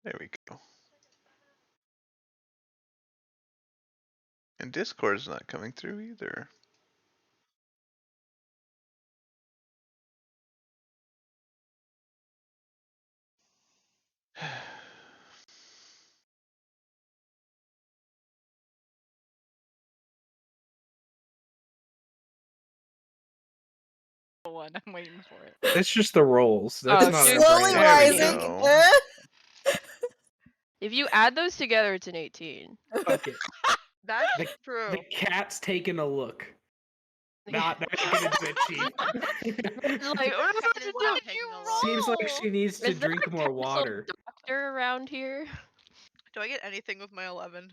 There we go. And Discord's not coming through either. One, I'm waiting for it. It's just the rolls. That's Oh, not dude. our Slowly brain. There we rising. go. If you add those together, it's an 18. Okay. That's The true. cat's taking a look. Not gonna do it, Chief. It's like, what Cat is did not you taking a roll? look. Seems like she needs to Is there drink a more pencil water. doctor around here? Do I get anything with my 11?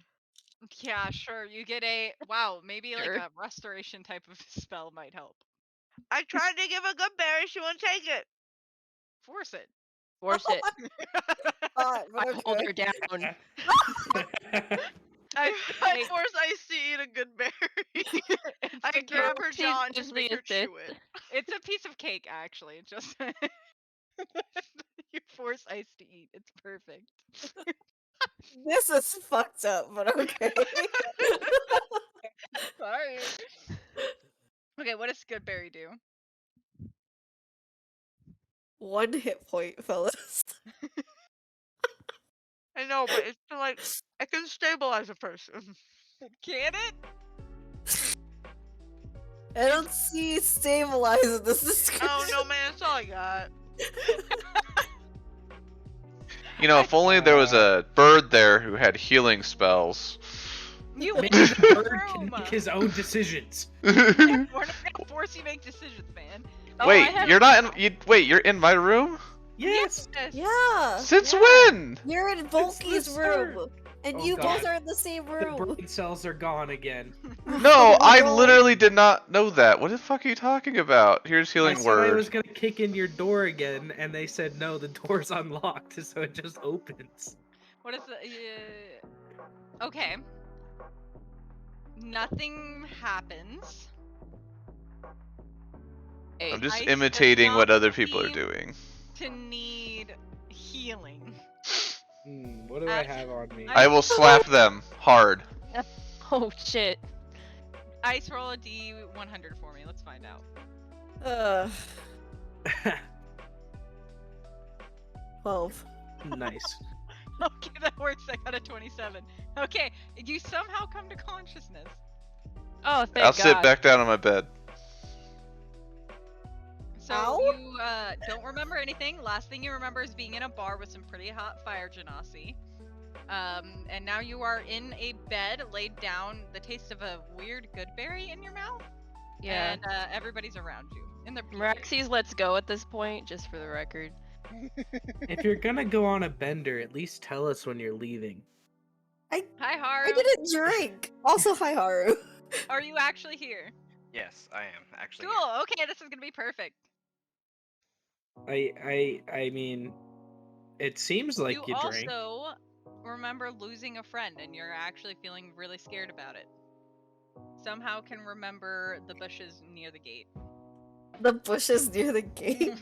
Yeah, sure. You get a wow. Maybe like Sure. a restoration type of spell might help. I tried to give a good berry, she won't take it. Force it. Force it. But I hold okay. her down. I Like- forced Ice to eat a good berry. It's I the grab her She's jaw and just usually make her a Sith. chew it. It's a piece of cake, actually. Just you force Ice to eat. It's perfect. This is fucked up, but okay. Sorry. Okay, what does Goodberry do? 1 hit point, fellas. I know, but it's like I can stabilize a person. Can it? I don't see stabilize in this description. Oh no, man, that's all I got. You know, if only there was a bird there who had healing spells. You Maybe leave the the bird can room. make his own decisions. We're not gonna force you to make decisions, man. Oh, Wait, I have- you're not in. Wait, you're in my room? Yes. Yeah. Since Yeah. when? You're in Volky's start. room. And Oh, you both God. are in the same The room. brain cells are gone again. No, I no. literally did not know that. What the fuck are you talking about? Here's I healing said I word. was gonna kick in your door again, and they said no, the door's unlocked, so it just opens. What is the? Okay. Nothing happens. Hey, I'm just Ice imitating does what not other people are seem doing. To need healing. What do I have on me? I will slap them hard. oh shit. Ice, roll a D100 for me. Let's find out. 12. Nice. Okay, that works. I got a 27. Okay, you somehow come to consciousness. Oh, thank I'll God. sit back down on my bed. So Ow. you don't remember anything. Last thing you remember is being in a bar with some pretty hot fire genasi. And now you are in a bed, laid down, the taste of a weird goodberry in your mouth. Yeah. And everybody's around you. In their PJs. Meraxes, let's go at this point, just for the record. If you're gonna go on a bender, at least tell us when you're leaving. Hi, Haru. I didn't drink. Also, hi, Haru. Are you actually here? Yes, I am actually. Cool. Okay, this is gonna be perfect. I mean, it seems like you drink. also remember losing a friend, and you're actually feeling really scared about it. Somehow can remember the bushes near the gate. The bushes near the gate.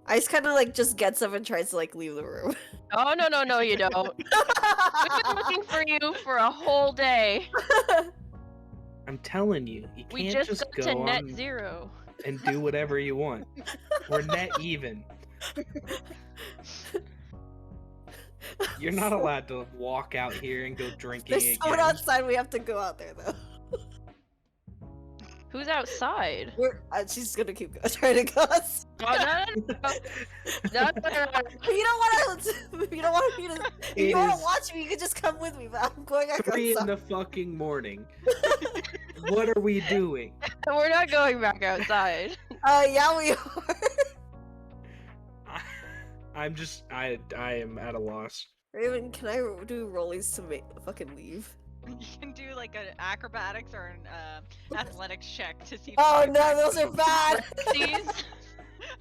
Ice kind of like just gets up and tries to like leave the room. Oh, no, you don't. We've been looking for you for a whole day. I'm telling you, you We can't just go got to net on zero. and do whatever you want. We're net even. You're not allowed to walk out here and go drinking There's again. someone outside. We have to go out there though. Who's outside? She's gonna keep trying to go. Oh, no. No. If you don't want to, if you don't want me to, if It you want to is- watch me, you can just come with me. But I'm going back 3 in outside. the fucking morning. What are we doing? We're not going back outside. Yeah, we are. I am at a loss. Raven, can I do rollies to make fucking leave? You can do like an acrobatics or an athletics check to see. If Oh you no, those are bad. These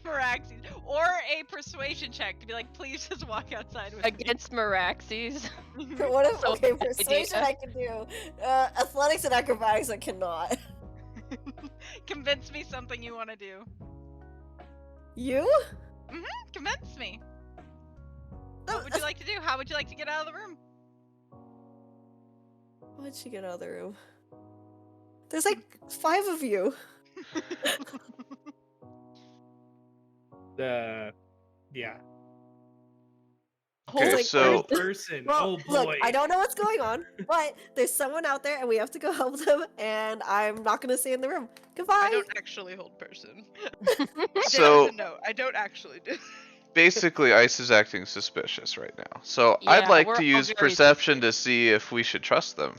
Meraxes. Or a persuasion check to be like, please just walk outside with me. against Meraxes. What if? So Okay, bad persuasion idea. I can do. Athletics and acrobatics I cannot. Convince me something you want to do. You? Convince me. What would you like to do? How would you like to get out of the room? Why'd she get out of the room? There's like 5 of you. Yeah. Okay, like, so Person. Well, Oh boy. look, I don't know what's going on, but there's someone out there and we have to go help them, and I'm not gonna stay in the room. Goodbye. I don't actually hold person. So No, I don't actually do. basically, Ice is acting suspicious right now. So Yeah, I'd like we're to all use very perception to see if we should trust them,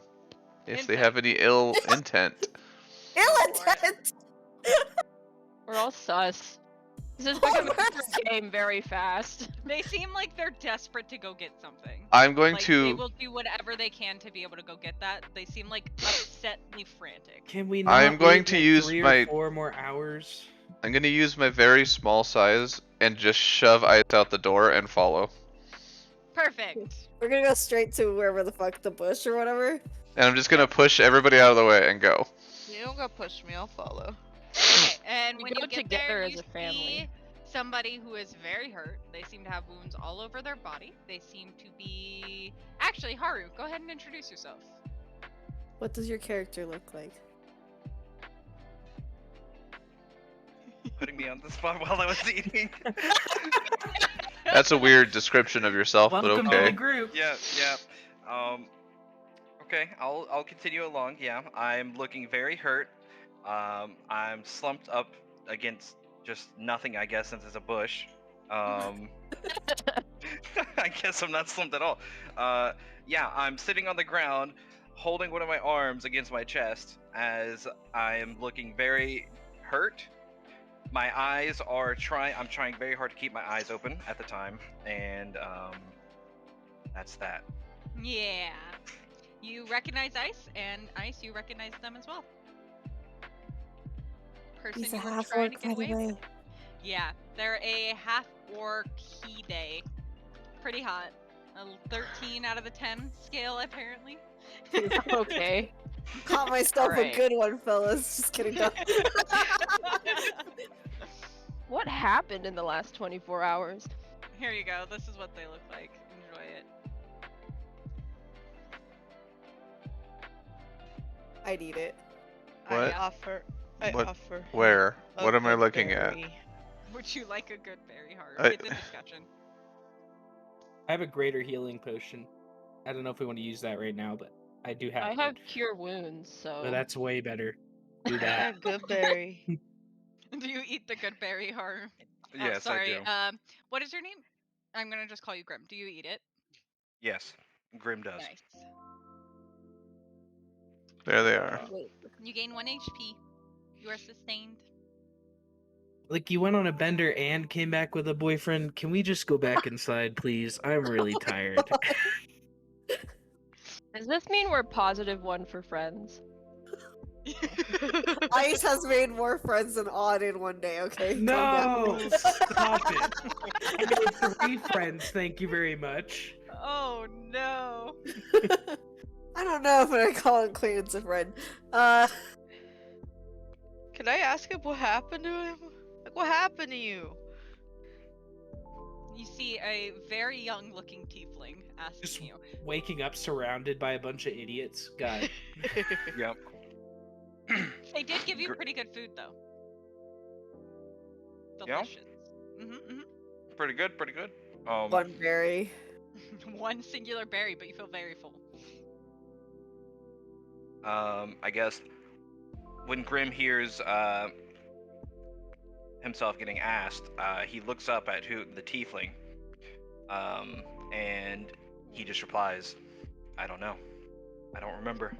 if they have any ill intent. Ill Go for it. intent. We're all sus. This is Poor becoming a person. game very fast. They seem like they're desperate to go get something. I'm going Like, they to. will do whatever they can to be able to go get that. They seem like upsetly frantic. Can we not I am going wait, to like, use 3 my- or 4 more hours? I'm gonna use my very small size and just shove Ice out the door and follow. Perfect. We're gonna go straight to wherever the fuck, the bush or whatever. And I'm just gonna push everybody out of the way and go. You don't go push me, I'll follow. Okay, and We when go you get together there, as you a family. see somebody who is very hurt. They seem to have wounds all over their body. They seem to be... Actually, Haru, go ahead and introduce yourself. What does your character look like? Putting me on the spot while I was eating. That's a weird description of yourself, but Welcome to okay. the group. Yeah, yeah. Okay, I'll continue along. Yeah, I'm looking very hurt. I'm slumped up against just nothing, I guess, since it's a bush. I guess I'm not slumped at all. Yeah, I'm sitting on the ground, holding one of my arms against my chest as I am looking very hurt. My eyes are I'm trying very hard to keep my eyes open at the time, and that's that. Yeah. You recognize Ice, and Ice, you recognize them as well. Person He's a you were half trying to orc, get by the away way. with. Yeah, they're a half-orc he day. Pretty hot. A 13 out of the 10 scale, apparently. Okay. Caught myself Alright. a good one, fellas. Just kidding. No. What happened in the last 24 hours? Here you go. This is what they look like. Enjoy it. I'd eat it. What? I offer. What? offer. Where? a What am I good looking at? berry. Would you like a good berry heart? I- It's a discussion. I have a greater healing potion. I don't know if we want to use that right now, but I do have I one. have cure wounds, so. But that's way better. Do A that. good berry. Do you eat the good berry heart? Oh, Yes, sorry. I do. What is your name? I'm gonna just call you Grim. Do you eat it? Yes, Grim does. Nice. There they are. You gain 1 HP. You are sustained. Like, you went on a bender and came back with a boyfriend. Can we just go back inside, please? I'm really tired. Does this mean we're +1 for friends? Ice has made more friends than Odd in one day, okay? Calm No! down. Stop it. I made 3 friends, thank you very much. Oh no. I don't know if I call acquaintance a friend. Can I ask him what happened to him? Like, what happened to you? You see a very young looking tiefling asking Just you. waking up surrounded by a bunch of idiots. God. Yep. They did give you Gr- pretty good food though. Yeah? Delicious. Mm-hmm. Pretty good, pretty good. One berry. One singular berry, but you feel very full. I guess when Grim hears himself getting asked, he looks up at the tiefling, and he just replies, "I don't know. I don't remember."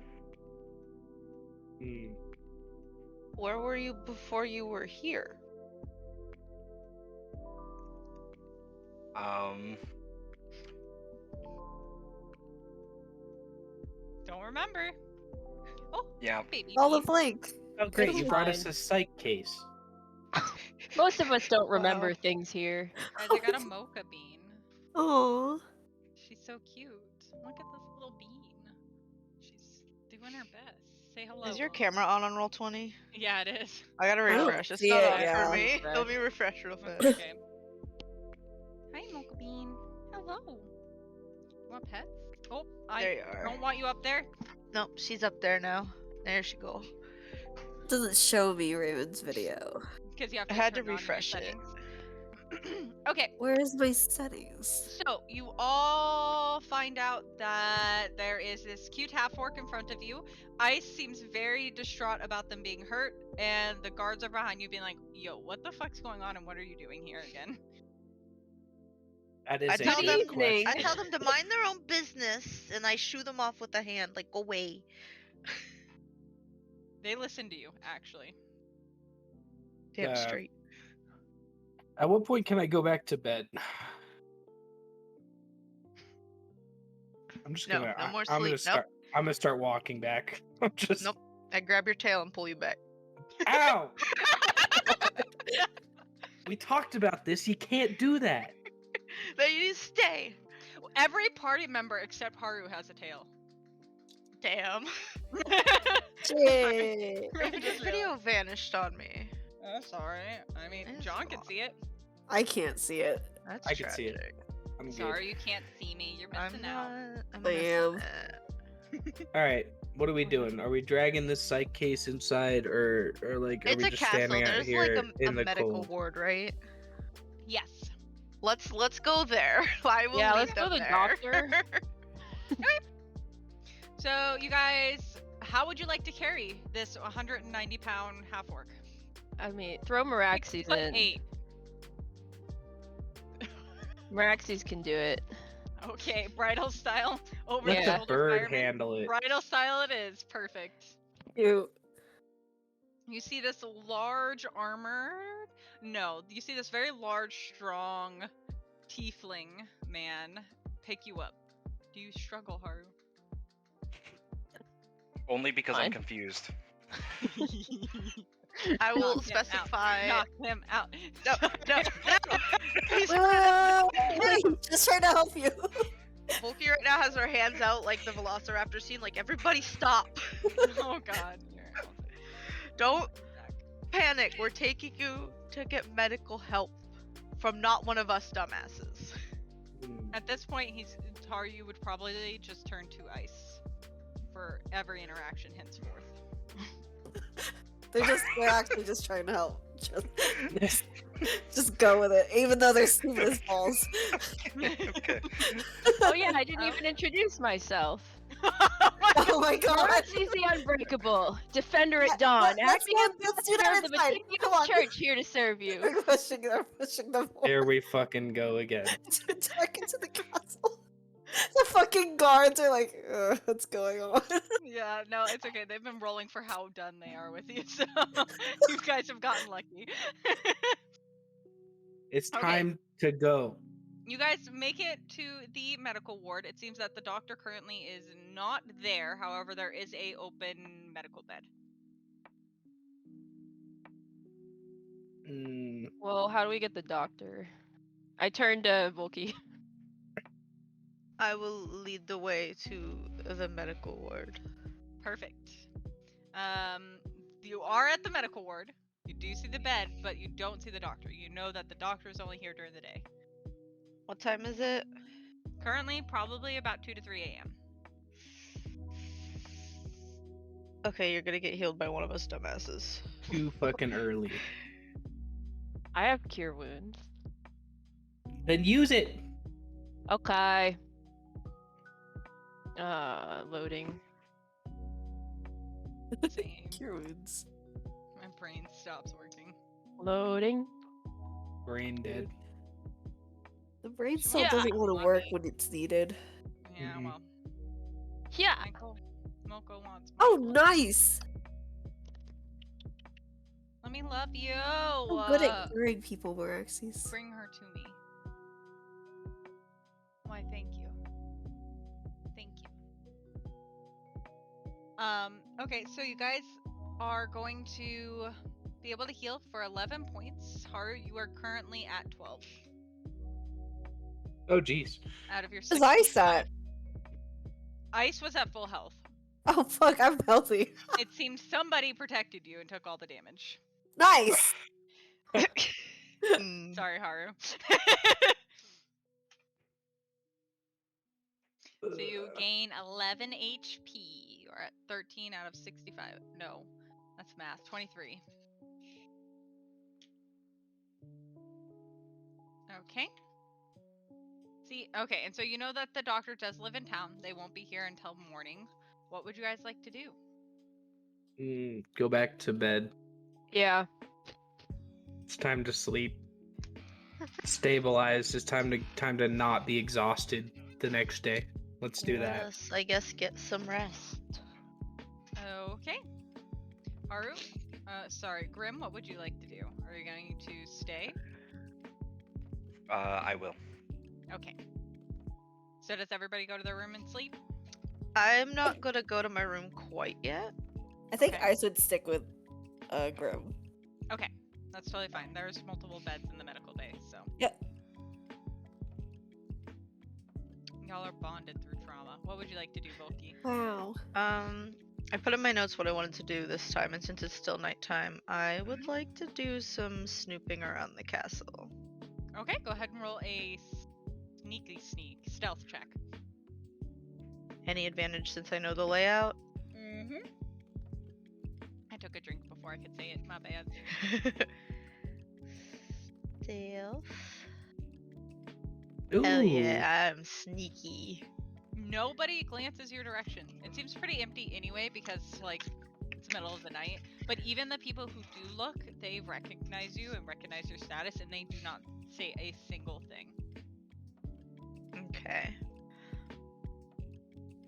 Hmm. Where were you before you were here? Don't remember. Oh, Yeah. baby. All the bees. blank. Oh, great, It's you brought us fine. a psych case. Most of us don't remember Wow. things here. Guys, I got a mocha bean. Aww. She's so cute. Look at this little bean. She's doing her best. Say hello. Is your Willow. camera on Roll20? Yeah, it is. I gotta I don't refresh. It's see not it, on yeah. for me. Refresh. Let me refresh real fast. Okay. Hi, mocha bean. Hello. hello. Want pets? Oh, I There you are. don't want you up there. Nope, she's up there now. There she go. Doesn't show me Raven's video. Because you have I to had to turn on your refresh it. settings. Okay, Where is my settings? so you all find out that there is this cute half orc in front of you. Ice seems very distraught about them being hurt, and the guards are behind you being like, yo, what the fuck's going on and what are you doing here again? That is I a tell good them- question. I tell them to mind their own business, and I shoo them off with a hand, like, go away. They listen to you, actually. Damn Uh, straight. At what point can I go back to bed? I'm just No, gonna. no more I'm gonna sleep. Nope. start. I'm gonna start walking back. I'm just. Nope. I grab your tail and pull you back. Ow! We talked about this. You can't do that. Then you need to stay. Every party member except Haru has a tail. Damn. Shit. Raven This just video vanished on me. That's alright. I mean, It's John can fine. see it. I can't see it. That's I can see it. tragic. I'm good. Sorry, you can't see me. You're I'm missing out. not. I'm I missing am. it. All right. What are we doing? Are we dragging this psych case inside, or like are It's we a just castle. standing out There's here like a in the medical cold? ward, right? Yes. Let's go there. I will Yeah, lead let's go them to the there. doctor. So, you guys, how would you like to carry this 190-pound half orc? I mean, throw Meraxes in. 8. Meraxes can do it. Okay, bridal style. Over Let the the shoulder bird fireman. handle it. Bridal style it is. Perfect. You. You see this large armored. No, you see this very large, strong tiefling man pick you up. Do you struggle, Haru? Only because I'm Fine. confused. I will Knock him out. specify. Knock him out. No, no, no. He's- Wait, just trying to help you. Volky right now has her hands out like the Velociraptor scene. Like everybody stop. Oh God. Don't panic. We're taking you to get medical help from not one of us dumbasses. Hmm. At this point, Haru would probably just turn to ice for every interaction henceforth. They're actually just trying to help. Just go with it, even though they're stupid as balls. Okay. Oh yeah, I didn't even introduce myself. Oh my god. Meraxes the Unbreakable, Defender at Let- Dawn, let's acting go- as let's do the that of the inside. Come on. meticulous church here to serve you. They're pushing them There we fucking go again. back into the castle. The fucking guards are like, what's going on? Yeah, no, it's okay. They've been rolling for how done they are with you, so you guys have gotten lucky. It's Okay. time to go. You guys make it to the medical ward. It seems that the doctor currently is not there. However, there is a open medical bed. Mm, Well, how do we get the doctor? I turned to Volky. I will lead the way to the medical ward. Perfect. You are at the medical ward. You do see the bed, but you don't see the doctor. You know that the doctor is only here during the day. What time is it? Currently, probably about 2 to 3 a.m. Okay, you're gonna get healed by one of us dumbasses. too fucking early. I have cure wounds. Then use it. Okay. Loading. Same. Cure wounds. My brain stops working. Loading. Brain dead. The brain cell Yeah. doesn't want to work when it's needed. Yeah, Mhm. well. Yeah. Smoko wants. Oh, more. nice! Let me love you. I'm good at curing people, Meraxes. Bring her to me. Why, thank you. Thank you. Okay, so you guys are going to be able to heal for 11 points. Haru, you are currently at 12 Oh jeez. out of your Where's Ice 65. at? Ice was at full health. Oh fuck, I'm healthy. It seems somebody protected you and took all the damage. Nice! Mm. Sorry, Haru. So you gain 11 HP. You're at 13 out of 65. No, that's math. 23. Okay. See, okay, and so you know that the doctor does live in town. They won't be here until morning. What would you guys like to do? Go back to bed. Yeah. It's time to sleep. Stabilize. It's time to not be exhausted the next day. Let's do that. Yes, I guess get some rest. Okay. Haru? Sorry, Grim, what would you like to do? Are you going to stay? I will. Okay. So does everybody go to their room and sleep? I'm not gonna go to my room quite yet. I think Okay. Ice would stick with Grim. Okay, that's totally fine. There's multiple beds in the medical bay, so. Yep. Y'all are bonded through trauma. What would you like to do, Volky? Wow. I put in my notes what I wanted to do this time, and since it's still nighttime, I would like to do some snooping around the castle. Okay, go ahead and roll a sneak stealth check. Any advantage since I know the layout? Mm-hmm. I took a drink before I could say it. My bad. Stealth. Ooh. Hell yeah, I'm sneaky. Nobody glances your direction. It seems pretty empty anyway because, like, it's middle of the night. But even the people who do look, they recognize you and recognize your status, and they do not say a single thing. Okay.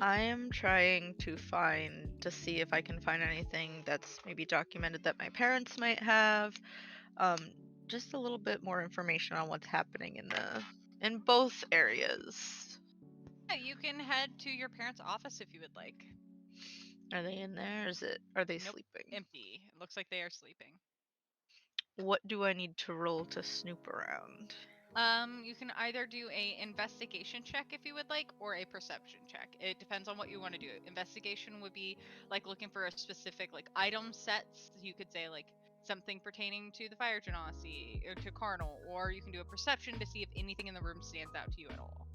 I am trying to see if I can find anything that's maybe documented that my parents might have. Just a little bit more information on what's happening in both areas. Yeah, you can head to your parents' office if you would like. Are they in there? Are they Nope. sleeping? Empty. It looks like they are sleeping. What do I need to roll to snoop around? You can either do a investigation check if you would like, or a perception check. It depends on what you want to do. Investigation would be like looking for a specific like item sets. You could say like something pertaining to the fire genasi or to carnal, or you can do a perception to see if anything in the room stands out to you at all.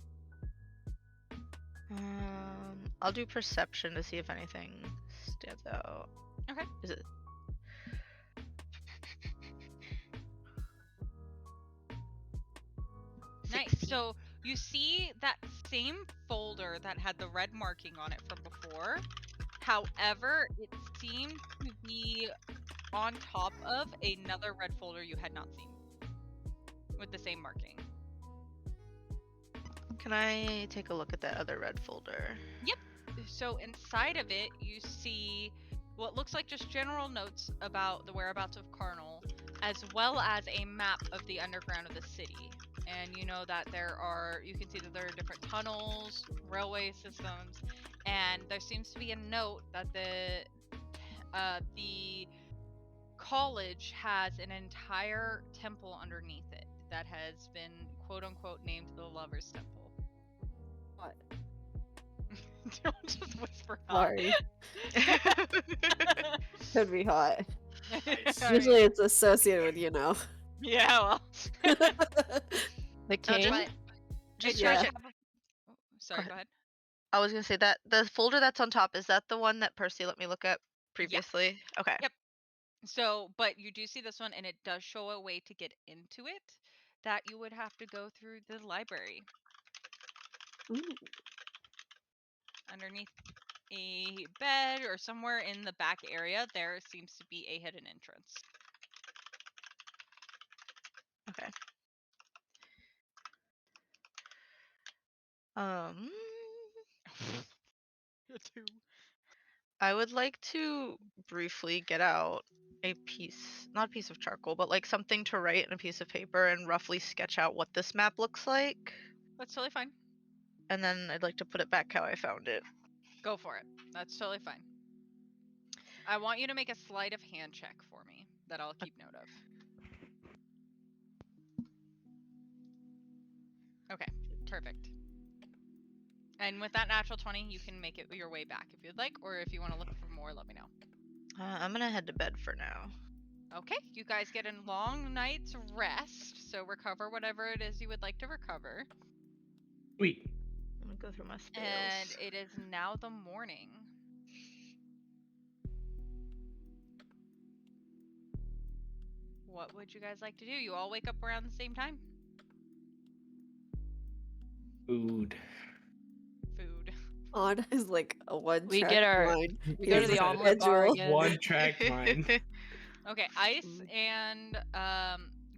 I'll do perception to see if anything stands out. Okay. Is it? Nice. 16. So you see that same folder that had the red marking on it from before. However, it seemed to be on top of another red folder you had not seen with the same marking. Can I take a look at that other red folder? So inside of it, you see what looks like just general notes about the whereabouts of Carnal, as well as a map of the underground of the city. And you know that you can see that there are different tunnels, railway systems, and there seems to be a note that the college has an entire temple underneath it that has been quote unquote named the Lovers Temple. What? Don't just whisper hot. Sorry. Could be hot. Sorry. Usually it's associated with, you know. Yeah, well. The king. just- Just Yeah. try to. Sorry, ahead. go ahead. I was gonna say that the folder that's on top, is that the one that Percy let me look at previously? Okay. Yep. So, but you do see this one, and it does show a way to get into it that you would have to go through the library. Ooh. Underneath a bed or somewhere in the back area, there seems to be a hidden entrance. Okay. I would like to briefly get out a piece, not a piece of charcoal, but like something to write in a piece of paper and roughly sketch out what this map looks like. That's totally fine. And then I'd like to put it back how I found it. Go for it. That's totally fine. I want you to make a sleight of hand check for me that I'll keep note of. Okay, perfect. And with that natural 20, you can make it your way back if you'd like, or if you want to look for more, let me know. I'm gonna head to bed for now. Okay, you guys get a long night's rest, so recover whatever it is you would like to recover. Sweet. I'm gonna go through my spells. And it is now the morning. What would you guys like to do? You all wake up around the same time? Food. Food. On is like a one We track get our- mind. We go to Here's the a omelet bar schedule. again. One track mind. Okay, Ice Mm. and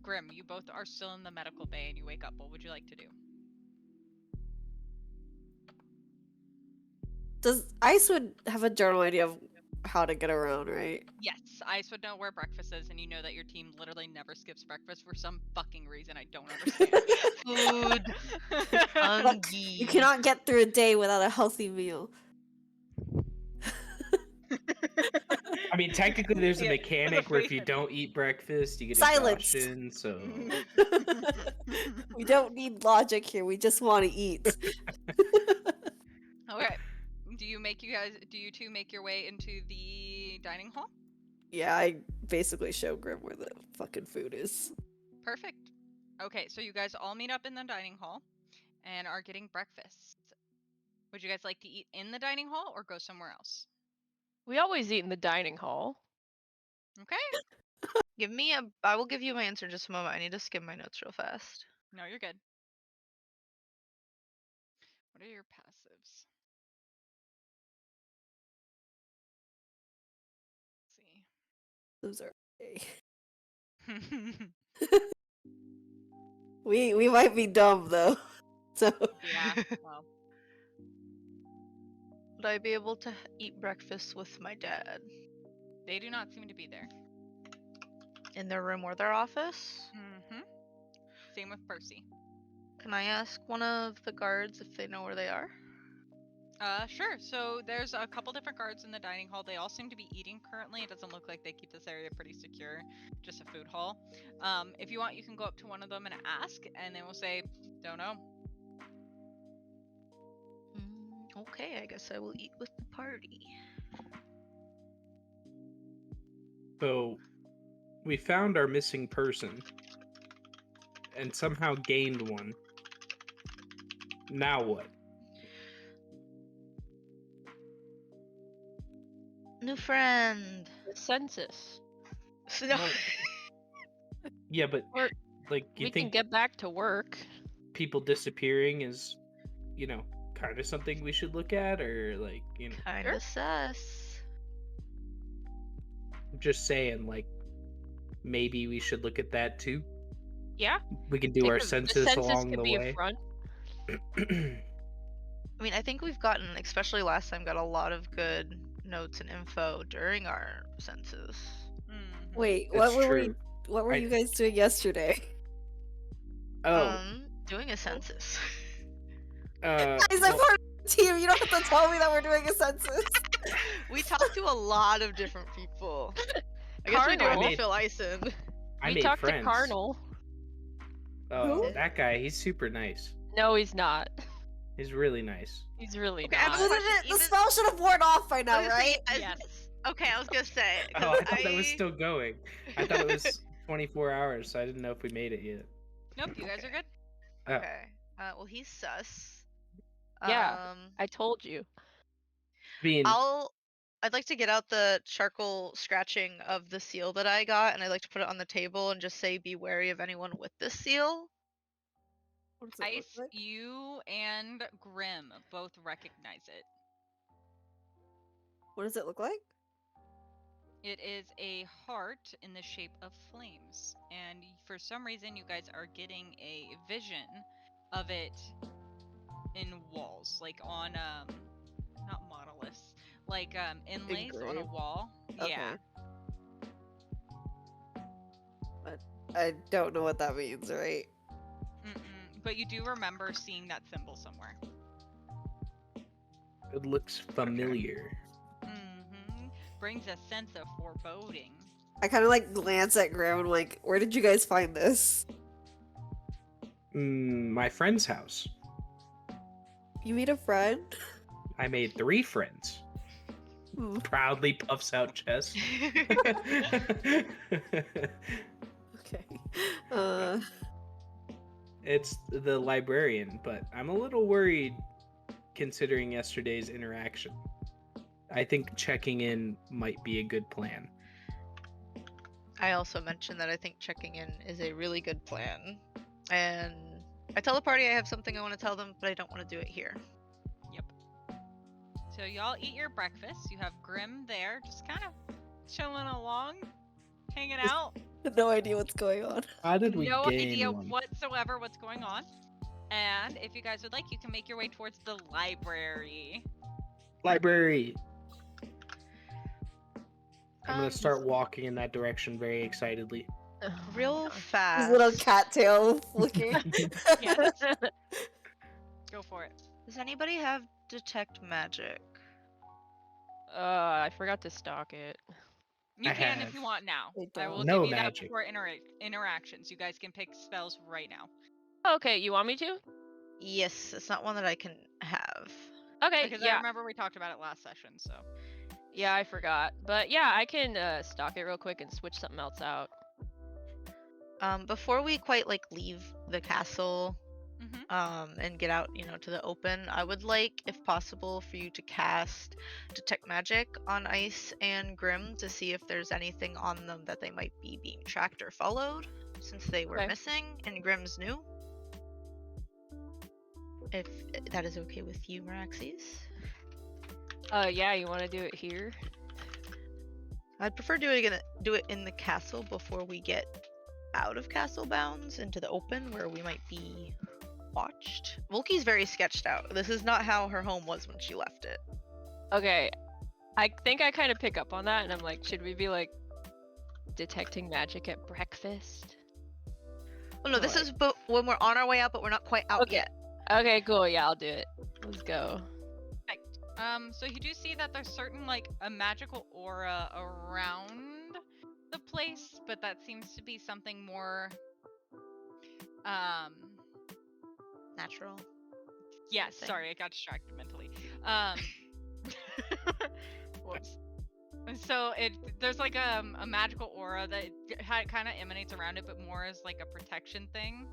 Grim, you both are still in the medical bay and you wake up. What would you like to do? Does Ice would have a general idea of how to get around, right? Yes, Ice would know where breakfast is, and you know that your team literally never skips breakfast for some fucking reason I don't understand. Food. Look, Hungry. you cannot get through a day without a healthy meal. I mean, technically, there's a Yeah, mechanic where if you food. don't eat breakfast, you get Silence. exhaustion. So We don't need logic here. We just want to eat. Okay. Do you two make your way into the dining hall? Yeah, I basically show Grim where the fucking food is. Perfect. Okay, so you guys all meet up in the dining hall and are getting breakfast. Would you guys like to eat in the dining hall or go somewhere else? We always eat in the dining hall. Okay. I will give you my answer in just a moment. I need to skim my notes real fast. No, you're good. What are your passives? Those are okay. Let's see. We might be dumb though. So Yeah. Well, Would I be able to eat breakfast with my dad they do not seem to be there. in their room or their office? Mm-hmm. Same with Percy. Can I ask one of the guards if they know where they are? Sure. So there's a couple different guards in the dining hall. They all seem to be eating currently. It doesn't look like they keep this area pretty secure. Just a food hall. If you want, you can go up to one of them and ask, and they will say, "Don't know." Okay, I guess I will eat with the party. So, we found our missing person and somehow gained one. Now what? New friend. The census. No. Well, yeah, but Or like you we can think get back to work. people disappearing is, kind of something we should look at, or like, Kinda sus. I'm just saying, like, maybe we should look at that too. Yeah. We can do our The census census along could the be way. a front. I mean, I think we've gotten, especially last time, got a lot of good notes and info during our census. Mhm. wait, That's what were true. what were I- you guys doing yesterday? Oh, Doing a census. Guys, I'm well, part of the team. You don't have to tell me that we're doing a census. We talked to a lot of different people. I guess we do Carnal. have to fill ice in. I We made talked friends. to Carnal. Oh, Who? that guy, he's super nice. No, he's not. He's really nice. He's really Okay, I have a not. question. The Even- spell should have worn off by now, I was gonna say, right? Yes. Okay, I was gonna say. Oh, 'cause I thought that was still going. I thought it was 24 hours, so I didn't know if we made it yet. Nope. You guys are good. Oh. Okay. Well, he's sus. Yeah. I told you. Being I'd like to get out the charcoal scratching of the seal that I got, and I'd like to put it on the table and just say, "Be wary of anyone with this seal." What does it look Ice, like? you and Grim both recognize it. What does it look like? It is a heart in the shape of flames, and for some reason, you guys are getting a vision of it in walls, like on not monoliths, like inlays on a Engraved. wall. Okay. Yeah. But I don't know what that means, right? But you do remember seeing that symbol somewhere. it looks familiar. Brings a sense of foreboding. I kind of like glance at Graham and like, where did you guys find this? My friend's house. You meet a friend? I made 3 friends. Hmm. Proudly puffs out chest. Okay. It's the librarian, but I'm a little worried considering yesterday's interaction. I think checking in might be a good plan. I also mentioned that I think checking in is a really good plan. And I tell the party I have something I want to tell them, but I don't want to do it here. Yep. So y'all eat your breakfast. You have Grim there, just kind of chilling along, hanging out. No idea what's going on. How did we No gain idea one? whatsoever what's going on. And if you guys would like, you can make your way towards the library. Library. I'm gonna Um, start walking in that direction very excitedly. Real His fast. little cattail flicking. Yes. Go for it. Does anybody have detect magic? I forgot to stock it. You I can have if you want now. I I will don't. No give you magic. that before interactions. You guys can pick spells right now. Okay, you want me to? Yes, it's not one that I can have. Okay, Because I yeah, remember we talked about it last session, so. yeah, I forgot. But yeah, I can stock it real quick and switch something else out. Before we quite like leave the castle, Mm-hmm. and get out, to the open, I would like, if possible, for you to cast detect magic on Ice and Grim to see if there's anything on them that they might be being tracked or followed, since they were Okay. missing and Grim's new. If that is okay with you, Meraxes. Yeah, you want to do it here? I'd prefer do it in the castle before we get out of castle bounds into the open where we might be watched. Volky's very sketched out. This is not how her home was when she left it. Okay, I think I kind of pick up on that, and I'm like, should we be like detecting magic at breakfast? Oh no, this Alright. is when we're on our way out, but we're not quite out Okay. yet. Okay, cool. Yeah, I'll do it. Let's go. So you do see that there's certain like a magical aura around the place, but that seems to be something more Natural. yes, thing. sorry, I got distracted mentally. Whoops. So there's like a magical aura that kind of emanates around it, but more as like a protection thing.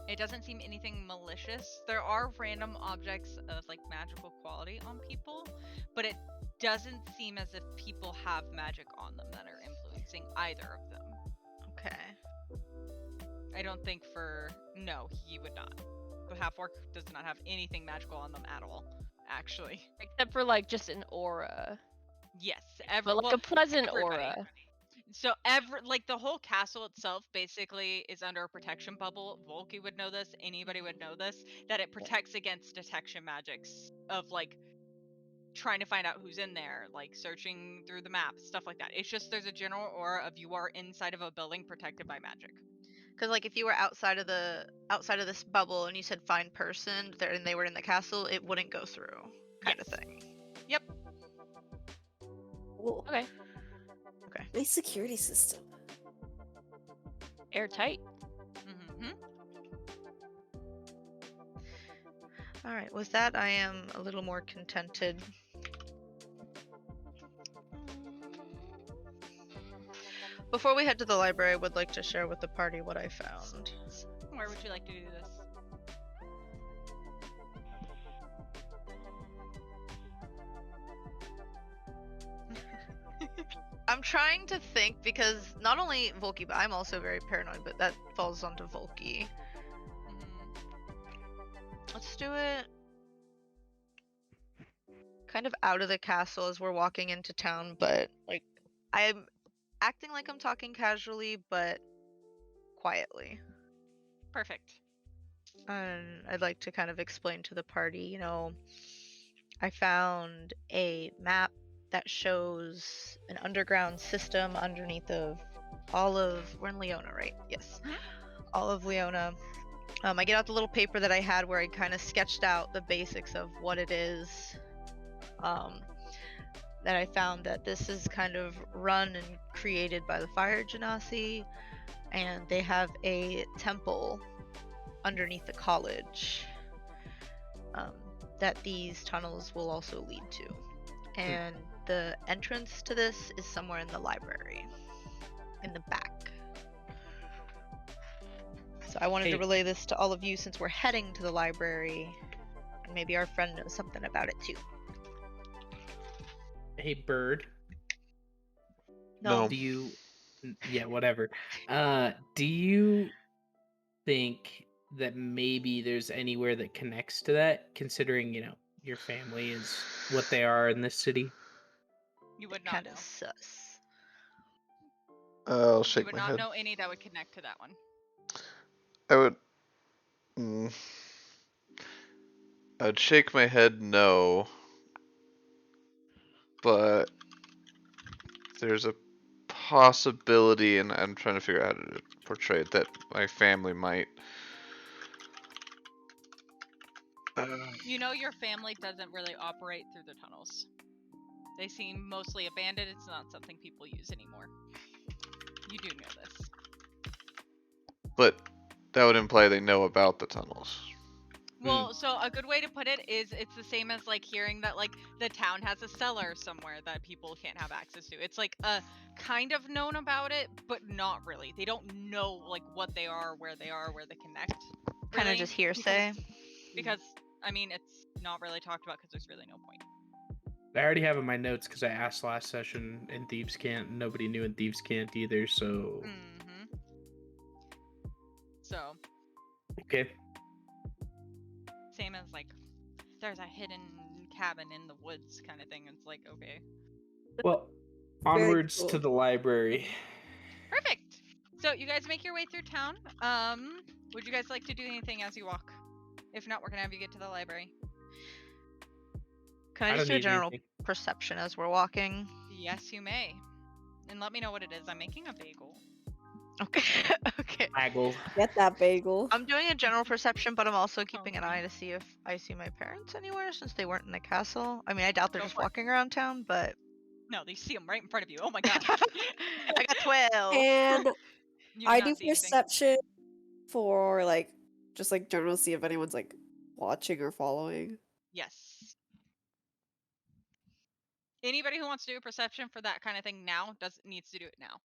It doesn't seem anything malicious. There are random objects of like magical quality on people, but it doesn't seem as if people have magic on them that are influencing either of them. Okay. I don't think no, he would not. The half-orc does not have anything magical on them at all, actually. Except for like just an aura, Yes, but like a pleasant everybody. aura. So like the whole castle itself basically is under a protection bubble. Volky would know this, anybody would know this, that it protects against detection magics of like trying to find out who's in there, like searching through the map, stuff like that. It's just there's a general aura of you are inside of a building protected by magic. Because like if you were outside of this bubble and you said find person there and they were in the castle, it wouldn't go through, kind of Yes. thing. Yep. Whoa. Okay. Nice security system. Airtight. Mm-hmm. All right. With that, I am a little more contented. Before we head to the library, I would like to share with the party what I found. Where would you like to do this? I'm trying to think because not only Volky, but I'm also very paranoid, but that falls onto Volky. Let's do it kind of out of the castle as we're walking into town, but like I'm acting like I'm talking casually, but quietly. Perfect. And I'd like to kind of explain to the party, I found a map that shows an underground system underneath of we're in Leona, right? Yes. All of Leona. I get out the little paper that I had where I kind of sketched out the basics of what it is. That I found that this is kind of run and created by the Fire Genasi, and they have a temple underneath the college that these tunnels will also lead to. And the entrance to this is somewhere in the library, in the back. So I wanted Hey. to relay this to all of you since we're heading to the library. And maybe our friend knows something about it too. Hey, Bird. No. Do you? Yeah, whatever. Do you think that maybe there's anywhere that connects to that, considering your family is what they are in this city? You would not Kind know. of sus. I'll You shake would my not head. know any that would connect to that one. I would. I'd shake my head no, but there's a possibility, and I'm trying to figure out how to portray it, that my family might. You know your family doesn't really operate through the tunnels. They seem mostly abandoned. It's not something people use anymore. You do know this. But that would imply they know about the tunnels. Well, so a good way to put it is it's the same as like hearing that like the town has a cellar somewhere that people can't have access to. It's like a kind of known about it, but not really. They don't know like what they are, where they connect. Kind of really, just hearsay. Because I mean it's not really talked about because there's really no point. I already have in my notes because I asked last session in Thieves' Cant. Nobody knew in Thieves' Cant either, so So okay. same as like there's a hidden cabin in the woods kind of thing. It's like okay. Well, Very onwards to cool. the library. Perfect. So you guys make your way through town. Would you guys like to do anything as you walk? If not, we're gonna have you get to the library. Can I I just don't do a need general anything. perception as we're walking? Yes, you may. And let me know what it is. I'm making a bagel. Okay. Okay. Haggle. Get that bagel. I'm doing a general perception, but I'm also keeping an Hungry. eye to see if I see my parents anywhere since they weren't in the castle. I mean, I doubt they're Go just for it. walking around town, but No, they see them right in front of you. Oh my gosh. I got 12. And You I not do see anything. perception for like just like general see if anyone's like watching or following. Yes. Anybody who wants to do a perception for that kind of thing now needs to do it now.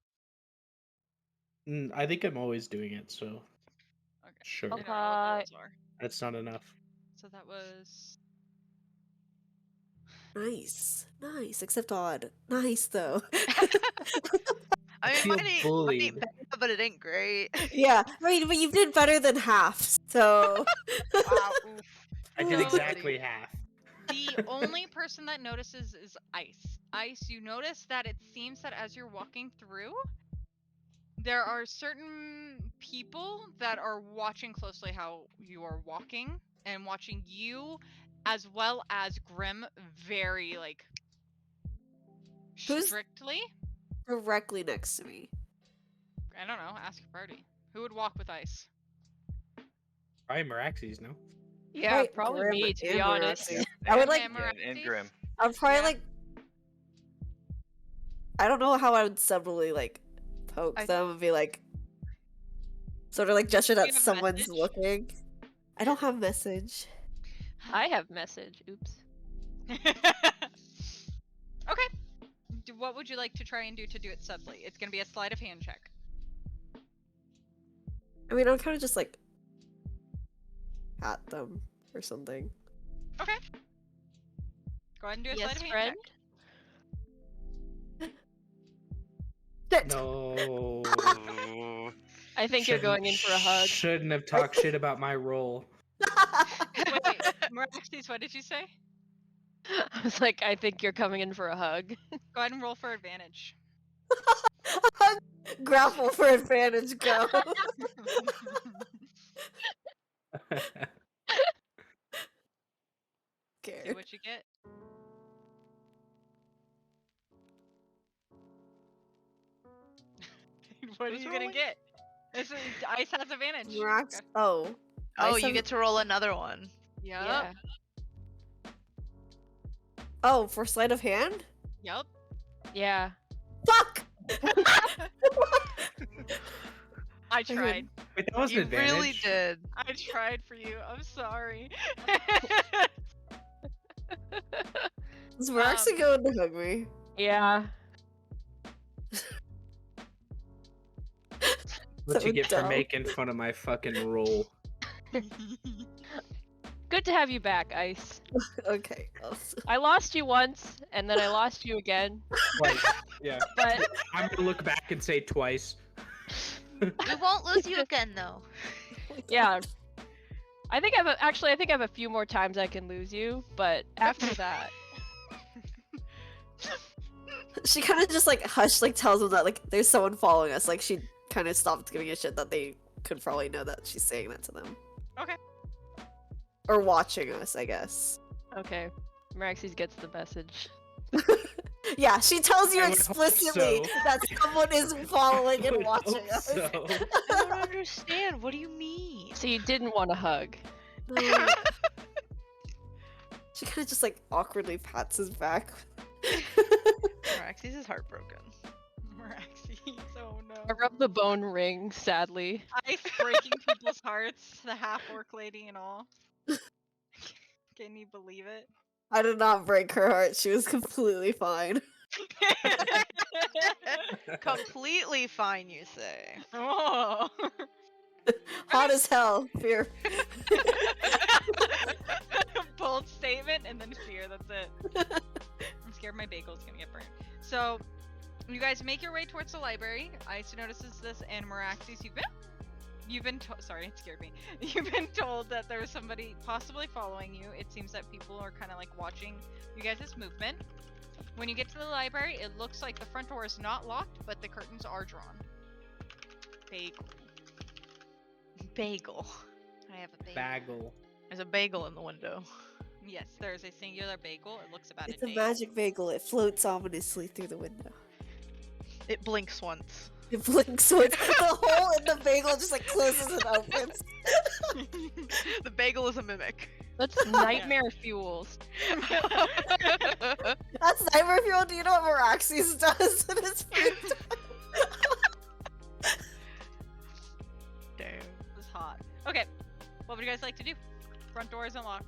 I think I'm always doing it, so Okay. sure. I don't know what the rules are. That's not enough. So that was Nice. Nice. Except odd. Nice though. I mean, feel mine ain't bullied. bad, but it ain't great. Yeah. I mean, but you did better than half. So Wow. Oof. I did So- exactly half. the only person that notices is Ice. Ice, you notice that it seems that as you're walking through, there are certain people that are watching closely how you are walking and watching you, as well as Grim, very like Who's- strictly. directly next to me. I don't know. Ask your party. Who would walk with Ice? Probably Meraxes, no? Yeah, Right, probably Grim me, to and be honest. Meraxes. I would like. And Yeah, and Meraxes? Grim. I'd probably Yeah. like. I don't know how I would subtly like poke I- them and be like, sort of like gesture that have someone's message? looking. I don't have message. I have message. Oops. Okay. What would you like to try and do to do it subtly? It's gonna be a sleight of hand check. I mean, I'm kind of just like pat them or something. Okay. Go ahead and do a sleight Yes, of hand friend. check. Shit. No. I think you're going in for a hug. Shouldn't have talked shit about my role. Wait, Meraxes, what did you say? I was like, I think you're coming in for a hug. Go ahead and roll for advantage. Grapple for advantage, go. See Scared. what you get. What are Who's you gonna rolling? get? This is Ice has advantage. Merax- Okay. Oh. Oh, Ice you have- get to roll another one. Yup. Yeah. Oh, for sleight of hand? Yup. Yeah. Fuck! I tried. Wait, that was an You advantage. really did. I tried for you. I'm sorry. Is Merax going to hug me? Yeah. What So you get for dumb. making fun of my fucking roll. Good to have you back, Ice. Okay. I lost you once, and then I lost you again. Twice. Yeah. But I'm gonna look back and say twice. We won't lose you again, though. yeah, I think actually I think I have a few more times I can lose you, but after that, She kind of just like hush, like tells them that like there's someone following us. Like she kind of stopped giving a shit that they could probably know that she's saying that to them. Okay. Or watching us, I guess. okay, Meraxes gets the message. Yeah, she tells you I would hope explicitly so. that someone is following I and would watching hope us. so. I don't understand. What do you mean? So you didn't want to hug. No. She kind of just like awkwardly pats his back. Meraxes is heartbroken. Meraxes, oh I no. rub the bone ring, sadly. Ice breaking people's hearts, the half-orc lady and all. Can you believe it? I did not break her heart. She was completely fine. Completely fine, you say. Oh. Hot as hell. Fear. Bold statement and then fear, that's it. I'm scared my bagel's gonna get burnt. So, you guys make your way towards the library. Ice notices this, and Meraxes, you've been sorry, it scared me. You've been told that there's somebody possibly following you. It seems that people are kind of like watching you guys' movement. When you get to the library, it looks like the front door is not locked, but the curtains are drawn. Bagel. Bagel. I have a bagel. Bagel. There's a bagel in the window. Yes, there's a singular bagel. It looks about It's a a day. magic bagel. It floats ominously through the window. It blinks once. It blinks so it's the hole in the bagel just like closes and opens. The bagel is a mimic. That's nightmare fuels. That's nightmare fuel. Do you know what Meraxes does in his free time? Damn. It was hot. Okay, what would you guys like to do? Front door isn't locked.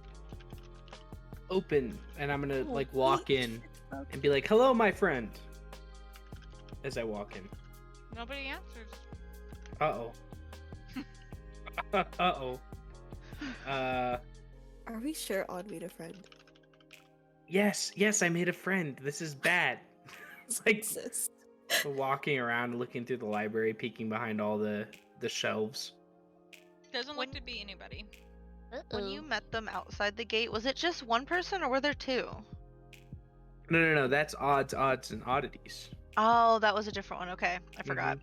Open, and I'm gonna Oh, like walk in and be like, "Hello, my friend." As I walk in. Nobody answers. Uh oh. Are we sure Odd made a friend? Yes, I made a friend. This is bad. It's like Sis. walking around, looking through the library, peeking behind all the shelves. Doesn't When- look to be anybody. When you met them outside the gate, was it just one person or were there two? No. That's odds, and oddities. Oh, that was a different one. Okay, I forgot.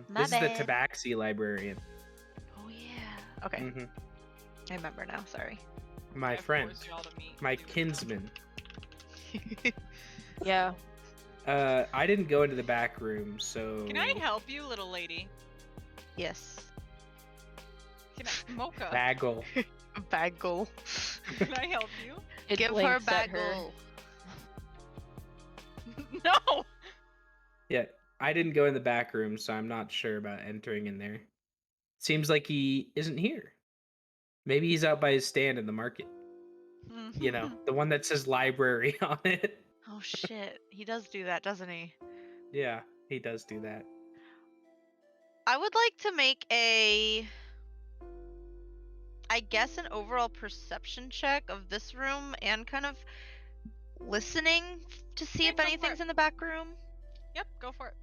My This bad. is the Tabaxi librarian. Oh yeah. Okay, Mhm. I remember now. Sorry. My I friend, forced y'all to meet my to do it. kinsman. Yeah. I didn't go into the back room, so. Can I help you, little lady? Yes. Can I, Mocha? Bagel. Bagel. Can I help you? It Give her blinks at her. bagel. No. Yeah, I didn't go in the back room, so I'm not sure about entering in there. Seems like he isn't here. Maybe he's out by his stand in the market. You know, the one that says library on it. Oh shit, he does do that, doesn't he? Yeah, he does do that. I would like to make I guess an overall perception check of this room and kind of listening to see Yeah, if go for anything's it. in the back room. Yep, go for it.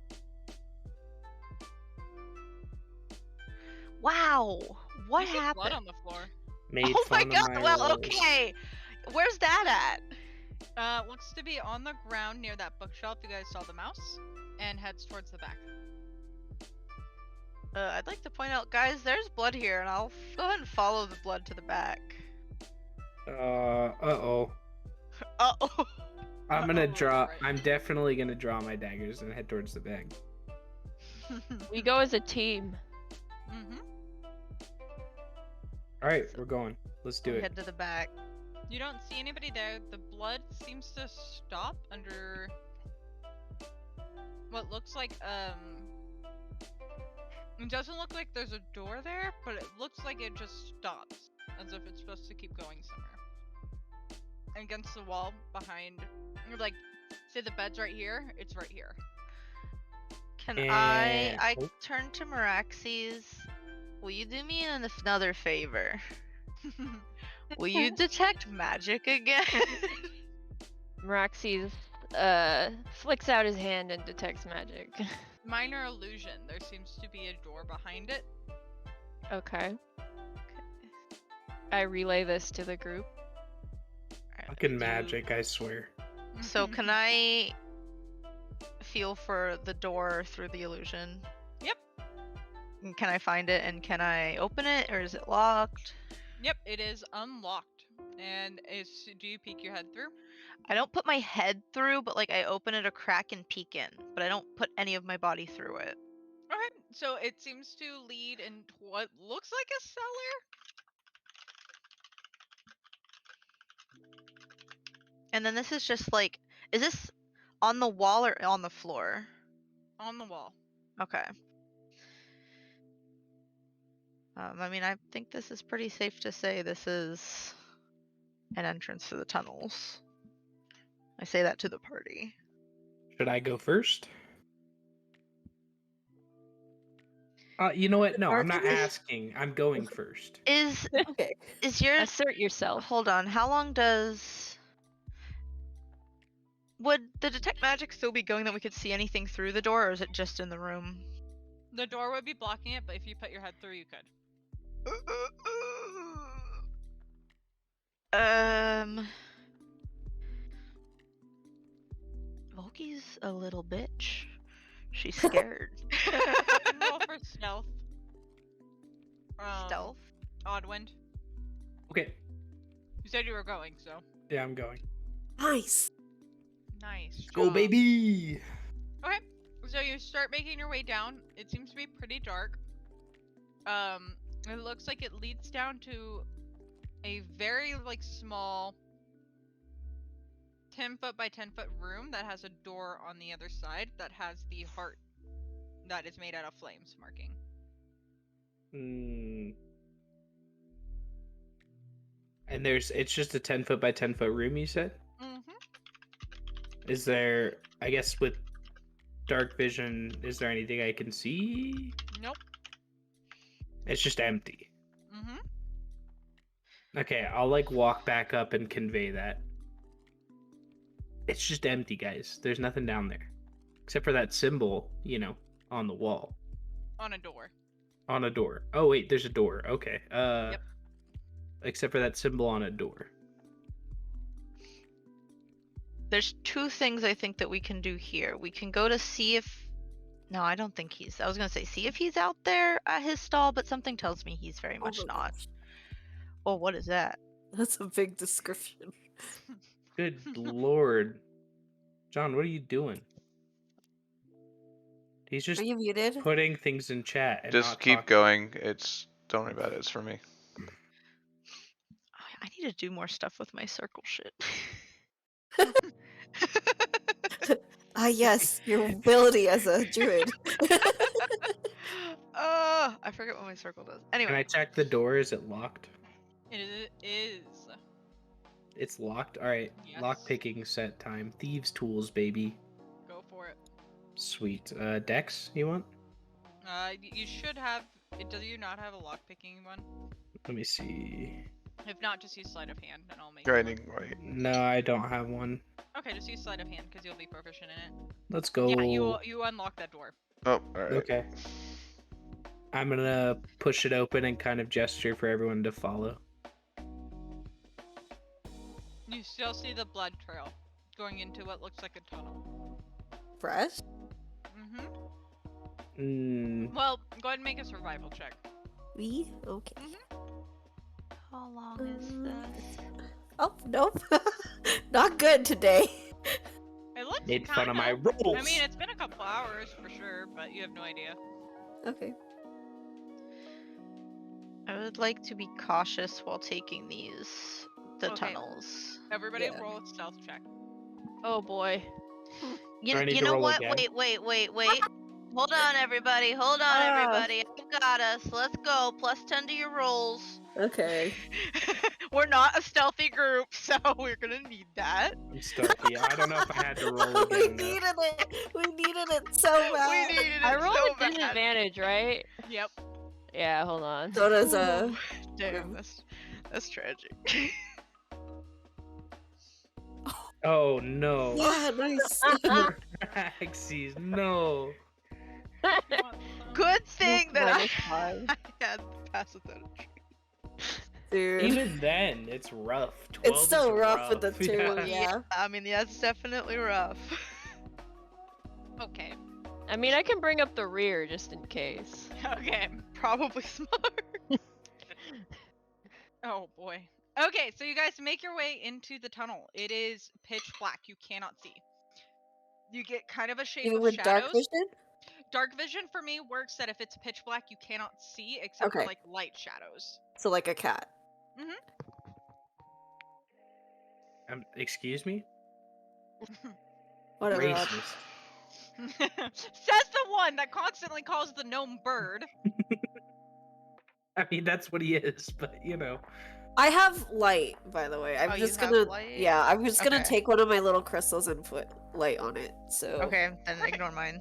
Wow, what You see blood happened? on the floor. Made Oh my fun of god, my well, rolls. okay. Where's that Looks to be on the ground near that bookshelf. You guys saw the mouse, and heads towards the back. at? I'd like to point out, guys, there's blood here, and I'll go ahead and follow the blood to the back. Uh-oh. Uh-oh. I'm gonna Uh-oh, draw. right. I'm definitely gonna draw my daggers and head towards the bag. We go as a team. Mm-hmm. All right, we're going. Let's do We it. head to the back. You don't see anybody there. The blood seems to stop under what looks like it doesn't look like there's a door there, but it looks like it just stops, as if it's supposed to keep going somewhere. And against the wall behind, you're like, say the bed's right here, it's right here. Can And- I oh. turn to Meraxes? Will you do me another favor? Will you detect magic again? Meraxes flicks out his hand and detects magic. Minor illusion. There seems to be a door behind it. Okay. I relay this to the group. Fucking magic, I swear. So can I feel for the door through the illusion? Yep. And can I find it and can I open it or is it locked? Yep, it is unlocked. And do you peek your head through? I don't put my head through, but like I open it a crack and peek in, but I don't put any of my body through it. Okay, so it seems to lead into what looks like a cellar. And then this is just like, is this on the wall or on the floor? On the wall. Okay. I mean, I think this is pretty safe to say this is an entrance to the tunnels. I say that to the party. Should I go first? You know what? No, I'm not Archie? asking. I'm going first. Is Okay. your Assert yourself. hold on? How long does would the detect magic still be going that we could see anything through the door, or is it just in the room? The door would be blocking it, but if you put your head through, you could. Volky's a little bitch. She's scared. Fucking roll for stealth. Stealth. Oddwind. Okay. You said you were going, so. Yeah, I'm going. Nice. Nice. Go, job. baby! Okay, so you start making your way down. It seems to be pretty dark. It looks like it leads down to a very like small 10-foot by 10-foot room that has a door on the other side that has the heart that is made out of flames marking. And it's just a 10-foot by 10-foot room, you said? Mm-hmm. Is there, I guess with dark vision, is there anything I can see? Nope. It's just empty. Mm-hmm. Okay, I'll like walk back up and convey that. It's just empty, guys. There's nothing down there. Except for that symbol, on the wall. On a door. On a door. Oh wait, there's a door. Okay. Yep. Except for that symbol on a door. There's two things I think that we can do here. We can go to see if. No, I don't think he's. I was gonna say see if he's out there at his stall, but something tells me he's very much Oh my not. gosh. Oh, what is that? That's a big description. Good lord. John, what are you doing? He's just Are you muted? putting things in chat and Just not keep talking. going. Don't worry about it. It's for me. I need to do more stuff with my circle shit. Ah, yes, your ability as a druid. I forget what my circle does. Can I Anyway, check the door? Is it locked? It is. It's locked? Alright. Yes. Lock picking set time. Thieves' tools, baby. Go for it. Sweet. Dex, you want? You should have. Do you not have a lockpicking one? Let me see. If not, just use sleight of hand, and I'll make. Grinding right. No, I don't have one. Okay, just use sleight of hand because you'll be proficient in it. Let's go. Yeah, you unlock that door. Oh, alright. Okay. I'm gonna push it open and kind of gesture for everyone to follow. You still see the blood trail going into what looks like a tunnel. Fresh? Mm, Well, go ahead and make a survival check. Me? Okay. how long is this? Oh, nope. Not good today. It looks made fun of my kinda- rolls. I mean, it's been a couple hours for sure, but you have no idea. Okay. I would like to be cautious while taking the Okay. tunnels. Everybody Yeah. roll a stealth check. Oh boy. You, Do I need you to know roll what? again? Wait. Hold on, everybody. Hold on, Ah. everybody. I've got us. Let's go. +10 to your rolls. Okay. We're not a stealthy group, so we're gonna need that. I'm stealthy. I don't know if I had to roll we again. though. needed it. We needed it so We bad. needed I it rolled so a bad. disadvantage, right? Yep. Yeah, hold on. So does Ooh, damn, Grim. that's tragic. Oh no. Yeah, nice. Axes, no. Good thing that Minus 5. I had the pass without a trace. Dude. Even then, it's rough. 12 It's still is rough with the two, Yeah. yeah. I mean, yeah, it's definitely rough. Okay. I mean, I can bring up the rear just in case. Okay. Probably smart. Oh boy. Okay, so you guys make your way into the tunnel. It is pitch black. You cannot see. You get kind of a shape Even of with shadows. dark vision? Dark vision for me works that if it's pitch black, you cannot see except for Okay. like light shadows. So like a cat. Excuse me? Whatever. Rob. Racist. Says the one that constantly calls the gnome bird. I mean, that's what he is, but you know. I have light, by the way. I'm Oh, you just have gonna light? yeah, I'm just gonna Okay. take one of my little crystals and put light on it. So Okay, then Perfect. ignore mine.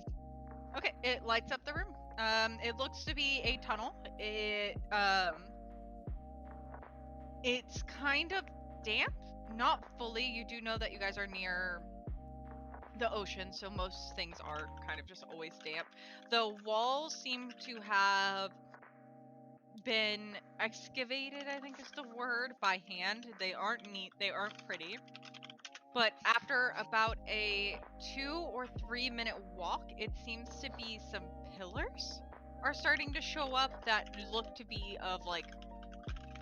Okay, it lights up the room. It looks to be a tunnel. It's kind of damp, not fully. You do know that you guys are near the ocean, so most things are kind of just always damp. The walls seem to have been excavated, I think is the word, by hand. They aren't neat, they aren't pretty. But after about a 2 or 3 minute walk, it seems to be some pillars are starting to show up that look to be of like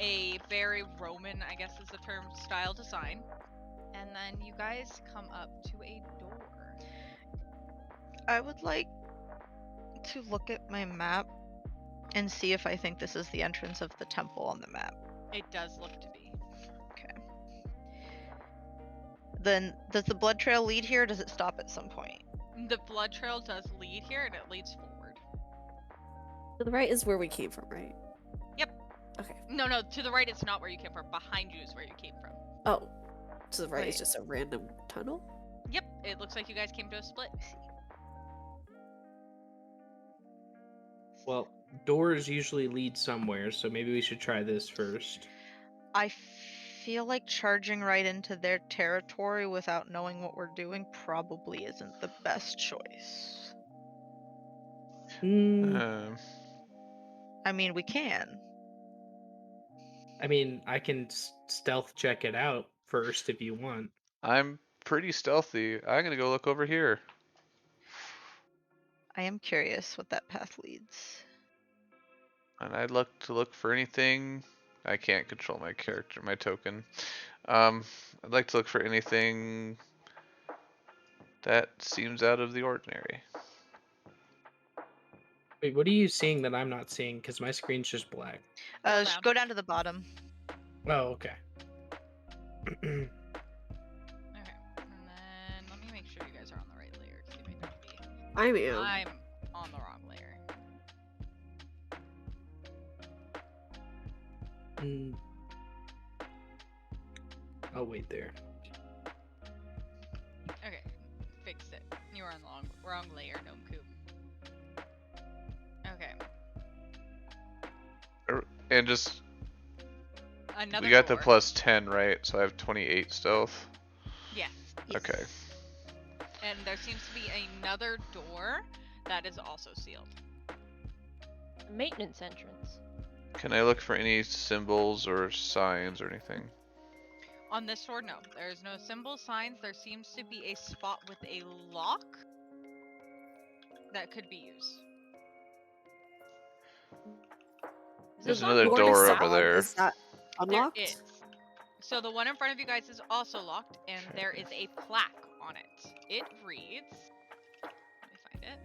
a very Roman, I guess is the term, style design. And then you guys come up to a door. I would like to look at my map and see if I think this is the entrance of the temple on the map. It does look to be. Okay. Then, does the blood trail lead here or does it stop at some point? The blood trail does lead here and it leads forward. to the right is where we came from, right? Yep. Okay. No, to the right it's not where you came from. Behind you is where you came from. Oh. To the right is Wait. just a random tunnel? Yep, it looks like you guys came to a split. Well, doors usually lead somewhere, so maybe we should try this first. I feel like charging right into their territory without knowing what we're doing probably isn't the best choice. Um, I mean, we can. I mean, I can stealth check it out first if you want. I'm pretty stealthy. I'm gonna go look over here. I am curious what that path leads. And I'd look to look for anything. I can't control my character, my token. I'd like to look for anything that seems out of the ordinary. Wait, what are you seeing that I'm not seeing? Because my screen's just black. Scroll Just down. go down to the bottom. Oh, okay. Okay. And then let me make sure you guys are on the right layer, 'cause you may not be. I am. I'm on the wrong layer. Mm. Oh, wait there. Okay, fixed it. You were on the wrong layer, Gnome Coop. Okay. And just Another we got door. the plus 10, right? So I have 28 stealth. Yes. Okay. And there seems to be another door that is also sealed. Maintenance entrance. Can I look for any symbols or signs or anything? On this door, no. There's no symbol signs. There seems to be a spot with a lock that could be used. There's not another door door south? over there. Is that unlocked? There is. So the one in front of you guys is also locked, and there is a plaque on it. It reads, let me find it.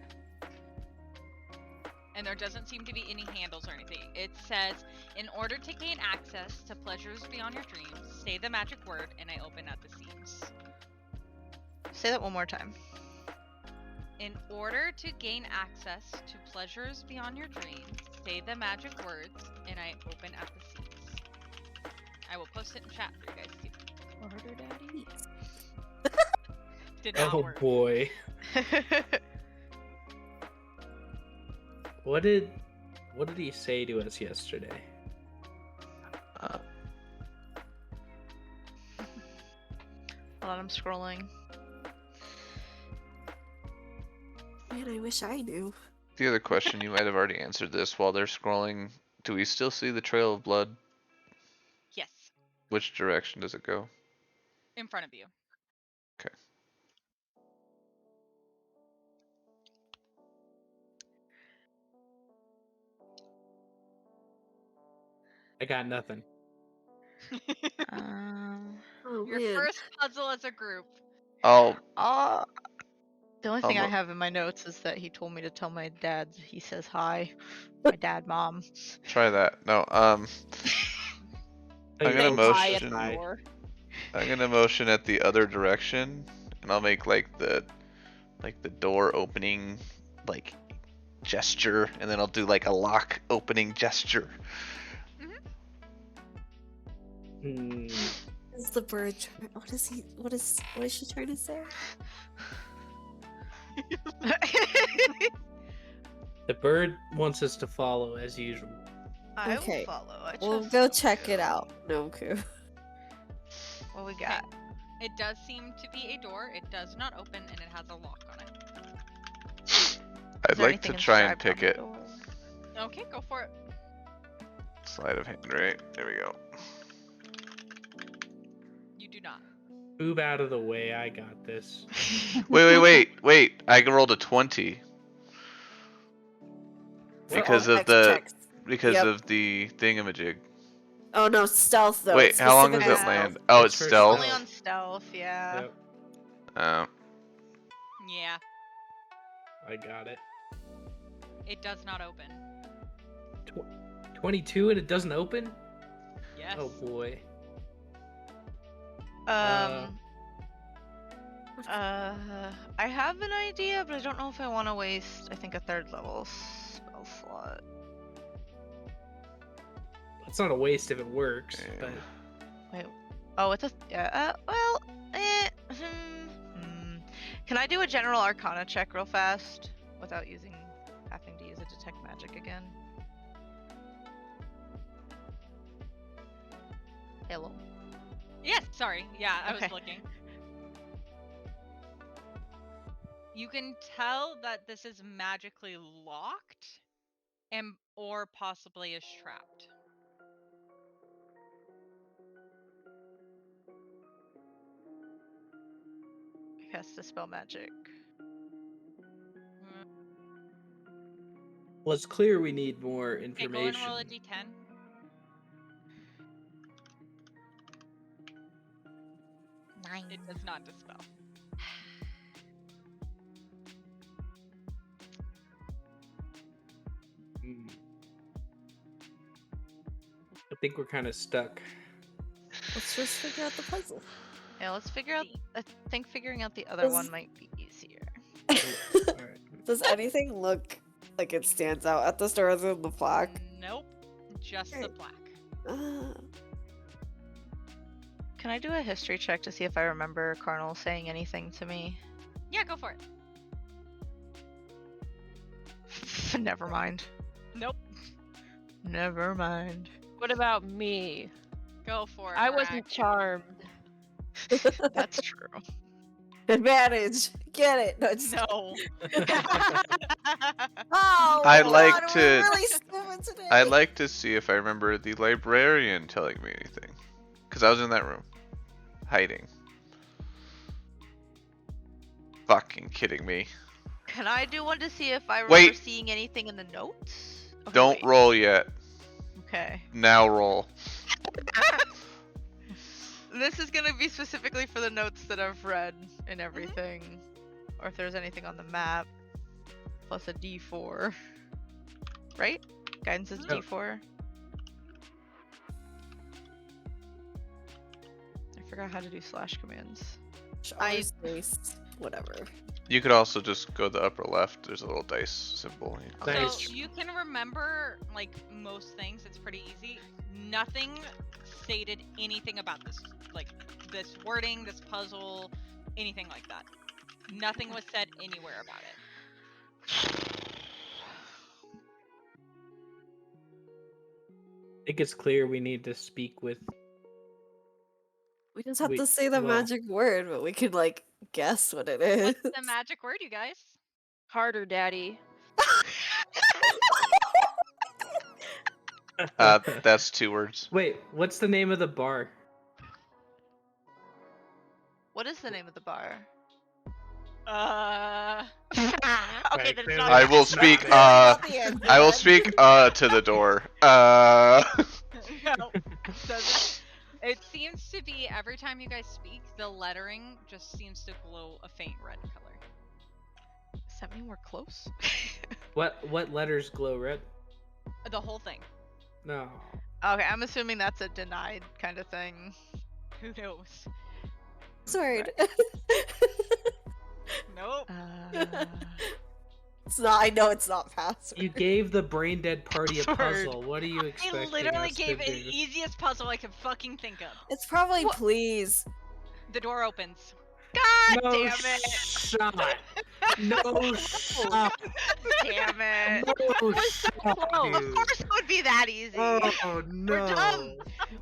And there doesn't seem to be any handles or anything. It says, in order to gain access to pleasures beyond your dreams, say the magic word and I open at the seams. Say that one more time. In order to gain access to pleasures beyond your dreams, say the magic words and I open at the seams. I will post it in chat for you guys to see. Murder daddy. Did not Oh work. boy. What did he say to us yesterday? Uh, Hold on, I'm scrolling. Man, I wish I knew. the other question, you might have already answered this while they're scrolling. Do we still see the trail of blood? Yes, Which direction does it go? in front of you. Okay. I got nothing. Oh Your man. first puzzle as a group. I'll The only I'll thing I mo- have in my notes is that he told me to tell my dad he says hi. My dad, mom. try that. No, Oh, I'm yeah, gonna Say it's hi at motion. the hi. door. I'm gonna motion at the other direction, and I'll make like the door opening like gesture, and then I'll do like a lock opening gesture. Hmm. What is the bird trying? What is she trying to say? The bird wants us to follow as usual. I Okay, will follow. I We'll trust go you. check it out. Nomku. What we got? It does seem to be a door. It does not open, and it has a lock on it. I'd there like to anything try and inscribed pick on it. the door? Okay, go for it. Sleight of hand, right? There we go. You do not. Move out of the way. I got this. Wait. I rolled a 20 What? because All of X the checks. because Yep. of the thingamajig. Oh no, stealth though. Wait, It's how long does specifically it Yeah. land? stealth. Oh, It's it's for stealth. Only on stealth, yeah. Yep, Um, Yeah, I got it. it does not open. 22 and it doesn't open? Yes. Oh boy. I have an idea, but I don't know if I want to waste, I think, a 3rd level spell slot. It's not a waste if it works, Damn. but Wait. Oh, it's a. Yeah, well. Can I do a general arcana check real fast without having to use a detect magic again? Hello. Yes, sorry. Yeah, I was Okay. looking. You can tell that this is magically locked and or possibly is trapped. Cast dispel magic. well, it's clear we need more Okay, information. go and roll a d10. 9. It does not dispel. Hmm. I think we're kind of stuck. Let's just figure out the puzzle. Yeah, let's figure out. I think figuring out the other one Does- might be easier. Alright. Does anything look like it stands out at the store other than the plaque? Nope. Just the Okay. plaque. Ah, Can I do a history check to see if I remember Carnal saying anything to me? Yeah, go for it. Never mind. Nope. Never mind. What about me? Go for it. I wasn't Brack. charmed. That's true. advantage. Get it? No. Just... No. Oh, I'd God, like we're to- really stupid today. I'd like to see if I remember the librarian telling me anything, because I was in that room, hiding. Fucking kidding me. Can I do one to see if I remember Wait. seeing anything in the notes? Okay, Don't wait. roll yet. Okay. Now roll. This is gonna be specifically for the notes that I've read and everything. Or if there's anything on the map. Plus a d4. Right? Guidance is Oh. d4. I forgot how to do slash commands. I space whatever. You could also just go the upper left. There's a little dice symbol. You can That So is true. you can remember like most things. It's pretty easy. Nothing stated anything about this, like this wording, this puzzle, anything like that. Nothing was said anywhere about it. I think it's clear we need to speak with. We just have We- to say the well- magic word, but we could like guess what it is. What's the magic word, you guys? Harder, daddy. That's 2 words. Wait, what's the name of the bar? What is the name of the bar? Okay, Right, then it's clearly not. I will it's not speak. there. I will speak. To the door. No, doesn't. It seems to be every time you guys speak, the lettering just seems to glow a faint red color. Does that mean we're close? What letters glow red? The whole thing. No. Okay, I'm assuming that's a denied kind of thing. Who knows? Sword. Nope. It's not. I know it's not password. You gave the brain dead party a Sword. puzzle. What are you I expecting literally us gave to it the do? easiest puzzle I could fucking think of. It's probably please. The door opens. God No damn it! shot. No shot. Damn it! No shot, close. Of dude. course it would be that easy. Oh no. We're dumb.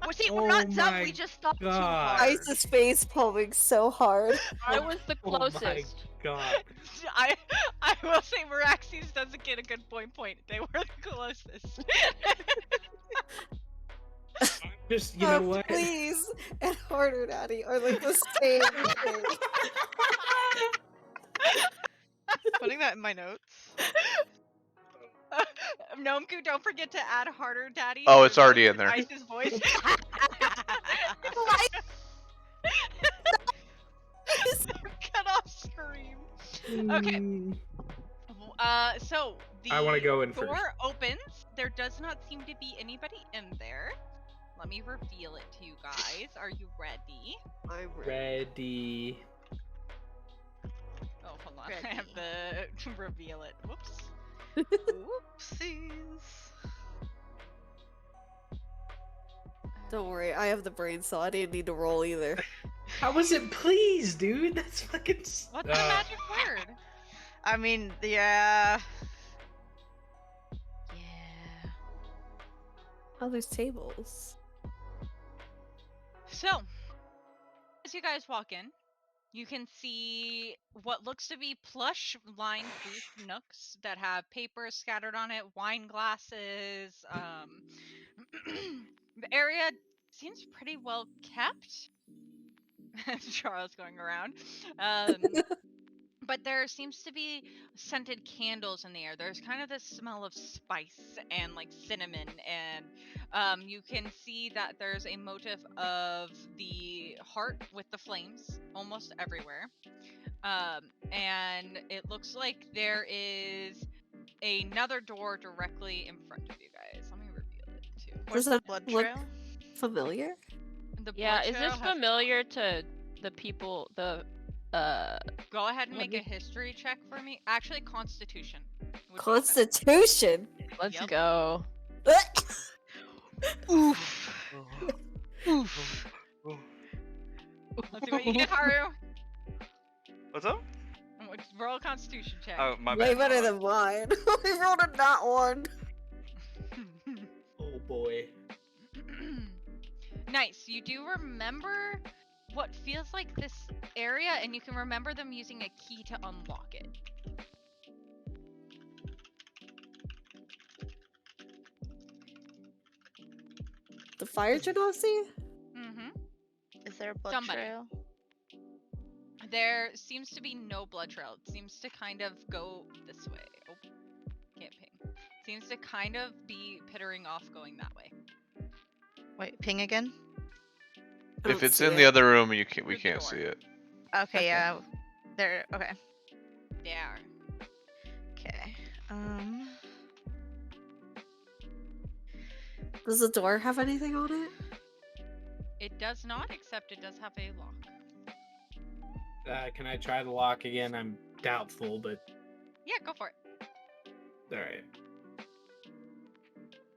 Well, see, we're Oh not dumb. my We just thought too God. hard. Ice's face palming so hard. I was the Oh my closest. God. I will say Meraxes doesn't get a good point. They were the closest. Just you know Oh, what? please and harder, Daddy, are like the same thing. Putting that in my notes. Gnomku, don't forget to add harder, Daddy. Oh, for it's already in the there. Ice's voice. Cut off scream. Okay. Mm, So the I wanna go in door first. opens. There does not seem to be anybody in there. Let me reveal it to you guys. Are you ready? I'm ready. Ready. Oh, hold on. Ready. I have to reveal it. Whoops. Whoopsies. Don't worry, I have the brain cell. I didn't need to roll either. How was it please, dude? That's fucking. What's the magic word? I mean, yeah. Yeah. Oh, there's tables. So, as you guys walk in, you can see what looks to be plush lined booth nooks that have papers scattered on it, wine glasses. The area seems pretty well kept. Charles going around. But there seems to be scented candles in the air. There's kind of this smell of spice and like cinnamon, and you can see that there's a motif of the heart with the flames almost everywhere. And it looks like there is another door directly in front of you guys. Let me reveal it too. What's Does the that blood look trail? familiar? The Yeah, blood is trail this has- familiar to the people? Go ahead and What make a did- history check for me. Actually, Constitution. would be better. Constitution. Let's Yep. go. Oof. Oof. Let's see what you get, Haru. What's up? Roll a Constitution check. Oh, my Way bad. better than mine. I rolled a nat one. Oh boy. Nice. You do remember what feels like this area, and you can remember them using a key to unlock it. The fire genasi? Mm-hmm. Is there a blood Somebody. trail? There seems to be no blood trail. It seems to kind of go this way. Oh, can't ping. Seems to kind of be pittering off going that way. Wait, ping again? I If don't it's see in it. the other room, we Through the can't door. see it. Okay, Okay. yeah. There. Okay. Yeah. Okay. Does the door have anything on it? It does not, except it does have a lock. Can I try the lock again? I'm doubtful, but Yeah, go for it. all right.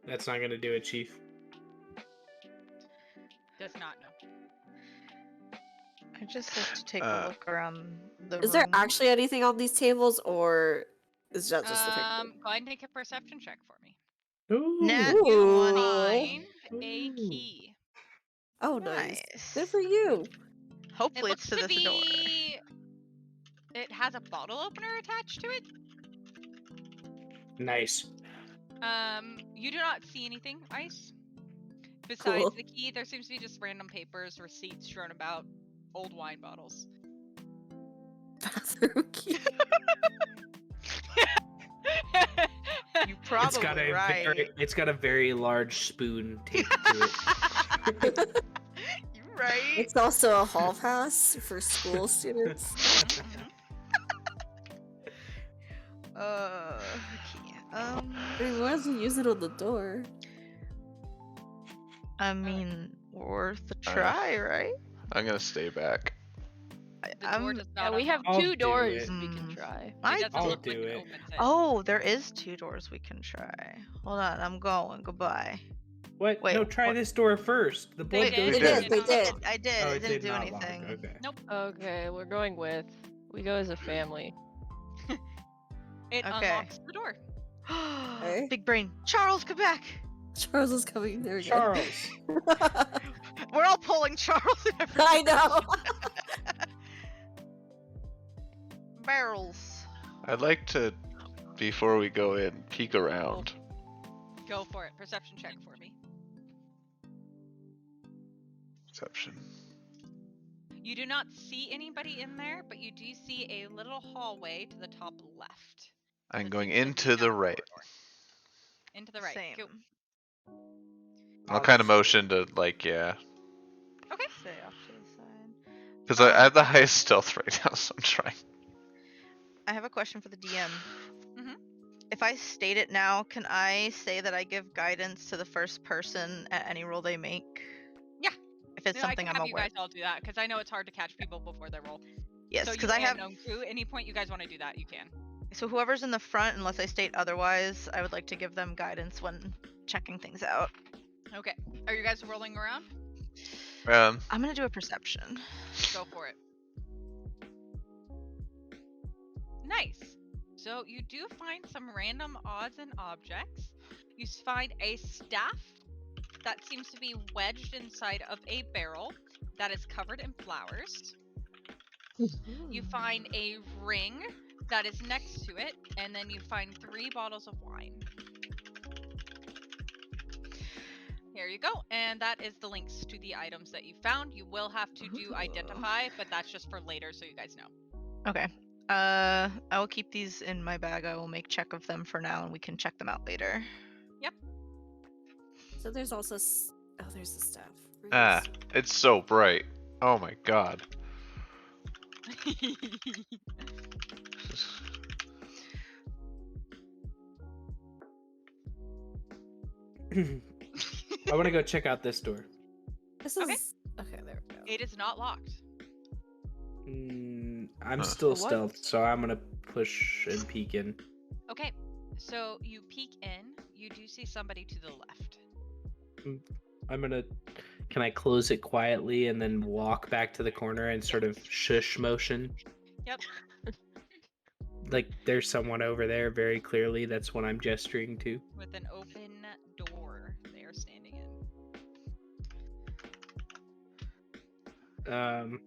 That's not gonna do it, Chief. Does not know. I just like to take a look around the room. Is there actually anything on these tables, or is that just a picture? Go ahead and take a perception check for me. Ooh. Nat Ooh. 20. Find a Ooh. key. Oh, nice. Nice. Good for you. It Hopefully looks it's to to this door. be. It has a bottle opener attached to it. Nice. You do not see anything, Ice. Besides Cool. the key, there seems to be just random papers, receipts strewn about, old wine bottles. Bathroom key. You probably It's got a right. it's got a very large spoon taped to it. You right. It's also a hall pass for school students. Okay. I mean, why does he use it on the door? I mean, worth a try, right? I'm gonna stay back. The door does Yeah, not we have unlock. I'll two do doors it. we can Mm. try. I- It doesn't I'll look like do it it. opens it. Oh, there is 2 doors we can try. Hold on, I'm going. Goodbye. What? Wait, no, try what? this door first. The blood did. goes They did. in. did. They did. I did. Oh, it it didn't did do not lock. anything. Okay. Nope. Okay, we're going with. We go as a family. It Okay. unlocks the door. Okay. Big brain. Charles, come back. Charles is coming. There we go. Charles. We're all pulling Charles in every I know. barrels. I'd like to, before we go in, peek around. Go for it. Perception check for me. Perception. You do not see anybody in there, but you do see a little hallway to the top left. I'm that going seems to into lead down the a right. corridor. Into the right. Same. Go. I'll kind of motion to, like, yeah. Okay. Stay off to the side. Because I have the highest stealth right now, so I'm trying. I have a question for the DM. Mhm. If I state it now, can I say that I give guidance to the first person at any roll they make? Yeah. If it's No, I something can I'm have you aware. guys all do that because I know it's hard to catch people before they roll. Yes, so because you I have. know, to any point you guys want to do that, you can. So whoever's in the front, unless I state otherwise, I would like to give them guidance when checking things out. Okay. Are you guys rolling around? I'm gonna do a perception. Go for it. Nice. So you do find some random odds and objects. You find a staff that seems to be wedged inside of a barrel that is covered in flowers. You find a ring that is next to it, and then you find 3 bottles of wine. Here you go, and that is the links to the items that you found. You will have to do identify, but that's just for later, so you guys know. Okay. I will keep these in my bag. I will make check of them for now, and we can check them out later. So there's also. Oh, there's the staff. Ah, it's so bright. Oh my god. I want to go check out this door. This Okay. is. Okay, there we go. It is not locked. I'm Huh. still What? stealth, so I'm gonna push and peek in. Okay, so you peek in. You do see somebody to the left. I'm gonna. Can I close it quietly and then walk back to the corner and sort of shush motion? Yep. Like there's someone over there very clearly. That's what I'm gesturing to. With an open door they are standing in.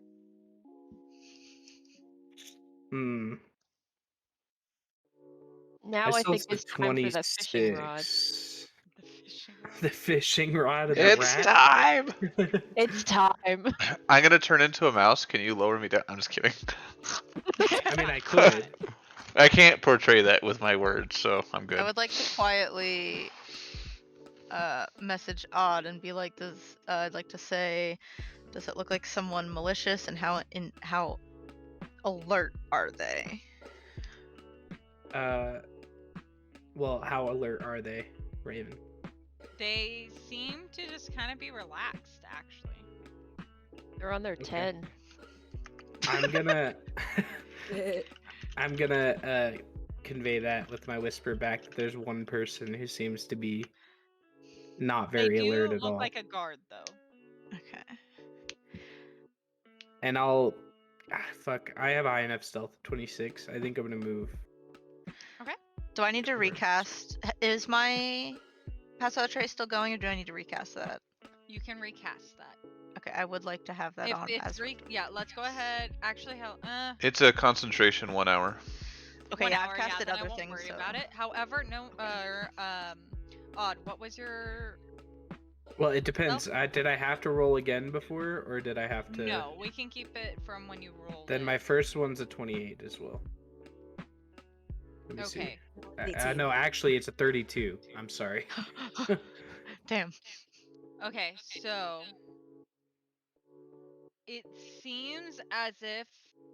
Now I think it's time for the fishing rod. The fishing rod. The fishing rod and It's the rat. time! It's time. I'm gonna turn into a mouse. Can you lower me down? I'm just kidding. I mean, I could. I can't portray that with my words, so I'm good. I would like to quietly message Odd and be like, I'd like to say, does it look like someone malicious, and how alert are they? Well, how alert are they, Raven? They seem to just kind of be relaxed, actually. They're on their Okay. 10. I'm gonna. I'm gonna convey that with my whisper back that there's one person who seems to be not They very do alert at look all. like a guard, though. Okay. And I'll fuck. I have high enough stealth, 26. I think I'm gonna move. Do I need to Sure. recast? Is my pass without a trace still going, or do I need to recast that? You can recast that. Okay, I would like to have that If on it's as. yeah, let's go ahead. Actually, It's a concentration 1 hour. Okay, 1 yeah, hour, I've casted then I other won't things. worry So. about it. However, no, Odd, what was your? Well, it depends. Did I have to roll again before, or did I have to? No, we can keep it from when you roll. Then my first one's a 28 as well. Let me Okay. see. 18. No, actually, it's a 32. I'm sorry. Damn. Okay, so it seems as if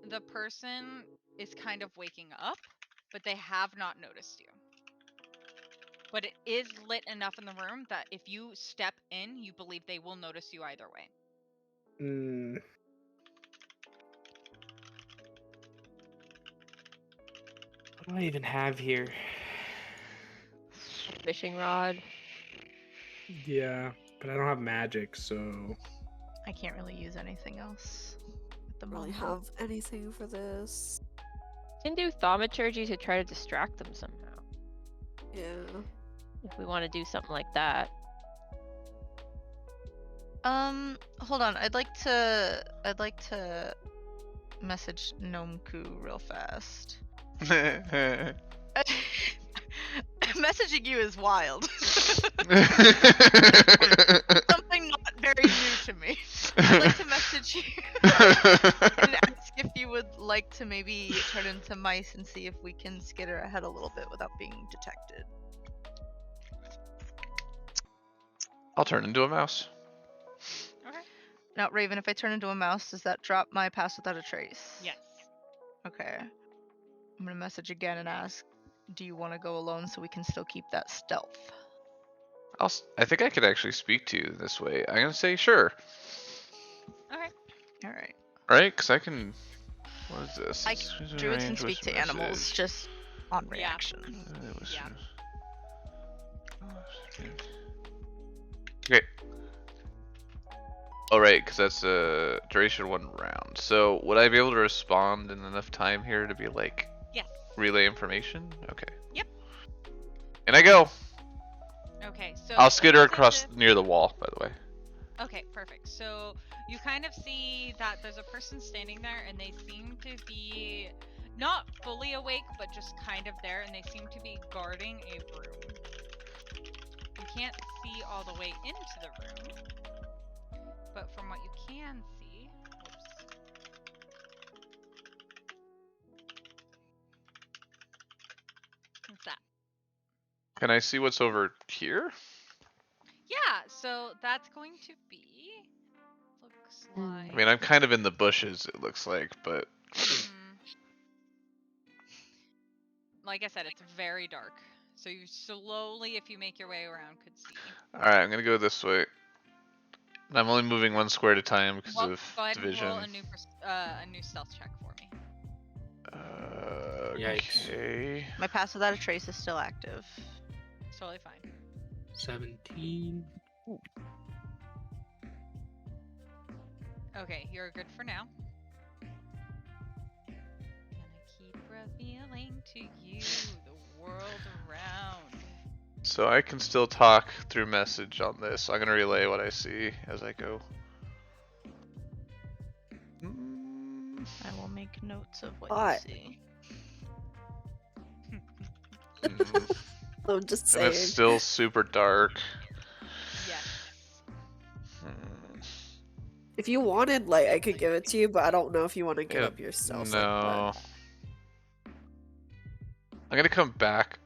the person is kind of waking up, but they have not noticed you. But it is lit enough in the room that if you step in, you believe they will notice you either way. Mm. What do I even have here? Fishing rod. Yeah, but I don't have magic, so I can't really use anything else at the Really moment. have anything for this? Can do thaumaturgy to try to distract them somehow. Yeah. If we want to do something like that. Hold on. I'd like to message Nomku real fast. Messaging you is wild. Something not very new to me. I'd like to message you and ask if you would like to maybe turn into mice and see if we can skitter ahead a little bit without being detected. I'll turn into a mouse. Now, Raven, if I turn into a mouse, does that drop my pass without a trace? Yes. Okay. I'm gonna message again and ask, do you want to go alone so we can still keep that stealth? I think I could actually speak to you this way. I'm gonna say sure. All right. Right? Because I can. What is this? Druids can speak to animals just on Yeah. reaction. Yeah. Okay. Oh, right, because that's a duration 1 round. So, would I be able to respond in enough time here to be like, Yes. relay information? Okay. Yep. And I go. Okay, so I'll it skitter looks as across if- near the wall, by the way. Okay, perfect. So you kind of see that there's a person standing there, and they seem to be not fully awake, but just kind of there, and they seem to be guarding a room. You can't see all the way into the room, but from what you can see, what's that? Can I see what's over here? Yeah, so that's going to be. Looks like. I mean, I'm kind of in the bushes, it looks like, but. Like I said, it's very dark. So you slowly, if you make your way around, could see. Alright, I'm gonna go this way. And I'm only moving 1 square at a time because Well, of go ahead division. and roll a new stealth check for me. Yikes. Okay. My pass without a trace is still active. It's totally fine. 17. Okay, you're good for now. Gonna keep revealing to you the world around. So I can still talk through message on this. I'm gonna relay what I see as I go. I will make notes of what What? you see. I'm just And it's saying. still super dark. Yes. If you wanted, like, I could give it to you, but I don't know if you want to get Yeah, up yourself. No. I'm gonna come back.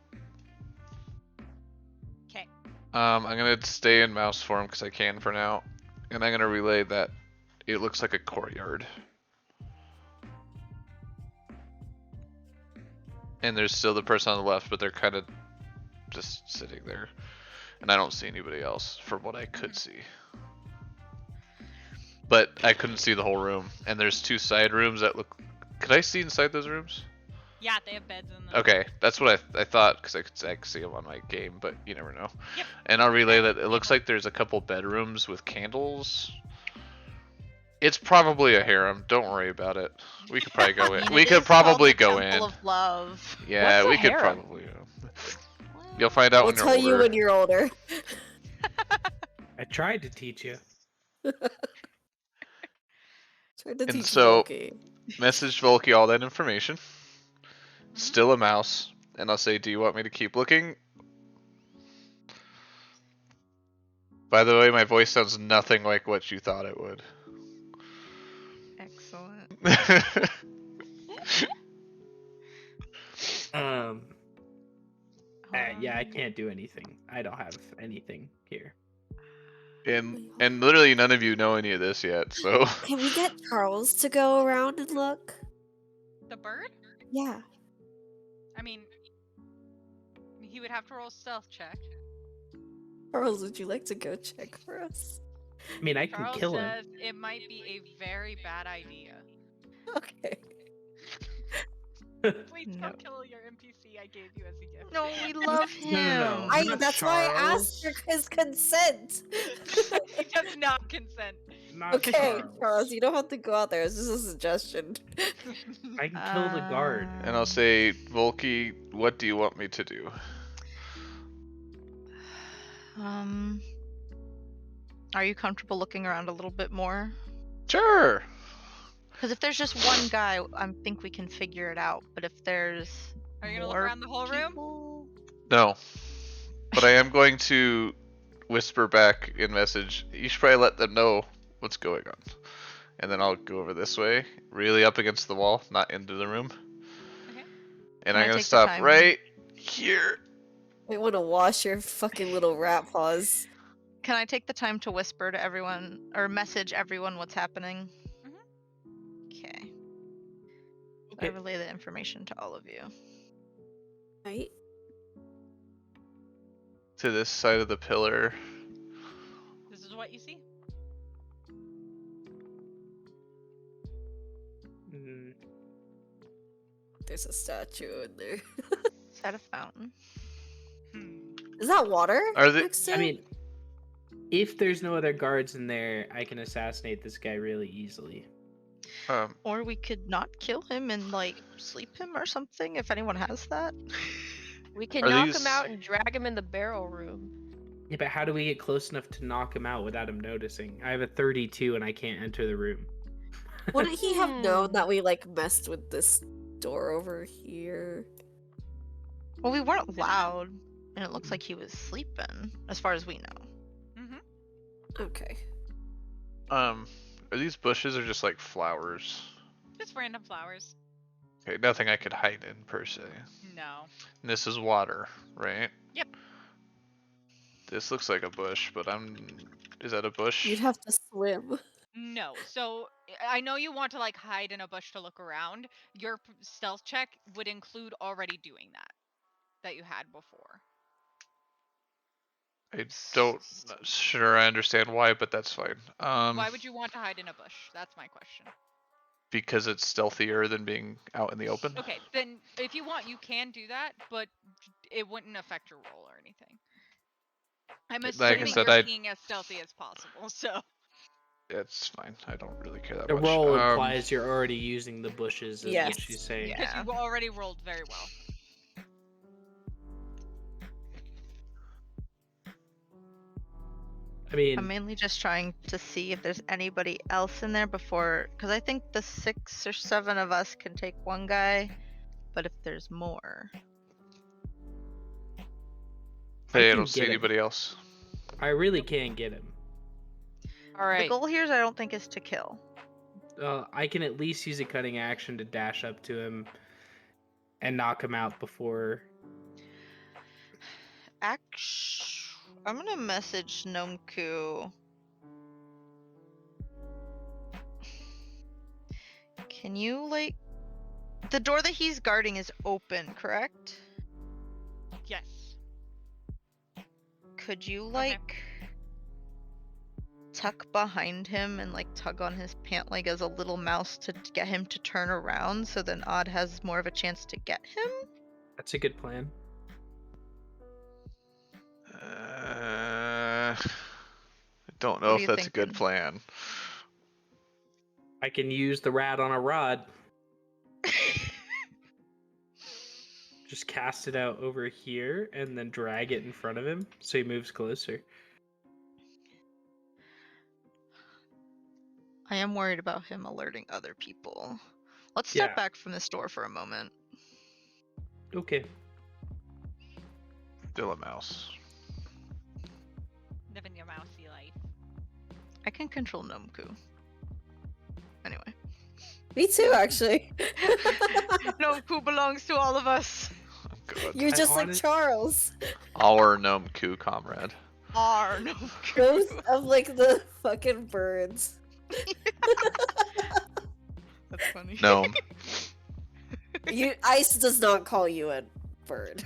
Okay. I'm gonna stay in mouse form because I can for now. And I'm gonna relay that it looks like a courtyard. And there's still the person on the left, but they're kind of just sitting there. And I don't see anybody else from what I could see. But I couldn't see the whole room. And there's 2 side rooms that look... Could I see inside those rooms? Yeah, they have beds in them. Okay, that's what I thought because I could see them on my game, but you never know. Yep. And I'll relay that it Candle. looks like there's a couple bedrooms with candles. It's probably a harem. Don't worry about it. We could probably go I in. mean, We it could is called probably the go Temple in. of Love. Yeah, What's a we could harem? probably. You'll find out We'll when you're tell you older. when you're older. I tried to teach you. Tried to And teach so- Volky. Message Volky all that information. Mhm. Still a mouse. And I'll say, do you want me to keep looking? By the way, my voice sounds nothing like what you thought it would. Excellent. Yeah, I can't do anything. I don't have anything here. and literally none of you know any of this yet, so Can we get Charles to go around and look? The bird? Yeah. I mean, he would have to roll a stealth check. Charles, would you like to go check for us? I mean, I can Charles kill him. says it might be a very bad idea. Okay. Please No. don't kill your NPC I gave you as a gift. No, we love him. No. Not That's why I asked Charles. for his consent. He does not consent. Not Okay, Charles. Charles, you don't have to go out there. It's just a suggestion. I can kill the guard. and I'll say, Volky, what do you want me to do? Are you comfortable looking around a little bit more? Sure. Because if there's just one guy, I think we can figure it out. But if there's Are you gonna look more around the whole room? people- No. But I am going to whisper back in message. You should probably let them know what's going on. And then I'll go over this way, really up against the wall, not into the room. Okay. And Can I I'm gonna take the stop time? right here. I want to wash your fucking little rat paws. Can I take the time to whisper to everyone or message everyone what's happening? Okay. I Okay. relay the information to all of you. Right? To this side of the pillar. This is what you see. Mm, There's a statue in there. Is that a fountain? Is that water? Are they- next to I it? mean, if there's no other guards in there, I can assassinate this guy really easily. Or we could not kill him and like sleep him or something if anyone has that. We can Are knock these- him out and drag him in the barrel room. Yeah, but how do we get close enough to knock him out without him noticing? I have a 32 and I can't enter the room. Wouldn't he have known that we like messed with this door over here? Well, we weren't loud, and it looks like he was sleeping, as far as we know. Mm-hmm. Okay. Are these bushes or just like flowers? Just random flowers. Okay, nothing I could hide in per se. No. And this is water, right? Yep. This looks like a bush, but is that a bush? You'd have to swim. No. So I know you want to like hide in a bush to look around. Your stealth check would include already doing that you had before. I don't not sure I understand why, but that's fine. Why would you want to hide in a bush? That's my question. Because it's stealthier than being out in the open. Okay, then if you want, you can do that, but it wouldn't affect your roll or anything. I'm Like I assuming said, you're I- being as stealthy as possible, so. It's fine. I don't really care that The much. roll implies you're already using the bushes, is Yes. what she's saying. Yeah. Because you already rolled very well. I mean, I'm mainly just trying to see if there's anybody else in there before, because I think the 6 or 7 of us can take one guy, but if there's more, Hey, I can don't see get him. anybody else. I really can't get him. All right. the goal here is I don't think is to kill. I can at least use a cutting action to dash up to him and knock him out before. I'm gonna message Nomku. Can you like the door that he's guarding is open, correct? Yes. Could you like tuck behind him and like tug on his pant leg as a little mouse to get him to turn around, so then Odd has more of a chance to get him. That's a good plan. I don't know What are if you that's a good thinking? plan. I can use the rat on a rod. Just cast it out over here and then drag it in front of him so he moves closer. I am worried about him alerting other people. Let's step back from this door for a moment. Okay. Still a mouse. Living your mousy life. I can control Nomku. Anyway. Me too, actually. Nomku belongs to all of us. Good. You're just like honest- Charles. Our gnome coup comrade. Our Nomku. Both of like the fucking birds. That's funny. Gnome. Ice does not call you a bird.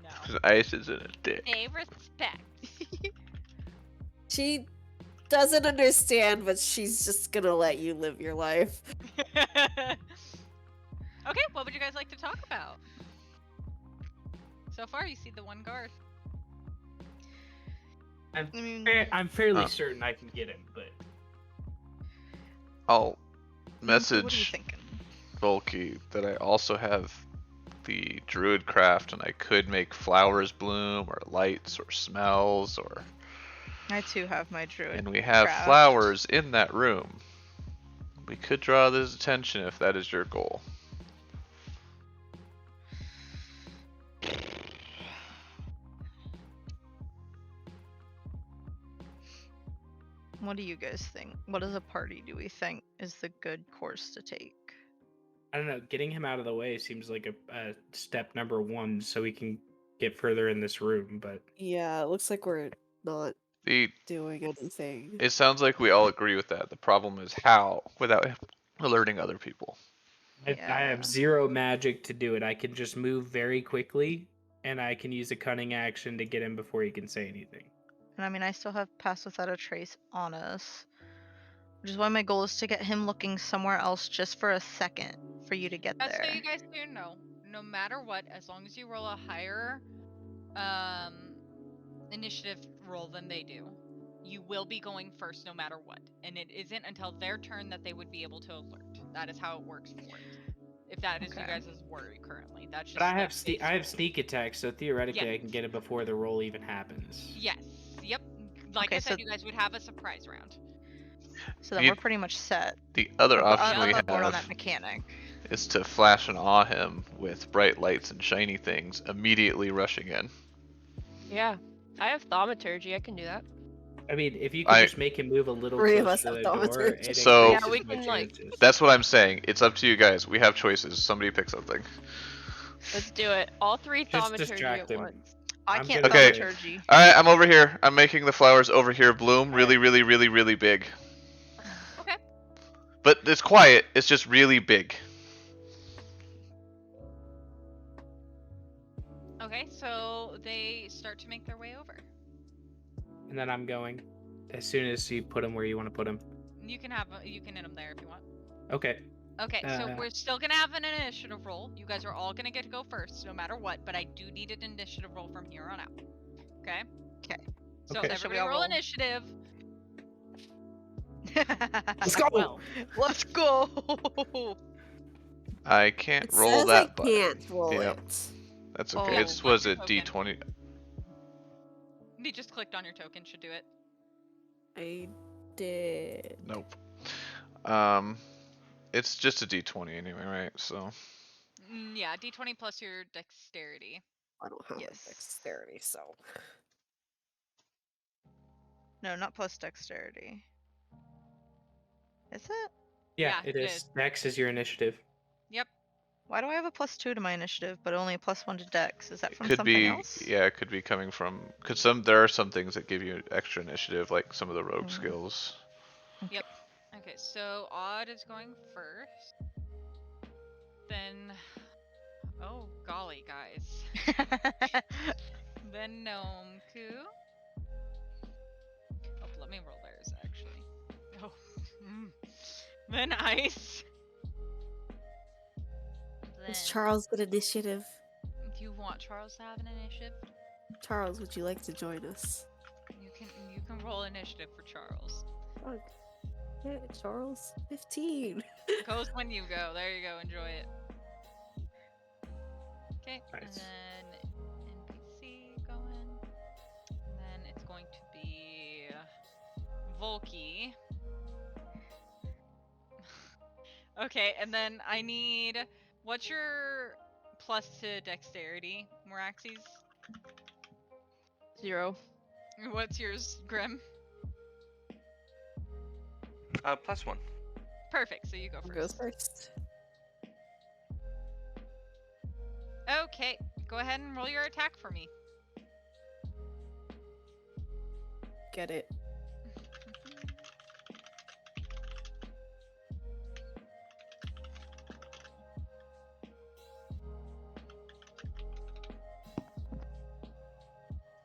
No. 'Cause ice is in a dick. They respect. She doesn't understand, but she's just gonna let you live your life. Okay, what would you guys like to talk about? So far, you see the one guard. I mean, I'm fairly Huh. certain I can get him, but I'll Nomku, what are you message thinking? Volky that I also have the druid craft and I could make flowers bloom or lights or smells or I too have my druid. and we have craft. flowers in that room. We could draw this attention if that is your goal. What do you guys think? What as a party do we think is the good course to take? I don't know. Getting him out of the way seems like a step number one so we can get further in this room, but Yeah, it looks like we're not The doing anything. It sounds like we all agree with that. The problem is how without alerting other people. I Yeah. have 0 magic to do it. I can just move very quickly, and I can use a cunning action to get him before he can say anything. And I mean, I still have Pass Without a Trace on us. Which is why my goal is to get him looking somewhere else just for a second for you to get That's there. so you guys do know. No matter what, as long as you roll a higher initiative roll than they do, you will be going first no matter what. And it isn't until their turn that they would be able to alert. That is how it works for it. If that is you Okay. guys' worry currently. That's just But I like have I have base sneak attack, so theoretically Yeah. I can get it before the roll even happens. roll. Yes. Yep. Like Okay, I said, so- you guys would have a surprise round. So then You- we're pretty much set. The other I'm option we on board on that have mechanic. is to flash and awe him with bright lights and shiny things, immediately rushing in. Yeah. I have thaumaturgy. I can do that. I mean, if you could I- just make him move a little Three of closer us to have the door, thaumaturgy. it So- increases Yeah, we my can, like- chances. That's what I'm saying. It's up to you guys. We have choices. Somebody pick something. Let's do it. All 3 Just thaumaturgy distract at him. once. I I'm can't gonna Okay. thaumaturgy. Alright, I'm over here. I'm making the flowers over here bloom really, really, really, really big. Okay. But it's quiet. It's just really big. Okay, so they start to make their way over. And then I'm going. As soon as you put him where you want to put him. You can hit them there if you want. Okay. Okay, so Uh, we're still gonna have an initiative roll. You guys are all gonna get to go first, no matter what. But I do need an initiative roll from here on out. Okay. 'Kay. So Okay. Should we everybody all roll roll? initiative. Let's go! Well, Let's go. I can't It roll says that I button. can't roll Yep. it. That's Oh, okay. yeah, It was on a your D20. you just clicked on your token. Should do it. I did. Nope. It's just a D20 anyway, right? So Yeah, D20 plus your dexterity. I don't have Yes. a dexterity, so. No, not plus dexterity. Is it? Yeah, Yeah, it it is. is. Dex is your initiative. Yep. Why do I have a +2 to my initiative, but only a +1 to dex? Is that it from could something be, else? yeah, it could be coming from. Cause there are some things that give you extra initiative, like some of the rogue Mhm. skills. Okay, so Odd is going first. Then, oh golly, guys. Then Gnome Ku. Oh let me roll theirs actually. Oh. Then ice. Does Then Charles get initiative? do you want Charles to have an initiative? Charles, would you like to join us? You can roll initiative for Charles. Oh, yeah, Charles. 15. Goes when you go. There you go. Enjoy it. Okay, and Nice. then NPC going. And then it's going to be Volky. Okay, and then I need. What's your plus to dexterity, Moraxes? 0. What's yours, Grim? +1. Perfect. So you go Who first. goes first? Okay, go ahead and roll your attack for me. Get it.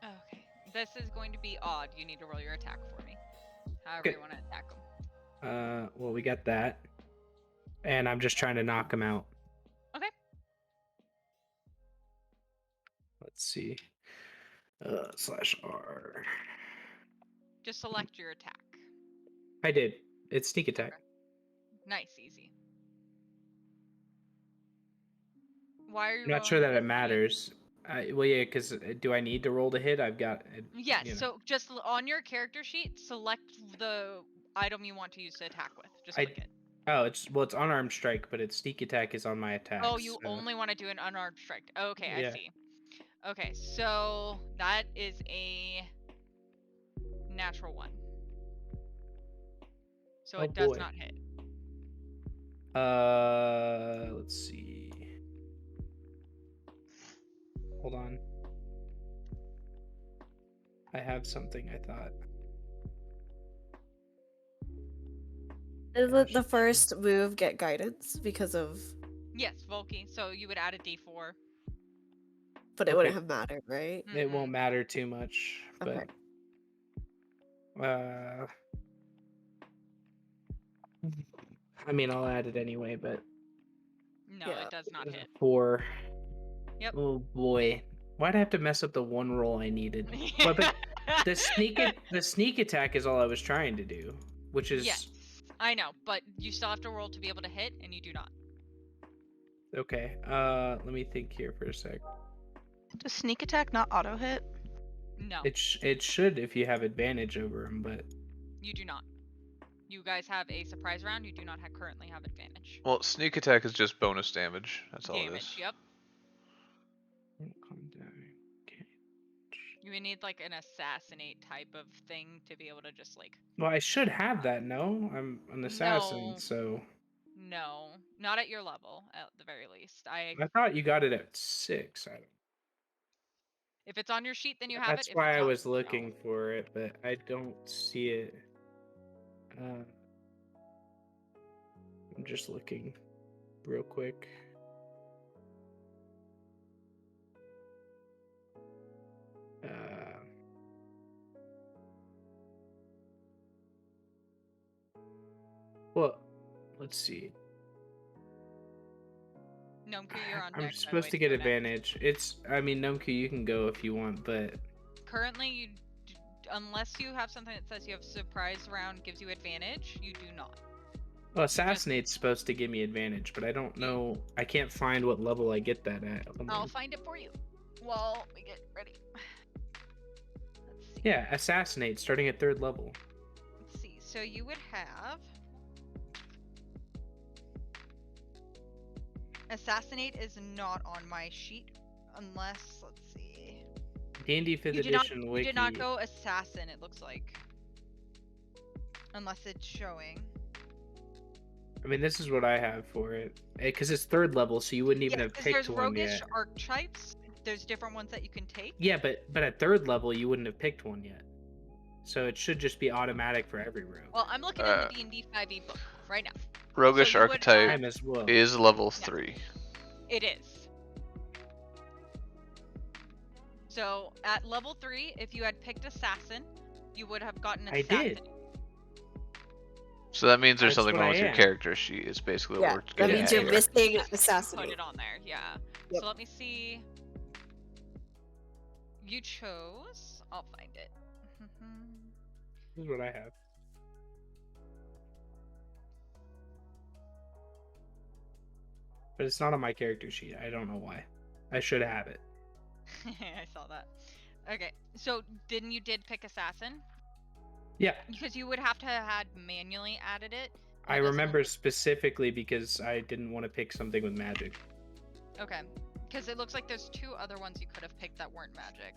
Okay, this is going to be odd. You need to roll your attack for me. However Okay. you want to attack them. Well, we got that. And I'm just trying to knock him out. Okay. Let's see. /R. Just select your attack. I did. It's sneak attack. Okay. Nice, easy. Why are you I'm not sure rolling that it against me? matters. Well, yeah, because do I need to roll to hit? I've got. Yes, you know. so just on your character sheet, select the item you want to use to attack with. Just I- click it. Oh, it's unarmed strike, but its sneak attack is on my attack. Oh, you so- only want to do an unarmed strike. Okay, I Yeah. see. Okay, so that is a natural 1. So Oh, it does boy. not hit. Let's see. Hold on. I have something I thought. Doesn't the Gosh. first move get guidance because of? Yes, Volky. So you would add a d4. But it wouldn't Okay. have mattered, right? It Mm-mm. won't matter too much, Okay. but I mean, I'll add it anyway. But No, Yeah. it does not hit. 4. Yep. Oh boy, why'd I have to mess up the one roll I needed? Well, but the sneak attack is all I was trying to do, which is Yes, I know, but you still have to roll to be able to hit, and you do not. okay. Let me think here for a sec. Does sneak attack not auto hit? No, It should if you have advantage over him, but you do not. You guys have a surprise round. You do not currently have advantage. Well, sneak attack is just bonus damage. That's all it Damage. is. Yep. calm down. Okay. You would need like an assassinate type of thing to be able to just like. Well, I should have that. No, I'm an assassin, No. so No, not at your level, at the very least. I thought you got it at 6. I don't. If it's on your sheet, then you have That's it. If why it's I not, was no. looking for it, but I don't see it. I'm just looking real quick. Well, let's see. Nomku, you're on deck. I'm by the supposed way, to get go next. advantage. I mean, Nomku, you can go if you want, but Currently, unless you have something that says you have surprise round gives you advantage, you do not. well, Assassinate's supposed to give me advantage, but I don't know. I can't find what level I get that at. Hold I'll on. find it for you while we get ready. Let's see. Yeah, Assassinate, starting at 3rd level. Let's see. So you would have Assassinate is not on my sheet unless let's see. D&D 5th You did not. edition You wiki. did not go assassin. It looks like, unless it's showing. I mean, this is what I have for it, because it's 3rd level, so you wouldn't even Yeah, have 'cause picked there's one roguish yet. archetypes. There's different ones that you can take. Yeah, but at 3rd level, you wouldn't have picked one yet, so it should just be automatic for every room. Well, I'm looking at the D&D 5e book right now. Roguish So you would archetype Time as well. is level 3. It is. So at level 3, if you had picked assassin, You would have gotten I did. assassin. So that means there's That's something what wrong I with your am. character sheet. Is basically what Yeah, we're that getting means at you're here. missing Just put assassinate. it on there, yeah. Yep. So let me see. You chose. I'll find it. This is what I have. But it's not on my character sheet. I don't know why. I should have it. I saw that. Okay, so did pick assassin? Yeah, Because you would have to have had manually added it. I It doesn't remember look- specifically because I didn't want to pick something with magic. Okay, because it looks like there's 2 other ones you could have picked that weren't magic.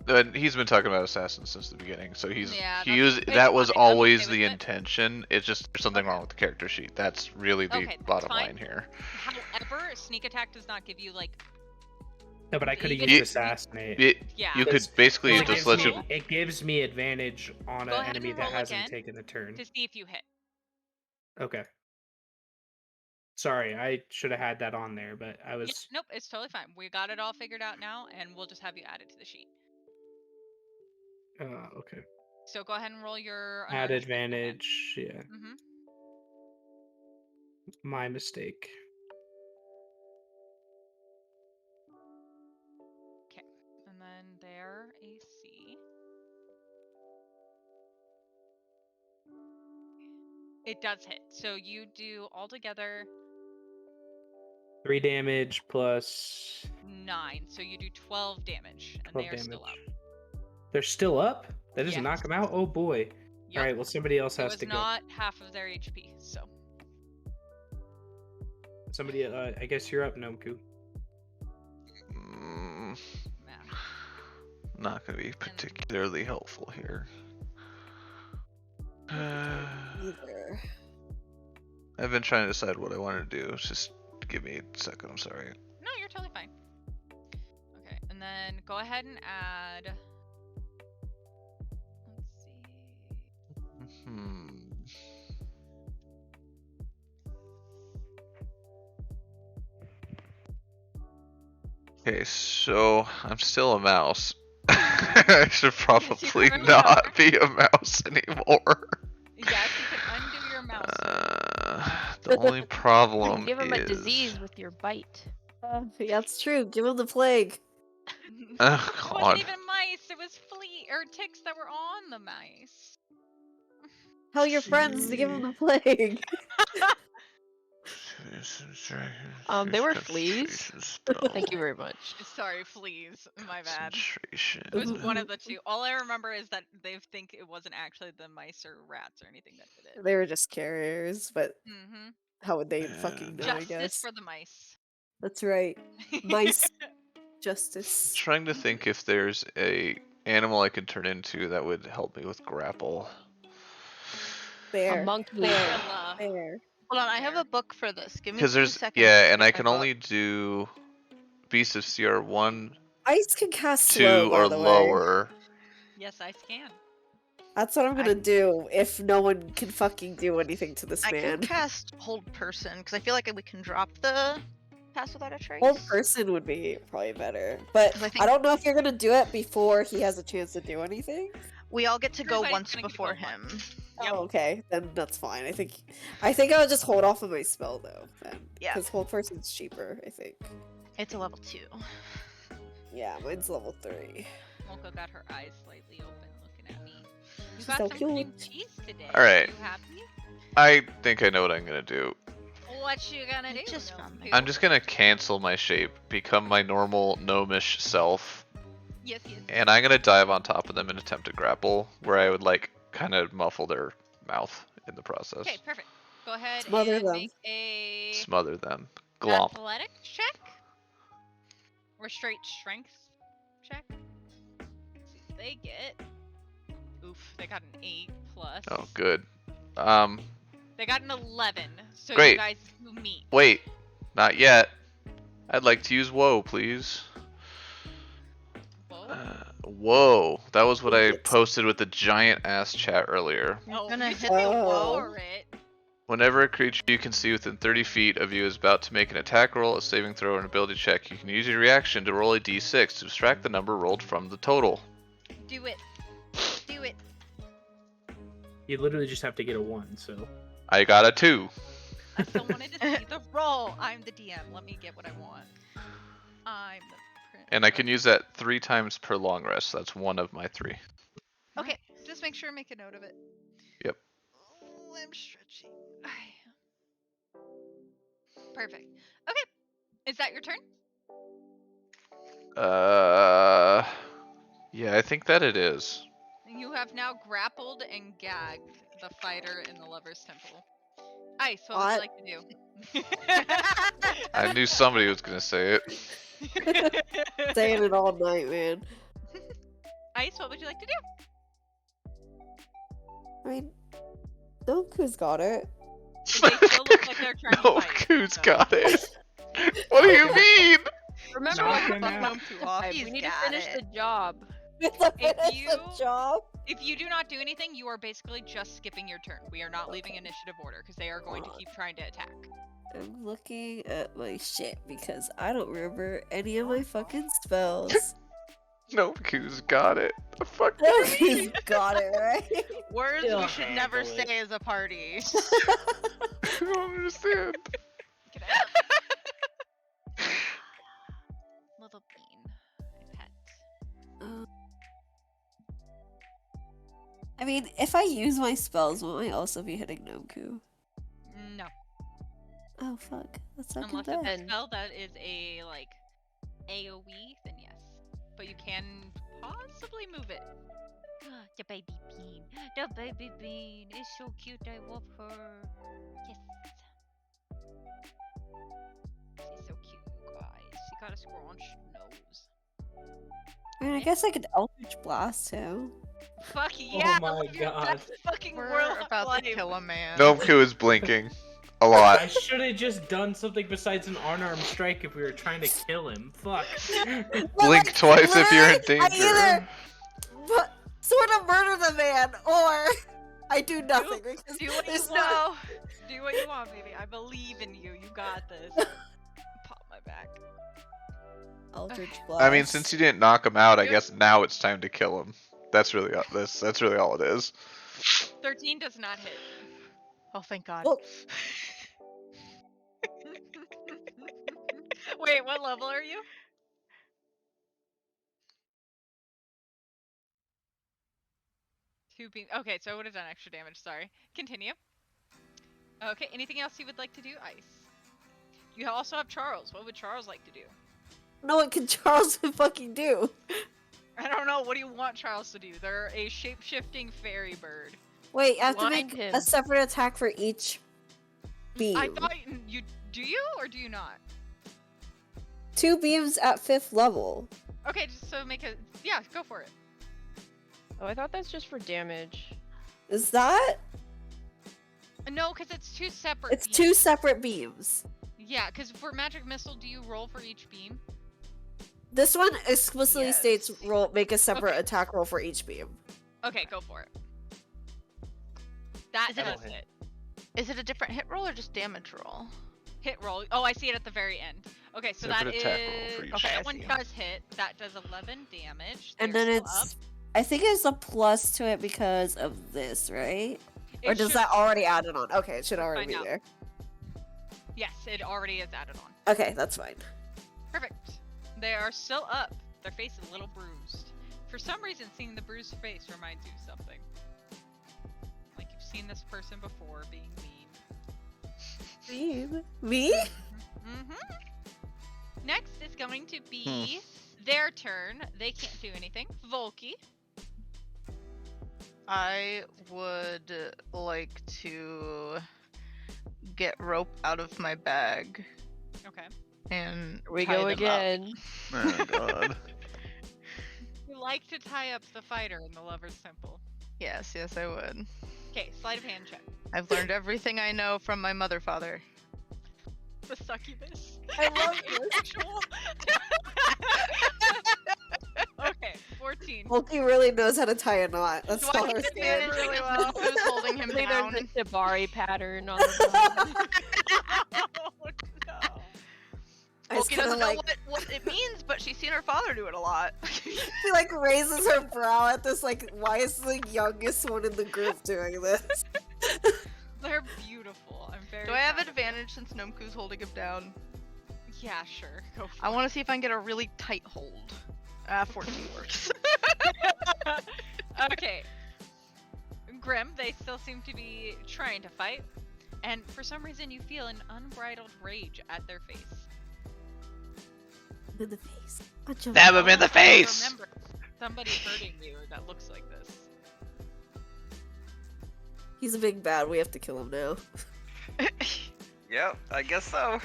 But he's been talking about assassins since the beginning, so Yeah, that that's was fine, I'm always okay the with it. intention. It's just there's something Okay. wrong with the character sheet. That's really the Okay, that's bottom fine. line here. However, sneak attack does not give you like. No, but I could have You- used assassinate. Yeah. You could Because- basically Go just ahead let and you. roll. It gives me advantage on Go an ahead enemy and that roll hasn't again taken a turn. to see if you hit. Okay. Sorry, I should have had that on there, but I Yeah, was nope, it's totally fine. We got it all figured out now, and we'll just have you add it to the sheet. okay. So go ahead and roll your Add advantage. Yeah, Mm-hmm. my mistake. Okay, and then their AC. It does hit. So you do altogether 3 damage plus 9. So you do 12 damage, and 12 they are still up. damage. They're still up? That doesn't knock Yes. them out? Oh boy. Yep. Alright, well somebody else It has was to go. not half of their HP, so. Somebody, I guess you're up, Nomku. Mm, Math. not going to be particularly helpful here. Either. I've been trying to decide what I want to do. Just give me a second. I'm sorry. No, you're totally fine. Okay, and then go ahead and add. Let's see. Hmm. Okay, so I'm still a mouse. I should probably are. not be a mouse anymore. Yes, you can undo your mouse. The only problem Give him a is... disease with your bite. Yeah, it's true. Give him the plague. Oh It god. wasn't even mice. It was ticks that were on the mice. Tell your friends to give him the plague. They were fleas. Thank you very much. Sorry, fleas. My bad. Concentration. It was one of the 2. All I remember is that they think it wasn't actually the mice or rats or anything that did it. They were just carriers, but Mm-hmm. how would they fucking know, I Justice guess? for the mice. That's right. Mice justice. Trying to think if there's a animal I could turn into that would help me with grapple. Bear. A monkey. Gorilla. Bear. Hold on, I have a book for this. Give me Because 2 there's seconds. yeah, to and get I my can book. only do Beast of CR 1, Ice can cast 2, slow, by or the way. lower. Yes, I can. That's what I'm gonna do if no one can fucking do anything to this I man. can cast Hold Person because I feel like we can drop the Pass Without a Trace. Old person would be probably better, but 'Cause I I, think- don't know if you're gonna do it before he has a chance to do anything. We all get to go Everybody's once gonna get to before go him. once. Yep. Oh, okay, then that's fine. I think I would just hold off of my spell though, then. Yeah. Because hold person's cheaper, I think. It's a level 2. Yeah, mine's level 3. Mocha got her eyes slightly open looking at me. You She's got so some cream cute. cheese today. Alright. Are you happy? I think I know what I'm gonna do. What you gonna do? Just Milk found Poo? I'm just gonna cancel my shape, become my normal gnomish self, Yes, yes. and I'm gonna dive on top of them and attempt to grapple, where I would like kind of muffle their mouth in the process. Okay, perfect. Go ahead Smother and them. make a Smother them. Glomp. athletic check or straight strength check. Let's see what they get. Oof, they got an 8 plus. Oh, good. They got an 11. So Great. you guys do meet. Wait, not yet. I'd like to use woe, please. Whoa. Whoa, that was what I Idiots. posted with the giant ass chat earlier. Oh, gonna you hit did the wall. lower it. Whenever a creature you can see within 30 feet of you is about to make an attack roll, a saving throw, or an ability check, you can use your reaction to roll a d6 to subtract the number rolled from the total. Do it. You literally just have to get a 1, so. I got a 2. I still wanted to see the roll. I'm the DM. Let me get what I want. I'm the And I can use that 3 times per long rest. That's one of my 3. Okay, just make sure make a note of it. Yep. Oh, I'm stretching. Perfect. Okay, is that your turn? Yeah, I think that it is. You have now grappled and gagged the fighter in the Lover's Temple. Ice, what would you like to do? I knew somebody was gonna say it. Saying it all night, man. Ice, what would you like to do? I mean, Noku's got it. They still look like they're trying No, to fight. who's so- got it? What do you mean? Remember Knock what him out. Noku off. we He's need to got finish it. the job. It's a If finish you- the job. If you do not do anything, you are basically just skipping your turn. We are not leaving initiative order because they are going to keep trying to attack. I'm looking at my shit because I don't remember any of my fucking spells. No, who's got it? The fuck? do you mean? Noku's got it, right? Words He'll we should never handle it. say as a party. I don't understand. Get out. Little bean. My pet. I mean, if I use my spells, won't I also be hitting Noku? No. Oh fuck, that's not Unless good. it's a And- spell that is a, like, AoE, then yes. But you can possibly move it. The baby bean. The baby bean is so cute. I love her. Yes. She's so cute, you guys. She got a scrunched nose. I mean, I guess I could Eldritch Blast him. Fuck yeah! my look at God. that fucking We're world about life. to kill a man. Nomku is blinking a I lot. should have just done something besides an unarmed strike if we were trying to kill him. Fuck. Blink twice if you're in literally, I danger. either sort of murder the man, or I do nothing. because Do what you there's want. Do what you want, baby. I believe in you. You got this. Pop my back. Eldritch Blast. I mean, since you didn't knock him out, I Yep. guess now it's time to kill him. That's really that's really all it is. 13 does not hit. Oh, thank God. Well- Wait, what level are you? Two beam. Okay, so I would have done extra damage. Sorry. Continue. Okay, anything else you would like to do? Ice. You also have Charles. What would Charles like to do? No, what can Charles fucking do? I don't know. What do you want Charles to do? They're a shape-shifting fairy bird. Wait, I have to Blind make him. a separate attack for each beam. I thought you do you or do you not? 2 beams at 5th level. Okay, just so make a yeah, go for it. Oh, I thought that's just for damage. Is that? No, because it's two separate. It's beams. 2 separate beams. Yeah, because for magic missile, do you roll for each beam? This one explicitly Yes. states make a separate Okay. attack roll for each beam. Okay, go for it. That Is it does a- hit. Is it a different hit roll or just damage roll? Hit roll. Oh, I see it at the very end. Okay, so that Separate is attack roll for each Okay, I that one see. does hit. That does 11 damage. And They're then still it's I think it's a plus to it because of this, right? up. Or It does should- that already add it on? Okay, it should already Find be out. there. Yes, it already is added on. Okay, that's fine. Perfect. They are still up. Their face is a little bruised. For some reason, seeing the bruised face reminds you of something. Like you've seen this person before being mean. Me? Mm-hmm. Next is going to be their turn. They can't do anything. Volky. I would like to get rope out of my bag Okay. and Here we tie go them up. again. Oh god. You like to tie up the fighter in the Lover's Temple. Yes, yes, I would. Okay, sleight of hand check. I've learned everything I know from my mother father. The succubus. I love this. Actual. Okay, 14. Volky really knows how to tie a knot. That's Do I all get I'm to saying. manage really well. Who's holding him I think down? there's a Shibari pattern on the bottom. Oh, no. I Moki kinda doesn't like know what it means, but she's seen her father do it a lot. she like raises her brow at this. Like, why is the youngest one in the group doing this? They're beautiful. I'm very. Do I have proud of them. advantage since Nomku's holding him down? Yeah, sure. Go for I want to see if I can get a really tight hold. 14 works. it. Okay. Grim, they still seem to be trying to fight, and for some reason you feel an unbridled rage at their face. In the face. Punch him. Stab him in the face! Remember, somebody hurting you that looks like this. He's a big bad. We have to kill him now. Yep, I guess so.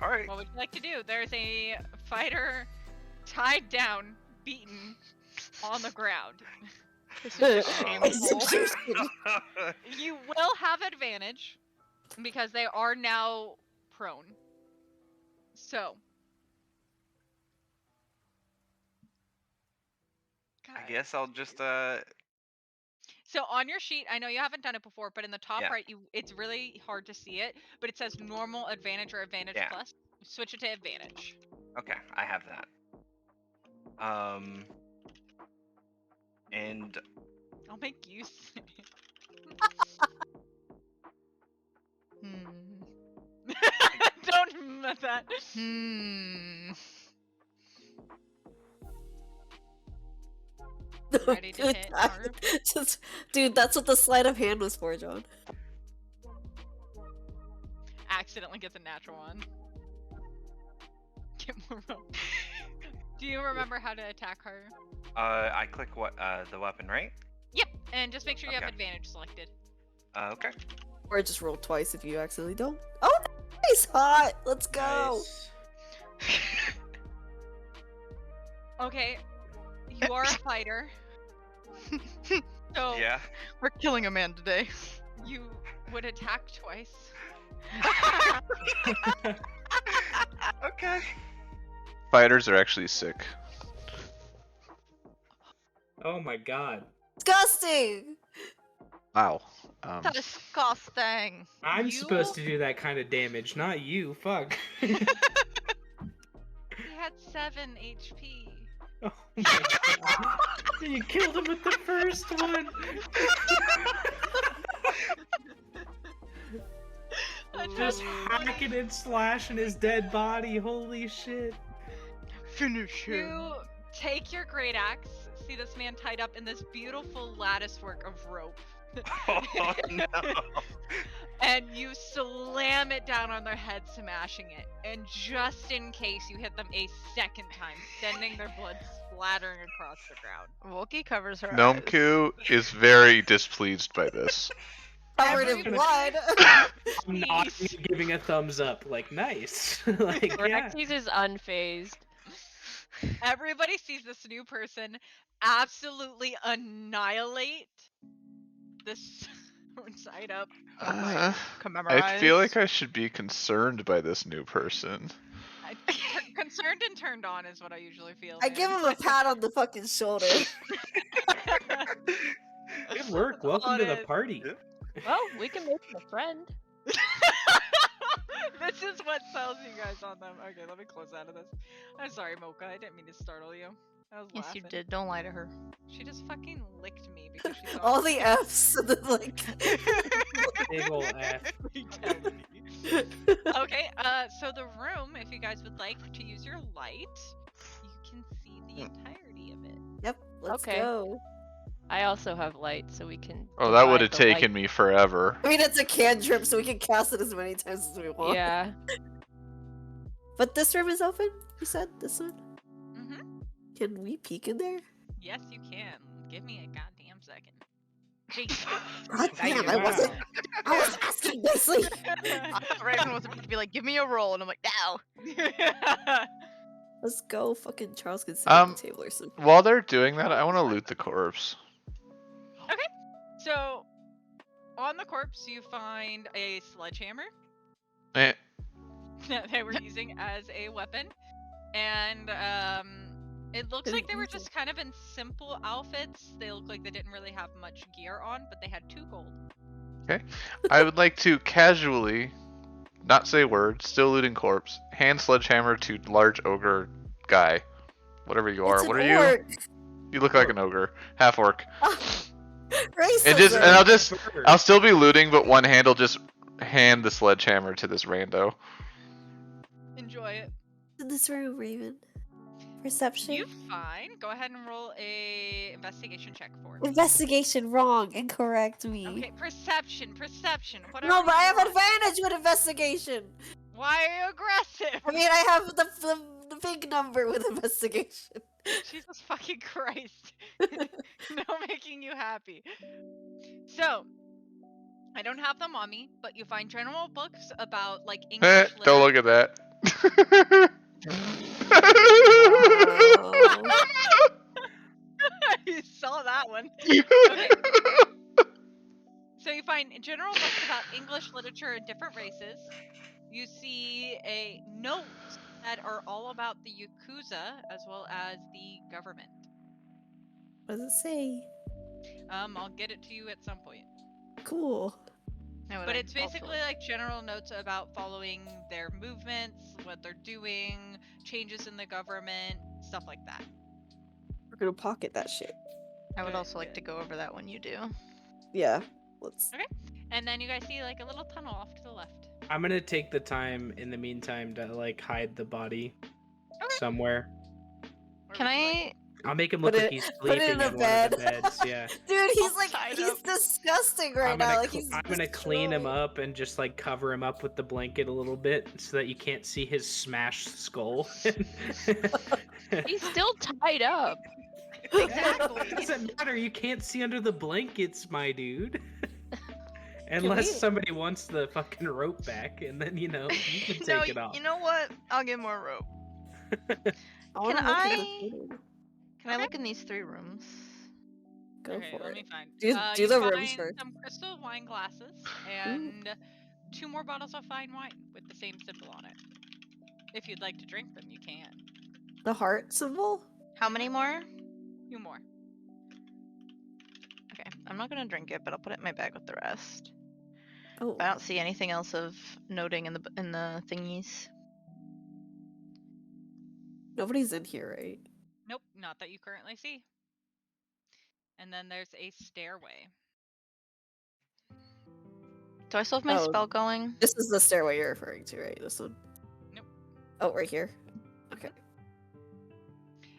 All right. What would you like to do? There's a fighter tied down, beaten, on the ground. This is just shameful. Execution. You will have advantage because they are now prone. So. I guess I'll just So on your sheet, I know you haven't done it before, but in the top Yeah. right, it's really hard to see it, but it says normal, advantage, or advantage Yeah. plus. Switch it to advantage. Okay, I have that. And I'll make you say it. Don't mess that. Ready to Dude, hit, that- Arv? Dude, that's what the sleight of hand was for, John. Accidentally gets a natural one. Get more roll. Do you remember how to attack her? I click what the weapon, right? Yep, and just make sure you have Okay. advantage selected. Okay. Or just roll twice if you accidentally don't. Oh, nice! Hot! Let's go! Nice. Okay, you are a fighter. So Yeah. We're killing a man today. you would attack twice. Okay. Fighters are actually sick. Oh my god. Disgusting! Wow. Disgusting. I'm You- supposed to do that kind of damage, not you. Fuck. He had 7 HP. Oh my god. You killed him with the first one. Just hacking and slashing his dead body. Holy shit. Finish him. You take your great axe, see this man tied up in this beautiful lattice work of rope, Oh no. and you slam it down on their head, smashing it. And just in case, you hit them a second time, sending their blood splattering across the ground. Wookie covers her eyes. Nomku is very displeased by this. Covered in blood! I'm not Please. giving a thumbs up. Like, nice. Like, yeah. Rexy's is unfazed. Everybody sees this new person absolutely annihilate this tied up. I Commemorize. feel like I should be concerned by this new person. Concerned and turned on is what I usually feel. I man. give him a pat on the fucking shoulder. Good work. Welcome to the party. Well, we can make him a friend. This is what sells you guys on them. Okay, let me close out of this. I'm sorry, Mocha. I didn't mean to startle you. I was Yes, laughing. you did. Don't lie to her. She just fucking licked me because she saw All the F's and then like Big ol' F. Okay, so the room, if you guys would like to use your light, you can see the entirety of it. Yep, let's Okay. go. I also have light, so we can. Oh, that would divide have the light. taken me forever. I mean, it's a cantrip, so we can cast it as many times as we want. Yeah. But this room is open, you said? This one? Mm-hmm. Can we peek in there? Yes, you can. Give me a goddamn second. Jeez. God Thank damn, you. I wasn't asking nicely. I thought Raven was about to be like, give me a roll, and I'm like, no. Let's go, fucking Charles can sit at the table or something. While they're doing that, I want to loot the corpse. So, on the corpse, you find a sledgehammer Eh, that they were using as a weapon, and it looks like they were just kind of in simple outfits. They look like they didn't really have much gear on, but they had 2 gold. I would like to casually not say a word, still looting corpse, hand sledgehammer to large ogre guy. Whatever you are. It's an What are you? orc. You look like an ogre. Half orc. Racism. I'll still be looting, but one hand will just hand the sledgehammer to this rando. Enjoy it. In this room, Raven. Perception. You fine. Go ahead and roll a investigation check for me. Investigation wrong. Incorrect me. Okay, perception. Whatever. No, but I you have want. advantage with investigation. Why are you aggressive? I mean, I have the big number with investigation. Jesus fucking Christ. No making you happy. So, I don't have them on me, but you find general books about like English literature. Don't look at that. Whoa. You saw that one. Okay. So you find general books about English literature and different races. You see a notes that are all about the Yakuza as well as the government. What does it say? I'll get it to you at some point. Cool. But it's basically like general notes about following their movements, what they're doing, changes in the government, stuff like that. We're gonna pocket that shit. I would Good, also like to good. go over that when you do. Yeah. Let's. Okay. And then you guys see like a little tunnel off to the left. I'm gonna take the time in the meantime to like hide the body Okay. somewhere. Where Can would you like? I? I'll make him Put look it- like he's put it sleeping in a in one of the bed. beds. Yeah. Dude, he's All like, tied he's up. disgusting right I'm now. gonna, Like he's. I'm gonna clean him destroyed. up and just like cover him up with the blanket a little bit so that you can't see his smashed skull. He's still tied up. Exactly. It doesn't matter. You can't see under the blankets, my dude. Unless somebody wants the fucking rope back, and then you know you can take No, it off. you know what? I'll get more rope. I wanna Can look at I- the photo. Can I look in these 3 rooms? Go Okay, for let it. me find. Do you the rooms find first. some crystal wine glasses and 2 more bottles of fine wine with the same symbol on it. If you'd like to drink them, you can. The heart symbol. How many more? 2 more. Okay, I'm not gonna drink it, but I'll put it in my bag with the rest. Oh. I don't see anything else of noting in the thingies. Nobody's in here, right? Nope, not that you currently see. And then there's a stairway. Do I still have my Oh. spell going? This is the stairway you're referring to, right? This one. Nope. Oh, right here. Okay.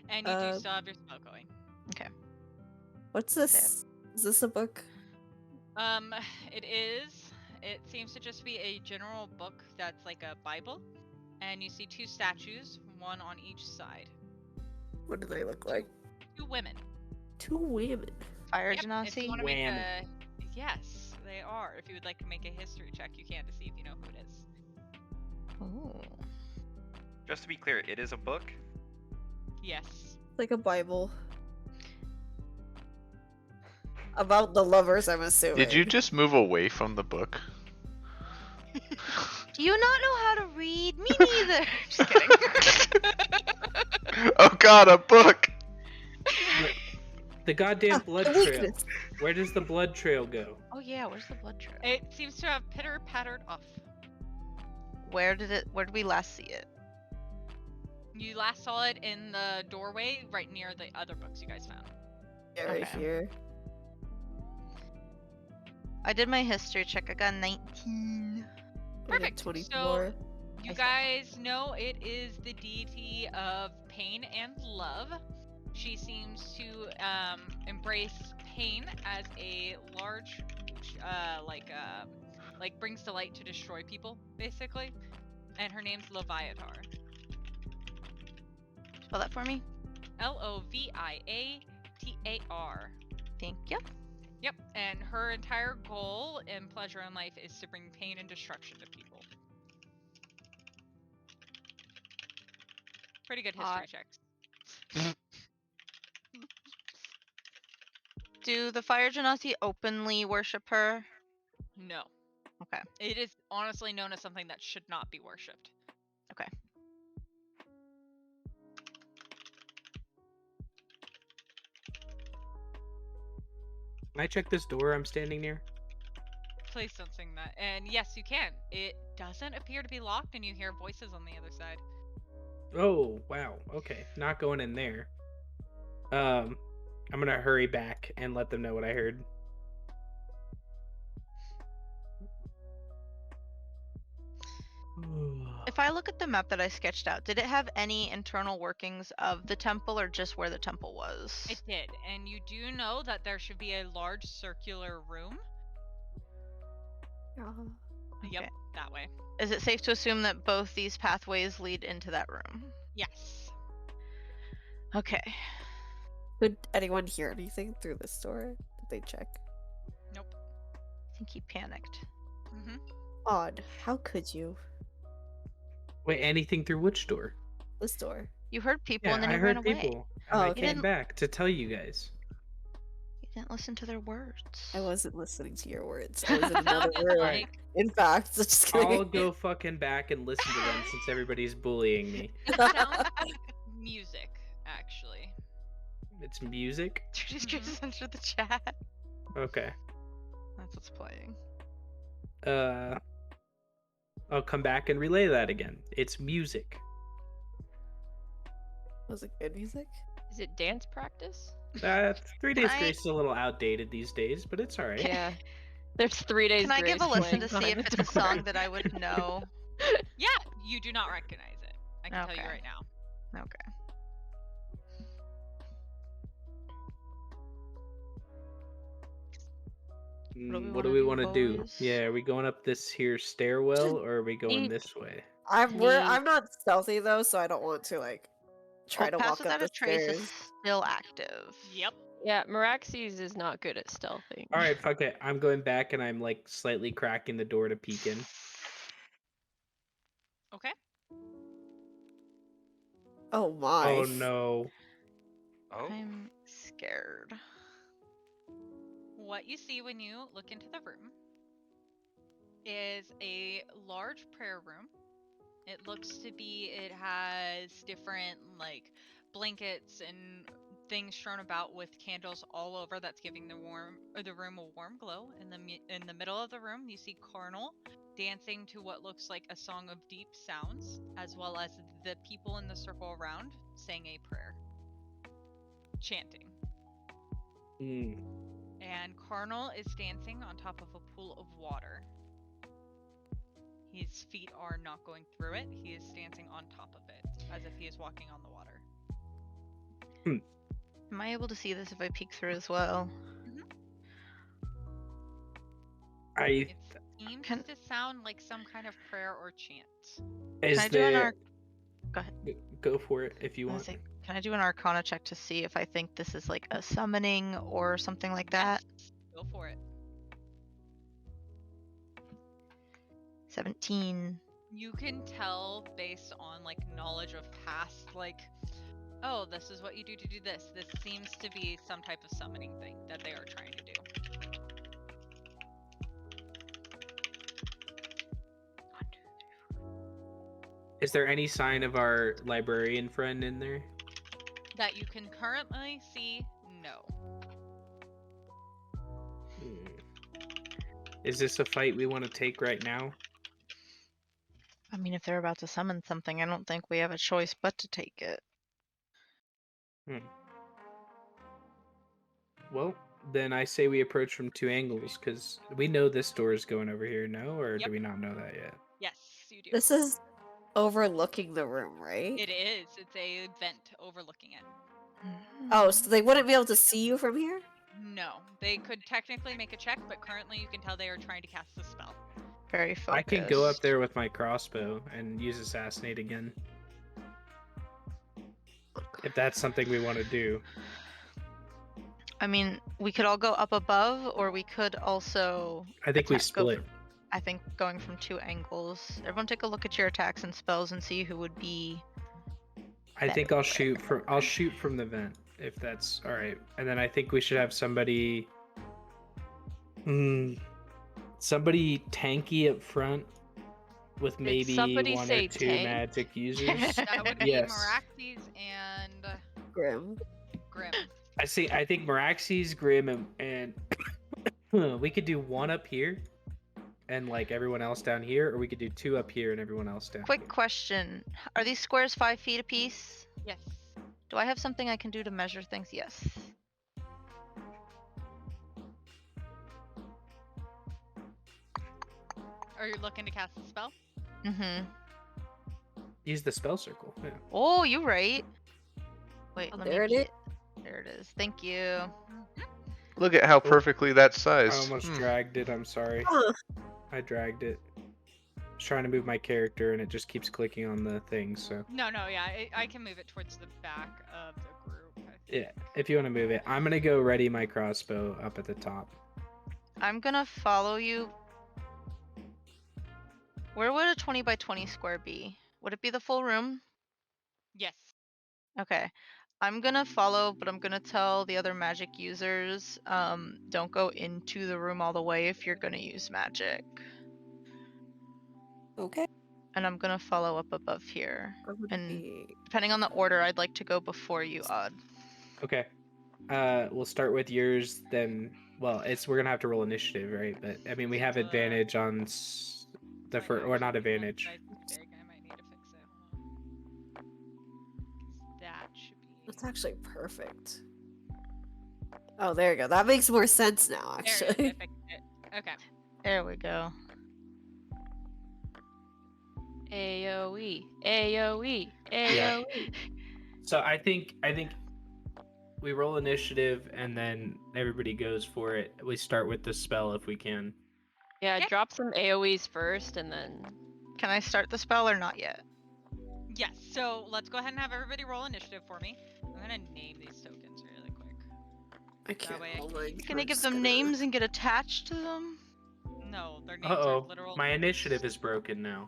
And you do still have your spell going. What's this? Is this a book? It is. It seems to just be a general book that's like a Bible. And you see 2 statues, one on each side. What do they look like? 2 women. 2 women. Fire Yep, if you genasi? wanna make Wham. yes, they are. If you would like to make a history check, you can to see if you know who it is. Ooh. Just to be clear, it is a book. Yes. Like a Bible. About the lovers, I'm assuming. Did you just move away from the book? Do you not know how to read? Me neither. Just kidding. Oh god, a book! The goddamn blood the trail. weakness. Where does the blood trail go? Oh yeah, where's the blood trail? It seems to have pitter-pattered off. Where did we last see it? You last saw it in the doorway right near the other books you guys found. Yeah, right Okay. here. I did my history check. I got 19. I got Perfect. 24. You I see. guys know it is the deity of pain and love. She seems to embrace pain as a large, like brings to light to destroy people, basically. And her name's Leviatar. Spell that for me. Loviatar. Thank you. Yep, and her entire goal and pleasure in life is to bring pain and destruction to people. Pretty good history Hot. checks. Do the fire genasi openly worship her? No. Okay. It is honestly known as something that should not be worshipped. Okay. Can I check this door I'm standing near? exactly sensing that. And yes, you can. It doesn't appear to be locked, and you hear voices on the other side. Oh, wow. Okay. Not going in there. I'm gonna hurry back and let them know what I heard. If I look at the map that I sketched out, did it have any internal workings of the temple or just where the temple was? It did, and you do know that there should be a large circular room. Yep, Okay. that way. Is it safe to assume that both these pathways lead into that room? Yes. Okay. Could anyone hear anything through this door? Did they check? Nope. I think he panicked. Mm-hmm. Odd. How could you? Wait, anything through which door? This door. You heard people Yeah, and then I you ran heard away. people, and Oh, I okay. came back to tell you guys. You didn't listen to their words. I wasn't listening to your words. I was in another Sounded room. like In fact, just kidding. I'll go fucking back and listen to them since everybody's bullying me. it sounds like music, actually. It's music? Just enter the chat. Okay. That's what's playing. I'll come back and relay that again. It's music. Was it good music? Is it dance practice? 3 Days I- Grace is a little outdated these days, but it's alright. Yeah. There's 3 days. Can I give grace a listen to playing see if behind it's the a song door. that I would know? Yeah, you do not recognize it. I can tell you Okay. right now. Okay. What do we want to do? boys? Yeah, are we going up this here stairwell or are we going Think- this way? I'm Me- not stealthy though, so I don't want to like try Well, to Pass walk up Without the a Trace stairs. is still active. Yep. Yeah, Meraxes is not good at stealthing. Alright, fuck it. I'm going back and I'm like slightly cracking the door to peek in. Okay. Oh my. Oh no. Oh, I'm scared. What you see when you look into the room is a large prayer room. It looks to be, it has different like blankets and things strewn about with candles all over that's giving the room a warm glow. In the middle of the room, you see Carnal dancing to what looks like a song of deep sounds, as well as the people in the circle around saying a prayer, chanting. Hmm. And Carnal is dancing on top of a pool of water. His feet are not going through it. He is dancing on top of it, as if he is walking on the water. Am I able to see this if I peek through as well? I It seems Can- to sound like some kind of prayer or chant. is Can I do an there Go ahead. Go for it if you I was want. gonna say, can I do an Arcana check to see if I think this is like a summoning or something like that? Yes, go for it. 17. You can tell based on like knowledge of past, like, oh, this is what you do to do this. This seems to be some type of summoning thing that they are trying to do. Is there any sign of our librarian friend in there? That you can currently see, no. Hmm. Is this a fight we want to take right now? I mean, if they're about to summon something, I don't think we have a choice but to take it. Well, then I say we approach from two angles, because we know this door is going over here, no? Or Yep. do we not know that yet? Yes, you do. This is overlooking the room, right? It is. It's a vent overlooking it. Oh, so they wouldn't be able to see you from here? No, they could technically make a check, but currently you can tell they are trying to cast the spell. Very focused. I can go up there with my crossbow and use assassinate again. If that's something we want to do. I mean, we could all go up above, or we could also. I think we attack- go split. from- I think going from two angles. Everyone, take a look at your attacks and spells and see who would be. I think I'll shoot from the vent, if that's all right. And then I think we should have somebody somebody tanky up front with maybe somebody one or say two tank? magic users. That would be Yes. Meraxes and Grim. Grim. I think Meraxes, Grim, and we could do one up here and like everyone else down here, or we could do 2 up here and everyone else down Quick here. question: are these squares 5 feet apiece? Yes. Do I have something I can do to measure things? Yes. Are you looking to cast a spell? Mm-hmm. Use the spell circle. Yeah. Oh, you're right. Wait, Oh, let there me it be is. it. There it is. Thank you. Look at how Oh. perfectly that's I sized. almost dragged it. I'm sorry. Huh. I dragged it. I was trying to move my character, and it just keeps clicking on the thing. So No, yeah, I can move it towards the back of the group. yeah, if you want to move it, I'm gonna go ready my crossbow up at the top. I'm gonna follow you. Where would a 20 by 20 square be? Would it be the full room? Yes. Okay. I'm gonna follow, but I'm gonna tell the other magic users, don't go into the room all the way if you're gonna use magic. Okay. And I'm gonna follow up above here. I'm gonna And be. depending on the order, I'd like to go before you, Odd. Okay. We'll start with yours. Then, well, we're gonna have to roll initiative, right? But I mean, we have advantage on the first, or not advantage. I might need to fix it. Hold on. 'Cause that should be. That's actually perfect. Oh, there you go. That makes more sense now, There it is, actually. I fixed it. Okay. There we go. AOE, AOE, Yeah. AOE. So I think we roll initiative, and then everybody goes for it. We start with the spell if we can. Yeah, Okay. drop some AOEs first, and then Can I start the spell or not yet? Yes. So let's go ahead and have everybody roll initiative for me. I'm gonna name these tokens really quick. I can't way I roll can- mine. Can I I'm give just them gonna- names and get attached to them? No, their names are Uh-oh. literal. My initiative is broken now.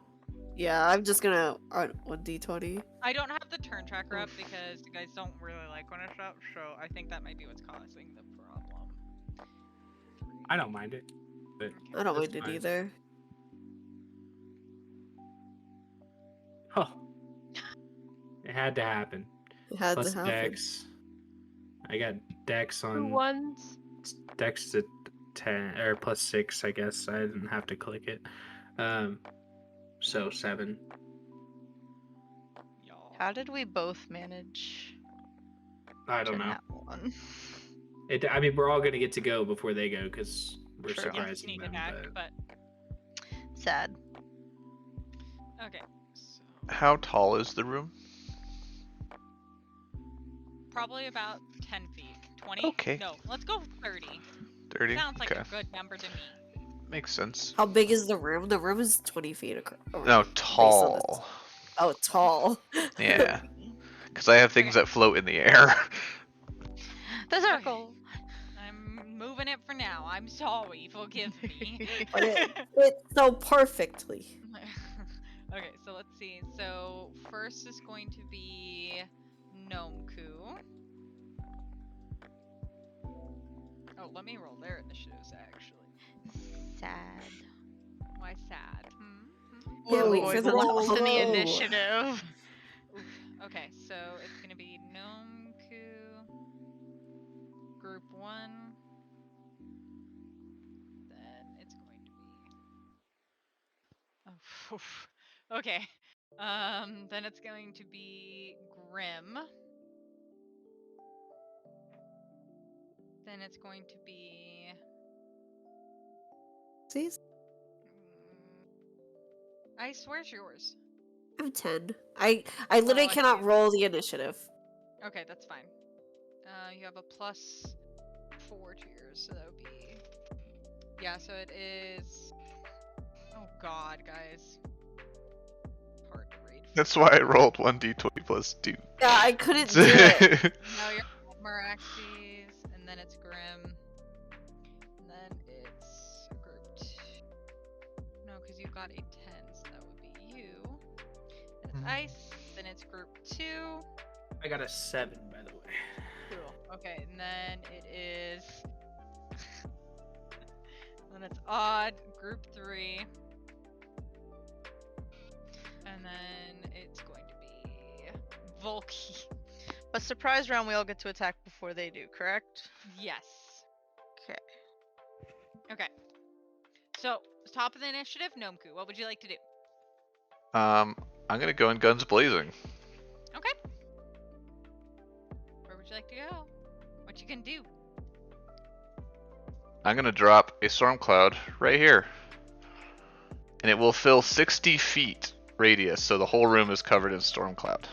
Yeah, I'm just gonna 1d20. I don't have the turn tracker up because you guys don't really like when it's up, so I think that might be what's causing the problem. I don't mind it. But I don't that's mind it fine. either. Oh. It had to happen. It had Plus to happen. Dex. I got Dex 2 on 1s. Dex at 10 or plus 6, I guess. I didn't have to click it. So 7. Y'all. How did we both manage I to don't know. nat one? I mean, we're all gonna get to go before they go because we're True. Yeah, surprising sneak them. attack, But but Sad. okay. So How tall is the room? probably about 10 feet. 20? Okay. No, let's go 30. 30? Sounds like Okay. a good number to me. Makes sense. How big is the room? The room is 20 feet across. No, tall. Oh, tall. Yeah. Because I have things that float in the air. The circle. I'm moving it for now. I'm sorry. Forgive me. But it fits so perfectly. Okay, so let's see. So first is going to be Gnomeku. Oh, let me roll their initiatives actually. Sad. Why sad? Can't Ooh, wait boys for the on the roll. initiative. Oof. Okay, so it's gonna be Gnomeku, Group 1. Then it's going to be. Oh, oof. Okay. Then it's going to be Grim. Then it's going to be. See? Ice, where's yours? I'm 10. I literally I cannot see. roll the initiative. Okay, that's fine. You have a +4 to yours, so that would be. Yeah, so it is. Oh god, guys. Hard to read. That's why I rolled 1d20 plus 2. Yeah, I couldn't do it. No, you're Meraxes, and then it's Grim. And then it's Group 2. No, because you got a 10, so that would be you. Then it's Ice, then it's Group 2. I got a 7, by the way. Cool. Okay, and then it is. Then it's Odd, Group 3. And then it's going to be Volky. But surprise round, we all get to attack before they do, correct? Yes. Okay. Okay. So top of the initiative, Nomku. What would you like to do? I'm gonna go in guns blazing. Okay. Where would you like to go? What you can do? I'm gonna drop a storm cloud right here, and it will fill 60 feet radius, so the whole room is covered in storm cloud.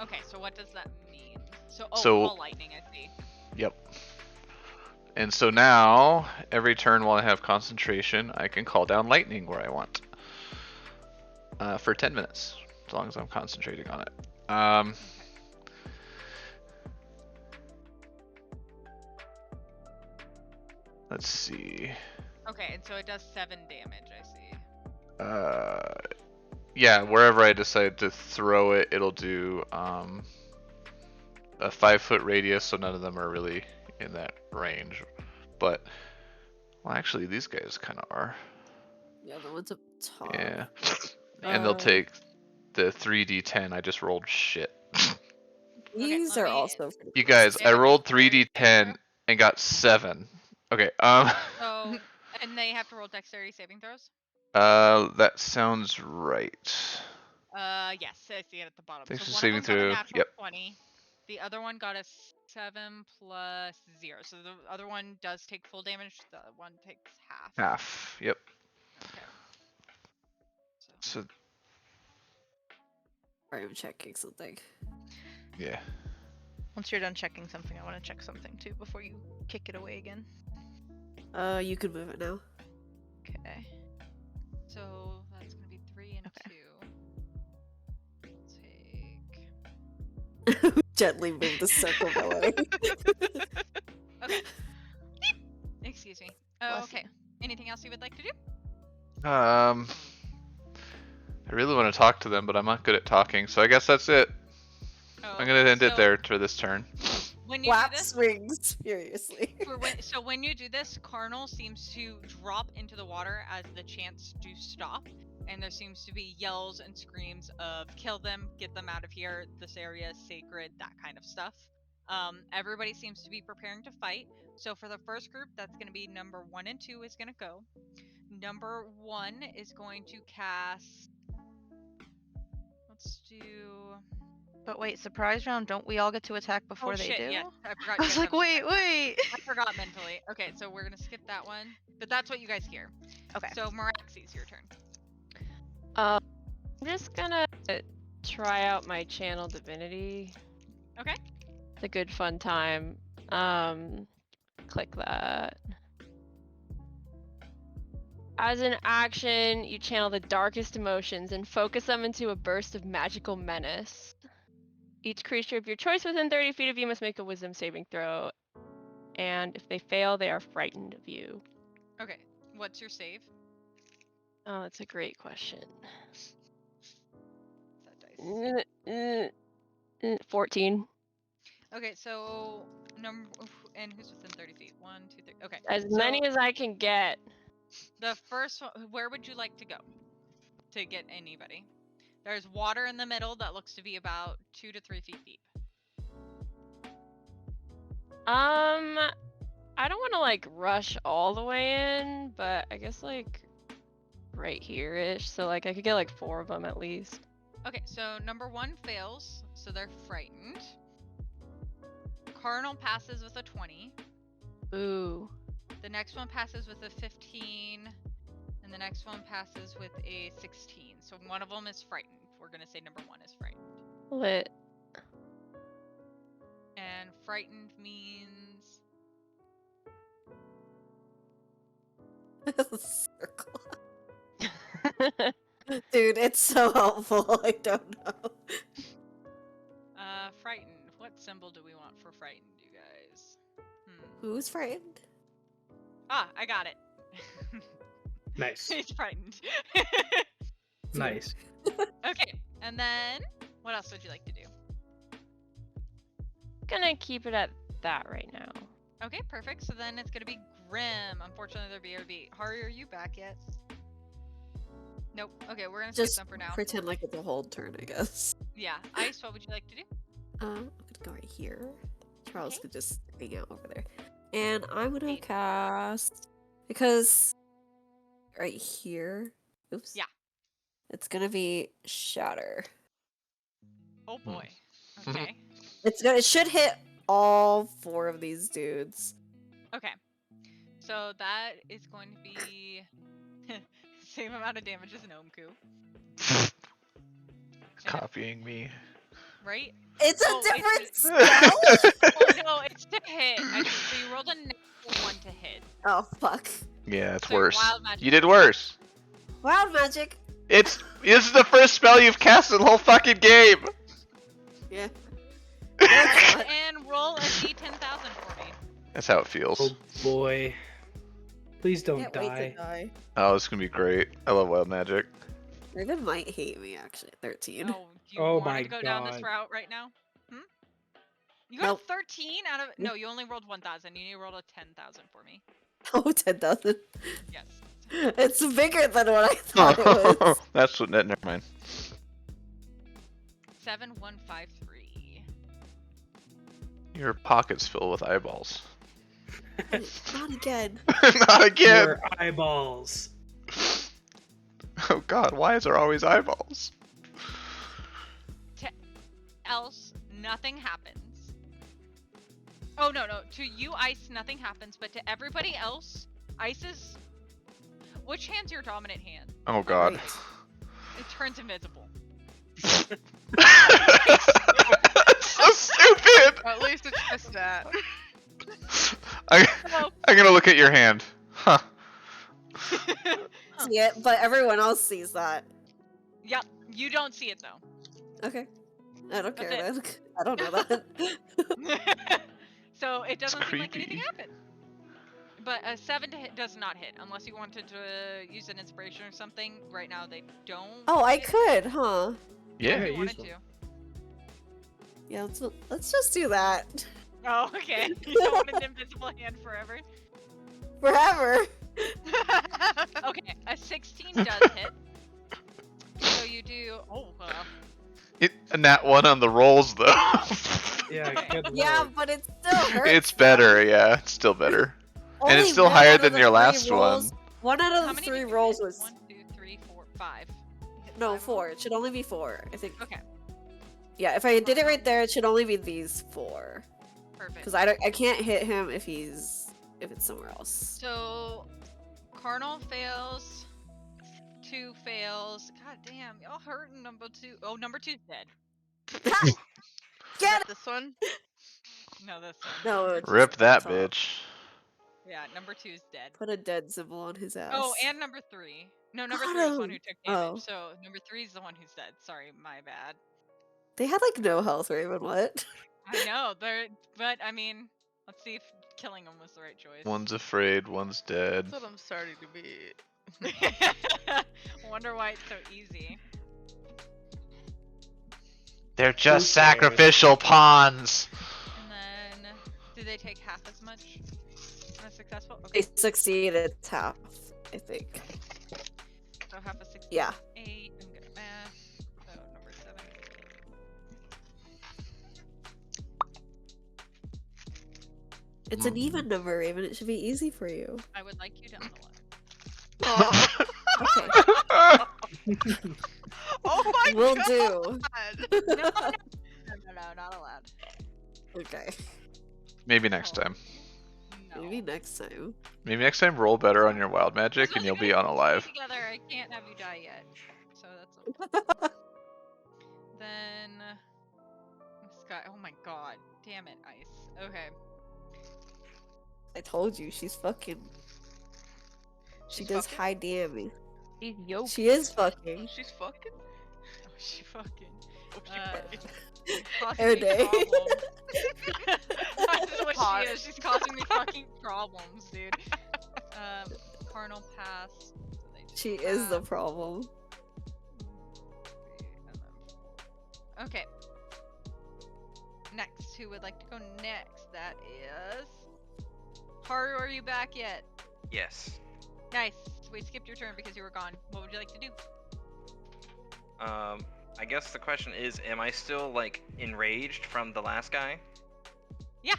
Okay, so what does that mean? So, So- all lightning, I see. Yep. And so now, every turn while I have concentration, I can call down lightning where I want. For 10 minutes, as long as I'm concentrating on it. Let's see. Okay, and so it does 7 damage, I see. Yeah, wherever I decide to throw it, it'll do a 5-foot radius, so none of them are really in that range. But, well, actually, these guys kind of are. Yeah, the ones up top. Yeah. And they'll Uh, take the 3d10. I just rolled shit. These let are me- also. You guys, They I have a rolled dexterity saving 3d10 and got 7. Okay, So, and they have to roll dexterity saving throws? that sounds right. Yes, I see it at the bottom. Thanks So for one of saving them got a throw. natural Yep. 20. The other one got a 7 plus 0. So the other one does take full damage. The one takes half. Half. Yep. Okay. So, Sorry, I'm checking something. yeah. Once you're done checking something, I want to check something too before you kick it away again. You could move it now. Okay. So that's gonna be 3 and Okay. 2. Take. Gently move the circle away. Okay. Excuse me. Oh, Bless okay. Anything else you would like to do? I really want to talk to them, but I'm not good at talking, so I guess that's it. Oh, I'm gonna end it so there for this turn. When you do Flap this, swings furiously. so when you do this, Carnal seems to drop into the water as the chants do stop, and there seems to be yells and screams of "kill them, get them out of here, this area is sacred," that kind of stuff. Everybody seems to be preparing to fight. So for the first group, that's going to be number 1 and 2 is going to go. Number 1 is going to cast. Let's do. But wait, surprise round, don't we all get to attack before Oh they shit! do? Yes, I forgot. I you was guys like, have a wait, surprise round. wait. I forgot mentally. Okay, so we're gonna skip that one. But that's what you guys hear. Okay. So Meraxes, your turn. I'm just gonna try out my channel divinity. Okay. It's a good fun time. Click that. As an action, you channel the darkest emotions and focus them into a burst of magical menace. Each creature of your choice within 30 feet of you must make a wisdom saving throw. And if they fail, they are frightened of you. Okay. What's your save? Oh, that's a great question. That dice. 14. Okay, so and who's within 30 feet? 1, 2, 3. Okay. As so many as I can get. the first one, where would you like to go to get anybody? There's water in the middle that looks to be about 2 to 3 feet deep. I don't want to like rush all the way in, but I guess like right here-ish. So like I could get like 4 of them at least. Okay, so number 1 fails, so they're frightened. Carnal passes with a 20. Ooh. The next one passes with a 15. And the next one passes with a 16. So one of them is frightened. We're going to say number 1 is frightened. Lit. And frightened means. Circle. Dude, it's so helpful. I don't know. Frightened. What symbol do we want for frightened, you guys? Who's frightened? Ah, I got it. Nice. He's frightened. Nice. Okay, and then what else would you like to do? Gonna keep it at that right now. Okay, perfect. So then it's gonna be Grim. Unfortunately, they're BRB. Hari, are you back yet? Nope. Okay, we're gonna skip Just them for now. pretend like it's a whole turn, I guess. Yeah. Ice, what would you like to do? I'm gonna go right here. Charles Okay. could just hang out over there. And I'm gonna Hey. cast because right here. Oops. Yeah. It's gonna be shatter. Oh boy. Okay. It should hit all 4 of these dudes. Okay. So that is going to be same amount of damage as Nomku, Copying me. right? It's a Oh, different it's spell. Oh no, it's to hit. I see. So you rolled a natural 1 to hit. Oh fuck! Yeah, it's So your worse. wild magic You did is- worse. Wild magic. This is the first spell you've cast in the whole fucking game. Yeah. Alright, and roll a d10,000 for me. That's how it feels. Oh boy. Please don't Can't wait to die. die. Oh, this is gonna be great. I love wild magic. Raven might hate me actually. 13. Oh, do you Oh want my to go down this God. route right now? You got Nope. a 13 out of no. You only rolled 1,000. You need to roll a 10,000 for me. Oh, 10,000. Yes. It's bigger than what I thought it was. That's what. Never mind. 7153. Your pockets fill with eyeballs. Not again. Not again. More eyeballs. Oh God, why is there always eyeballs? Else, nothing happens. Oh no. To you, ice, nothing happens. But to everybody else, ice is. Which hand's your dominant hand? Oh God. Right. It turns invisible. That's so stupid. At least it's just that. Hello. I'm gonna look at your hand. Huh. See it, but everyone else sees that. Yep. You don't see it though. Okay. I don't care That's then. I don't know that. So it doesn't seem like creepy. anything happened. But a 7 to hit does not hit unless you wanted to use an inspiration or something. Right now they don't. Oh, I hit. could, huh? Yeah. If you use wanted one. to. Yeah, let's just do that. Oh, okay. You don't want an invisible hand forever. Forever. Okay, a 16 does hit. So you do. Oh, And that one on the rolls though. Yeah, good Yeah, lord. but it still hurts. It's better. Yeah, it's still better. And it's Only still one higher out of than the your 3 last rolls- one. One out how of the many 3 did you rolls hit? was 1, 2, 3, 4, 5. You hit no 5 of them? 4. It should only be 4. I think. Okay, Yeah, if I did it right there, it should only be these 4. perfect. Because I can't hit him if it's somewhere else. So, Carnal fails. 2 fails. God damn, y'all hurting number 2. Oh, number 2's dead. Get it! This one? No, this one. No, it's Rip just that top. bitch. Yeah, number 2's dead. Put a dead symbol on his ass. Oh, and number 3. No, number Got 3 is the one him. who took damage. Oh. So, number 3 is the one who's dead. Sorry, my bad. They had like no health, Raven. What? I know, but I mean, let's see if killing them was the right choice. One's afraid, one's dead. That's what I'm starting to be. Wonder why it's so easy. They're cares? just sacrificial pawns. And then, do they take half as much? When successful? They Okay, succeed at half, I think. so half a 6. Yeah. 8. I'm good at math. So number 7. It's an even number, Raven. It should be easy for you. I would like you to unlock. Okay. Oh my Will god! do. No, not allowed. Okay. Maybe next time. No. Maybe next time. Maybe next time roll better on your wild magic and you'll be unalive. Together, I can't have you die yet. So that's okay. Then Sky. Oh my god, damn it, Ice. Okay. I told you, she's fucking. She She's does fucking? high damage. He's yoked. She is fucking. She's fucking? Oh, she fucking. Oh, she Uh, fucking. causing Air me day. problems. That's what Hot. she is. She's causing me fucking problems, dude. Carnal pass. So they do She is the that. problem. Okay. Next, who would like to go next? That is. Haru, are you back yet? Yes. Nice. We skipped your turn because you were gone. What would you like to do? I guess the question is, am I still like enraged from the last guy? Yeah.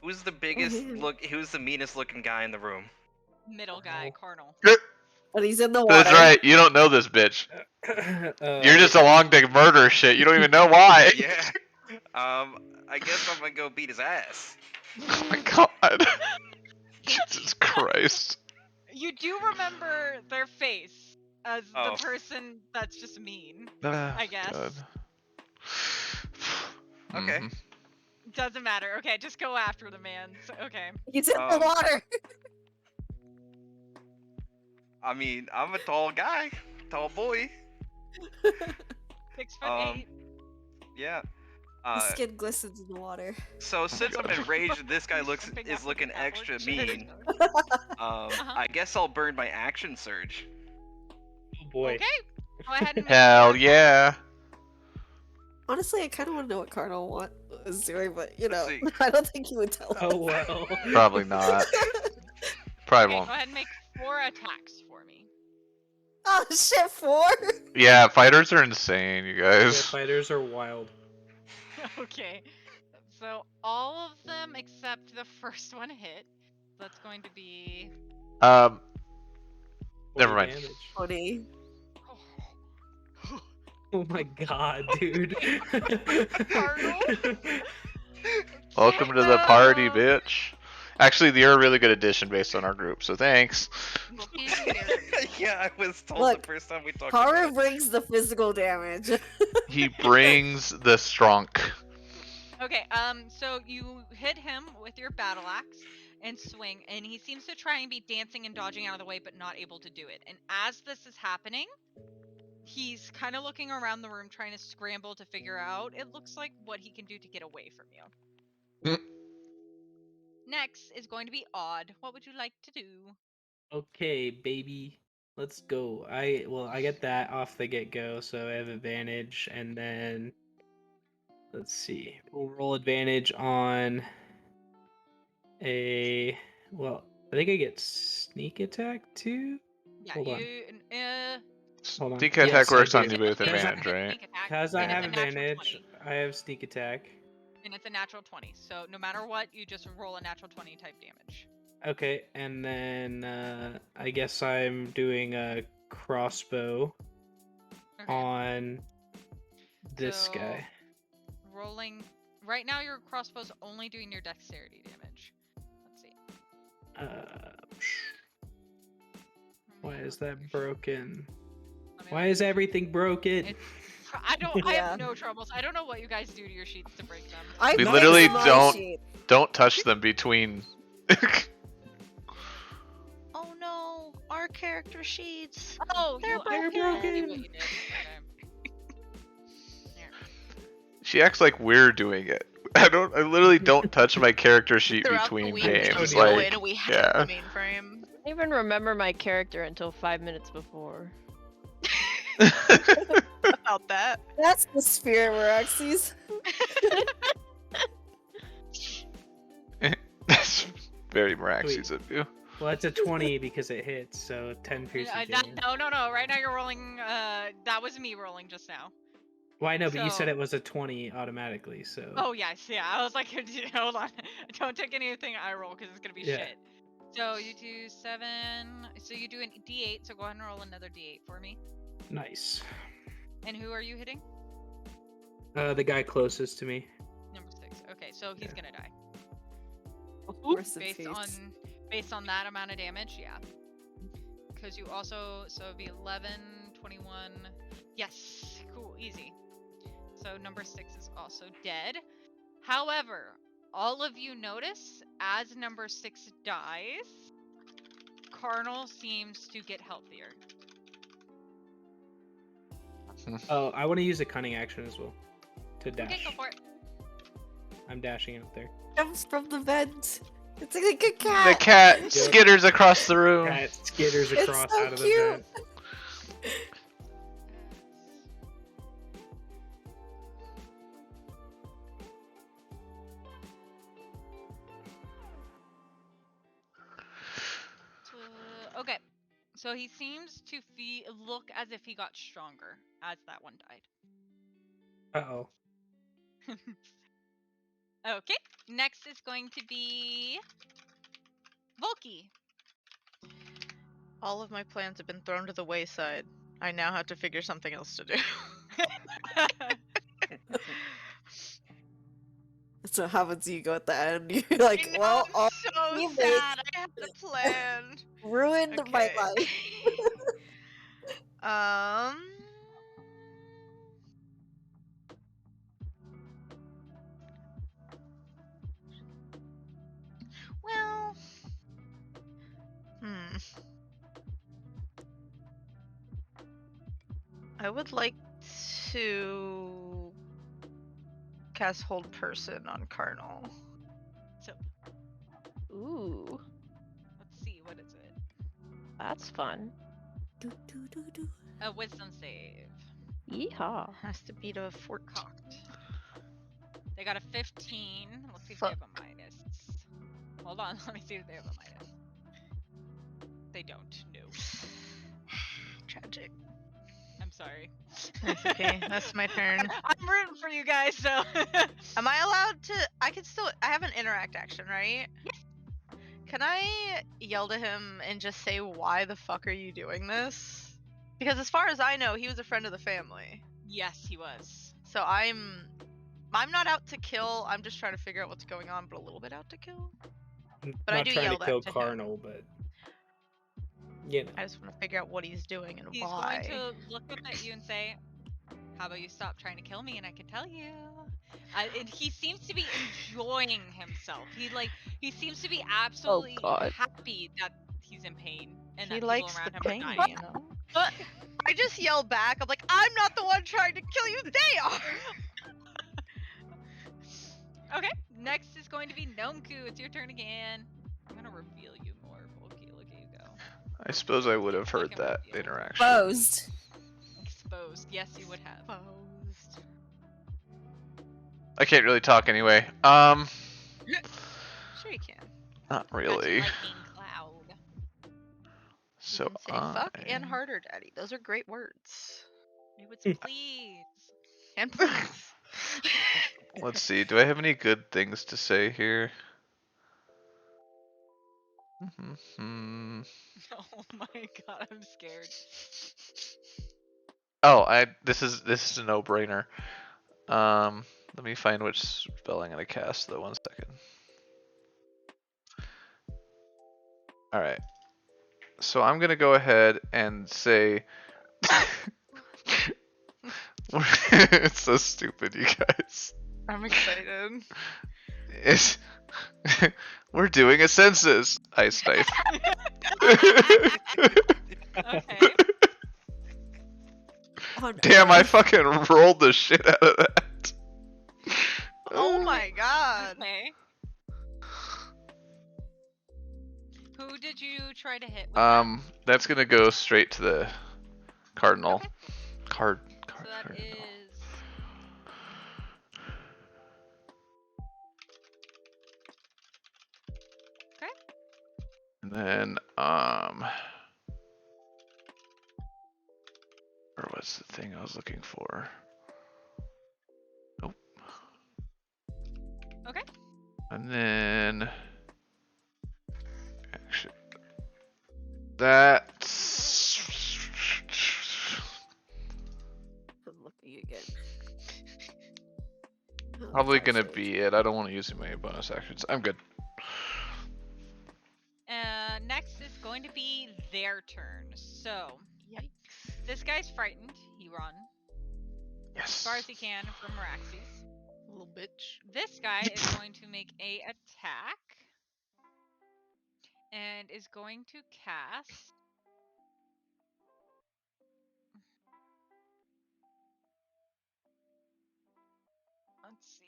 Who's the biggest yeah. Who's the meanest looking guy in the room? Middle guy, Carnal. But he's in the water. That's right. You don't know this bitch. You're just along to murder shit. You don't even know why. Yeah. I guess I'm gonna go beat his ass. Oh my god. Jesus Christ. You do remember their face as Oh. the person that's just mean. Ah, I guess. God. Okay. Mhm. Doesn't matter. Okay, just go after the man. Okay. He's in the Um, water. I mean, I'm a tall guy, tall boy. 6'8". Yeah. His skin glistens in the water. So since I'm God. enraged, this guy Jumping is off looking the tablet extra chair. mean. I guess I'll burn my action surge. Oh boy. Okay. Go ahead and make Hell your- yeah. Honestly, I kind of want to know what Cardinal is doing, but you know, See. I don't think he would tell us. Oh well. Probably not. Probably Okay, won't. go ahead and make 4 attacks for me. Oh shit, 4? Yeah, fighters are insane, you Yeah, guys. fighters are wild. Okay. So all of them except the first one hit. That's going to be Never 40 mind. Damage. 20. Oh my god, dude. Cardinal? Welcome to the party, Damn. bitch. Actually, you're a really good addition based on our group, so thanks. Yeah, I was told Look, the first time we talked Haru about it. brings the physical damage. He brings the strong. Okay, so you hit him with your battle axe and swing, and he seems to try and be dancing and dodging out of the way, but not able to do it. And as this is happening, he's kind of looking around the room, trying to scramble to figure out, it looks like, what he can do to get away from you. Mm. Next is going to be Odd. What would you like to do? Okay, baby. Let's go. I get that off the get-go, so I have advantage, and then let's see. We'll roll advantage on I think I get sneak attack too. Yeah, Hold on. Hold on. Sneak Yes, attack I works on do. you with typically advantage, get right? sneak attack, Because I and it's have a natural advantage, 20, I have sneak attack. and it's a natural 20. So no matter what, you just roll a natural 20 type damage. Okay, and then I guess I'm doing a crossbow Okay. on this So, guy. Rolling. Right now, your crossbow's only doing your dexterity damage. Let's see. Why is that broken? Let me Why look. is everything broken? It- I don't. I Yeah. have no troubles. I don't know what you guys do to your sheets to break them. I We fixed literally my don't- sheet. Don't touch them between. Oh no, our character sheets. Oh, They're I see what broken. you did. Okay. She acts like we're doing it. I literally don't touch my character sheet Throughout the between week, we games. just like, go in and we have yeah. the mainframe. I didn't even remember my character until 5 minutes before. About that. That's the spirit, Meraxes. That's very Meraxes of you. Well, it's a 20 because it hits, so 10 piercing damage. No. Right now you're rolling. That was me rolling just now. Well, I know, but you said So- it was a 20 automatically, so. Oh yes, yeah. I was like, hold on. Don't take anything I roll because it's gonna be Yeah. shit. So you do 7. So you do an D8. So go ahead and roll another D8 for me. Nice. And who are you hitting? The guy closest to me. Number 6. Okay, so he's Yeah. gonna die Rest in peace. based on that amount of damage. Yeah. Because you also it'd be 11, 21. Yes, cool, easy. So number 6 is also dead. However, all of you notice as number 6 dies, Carnal seems to get healthier. Oh, I want to use a cunning action as well. To dash. Okay, go for it. I'm dashing out there. Jumps from the vent. It's like a good The cat. cat skitters across the room. Cat skitters It's across so out of the cute. vent. Okay, so he seems to look as if he got stronger as that one died. Uh-oh. Okay, next is going to be Volky. All of my plans have been thrown to the wayside. I now have to figure something else to do. That's what happens. You go at the end. You're like, I know, well, I'm all so teammates sad. I had a plan. ruined my Okay. life. Well, I would like to cast Hold Person on Cardinal. So Ooh, let's see, what is it? that's fun. Do, do, do, do. A wisdom save. Yeehaw. Has to beat a 14. Cocked. They got a 15. Let's see if they Fuck. have a minus. Hold on, let me see if they have a minus. They don't. No. Tragic. I'm sorry. That's okay. That's my turn. I'm rooting for you guys, so. Am I allowed to? I have an interact action, right? Can I yell to him and just say, why the fuck are you doing this? Because as far as I know, he was a friend of the family. Yes, he was. So I'm not out to kill. I'm just trying to figure out what's going on, but a little bit out to kill. But I Not do trying yell to that kill to him. Cardinal, but you know. I just want to figure out what he's doing and He's why. going to look up at you and say, how about you stop trying to kill me and I can tell you. And he seems to be enjoying himself. He seems to be absolutely God. happy that he's in pain and He that likes people around the him pain, are dying. you know? But I just yell back. I'm like, I'm not the one trying to kill you. They are. Okay, next is going to be Gnomeku. It's your turn again. I'm gonna reveal you more. Okay, look at you go. I suppose I would have heard Fucking that revealed. interaction. Exposed. Exposed. Yes, you would have. Exposed. I can't really talk anyway. Sure you can. Not Catch a really. lightning cloud. So You can say fuck and harder, daddy. Those are great words. It was please. And please. let's see. Do I have any good things to say here? Oh my god, I'm scared. Oh, this is a no-brainer. Let me find which spell I'm gonna cast though. 1 second. All right. So I'm gonna go ahead and say. It's so stupid, you guys. I'm excited. It's we're doing a census. Ice knife. Okay. On Damn, I Earth. fucking rolled the shit out of that. Oh my god. Okay. Who did you try to hit with that? That's gonna go straight to the cardinal. Okay. Card. So that Cardinal. is... Okay. And then or what's the thing I was looking for? Nope. Okay. And then actually that's I'm looking again. Oh, probably fire gonna sage. be it. I don't want to use my bonus actions. I'm good. Next is going to be their turn. So, Yikes. this guy's frightened. He runs as Yes. far as he can from Meraxes. Little bitch. This guy is going to make a attack and is going to cast. Let's see.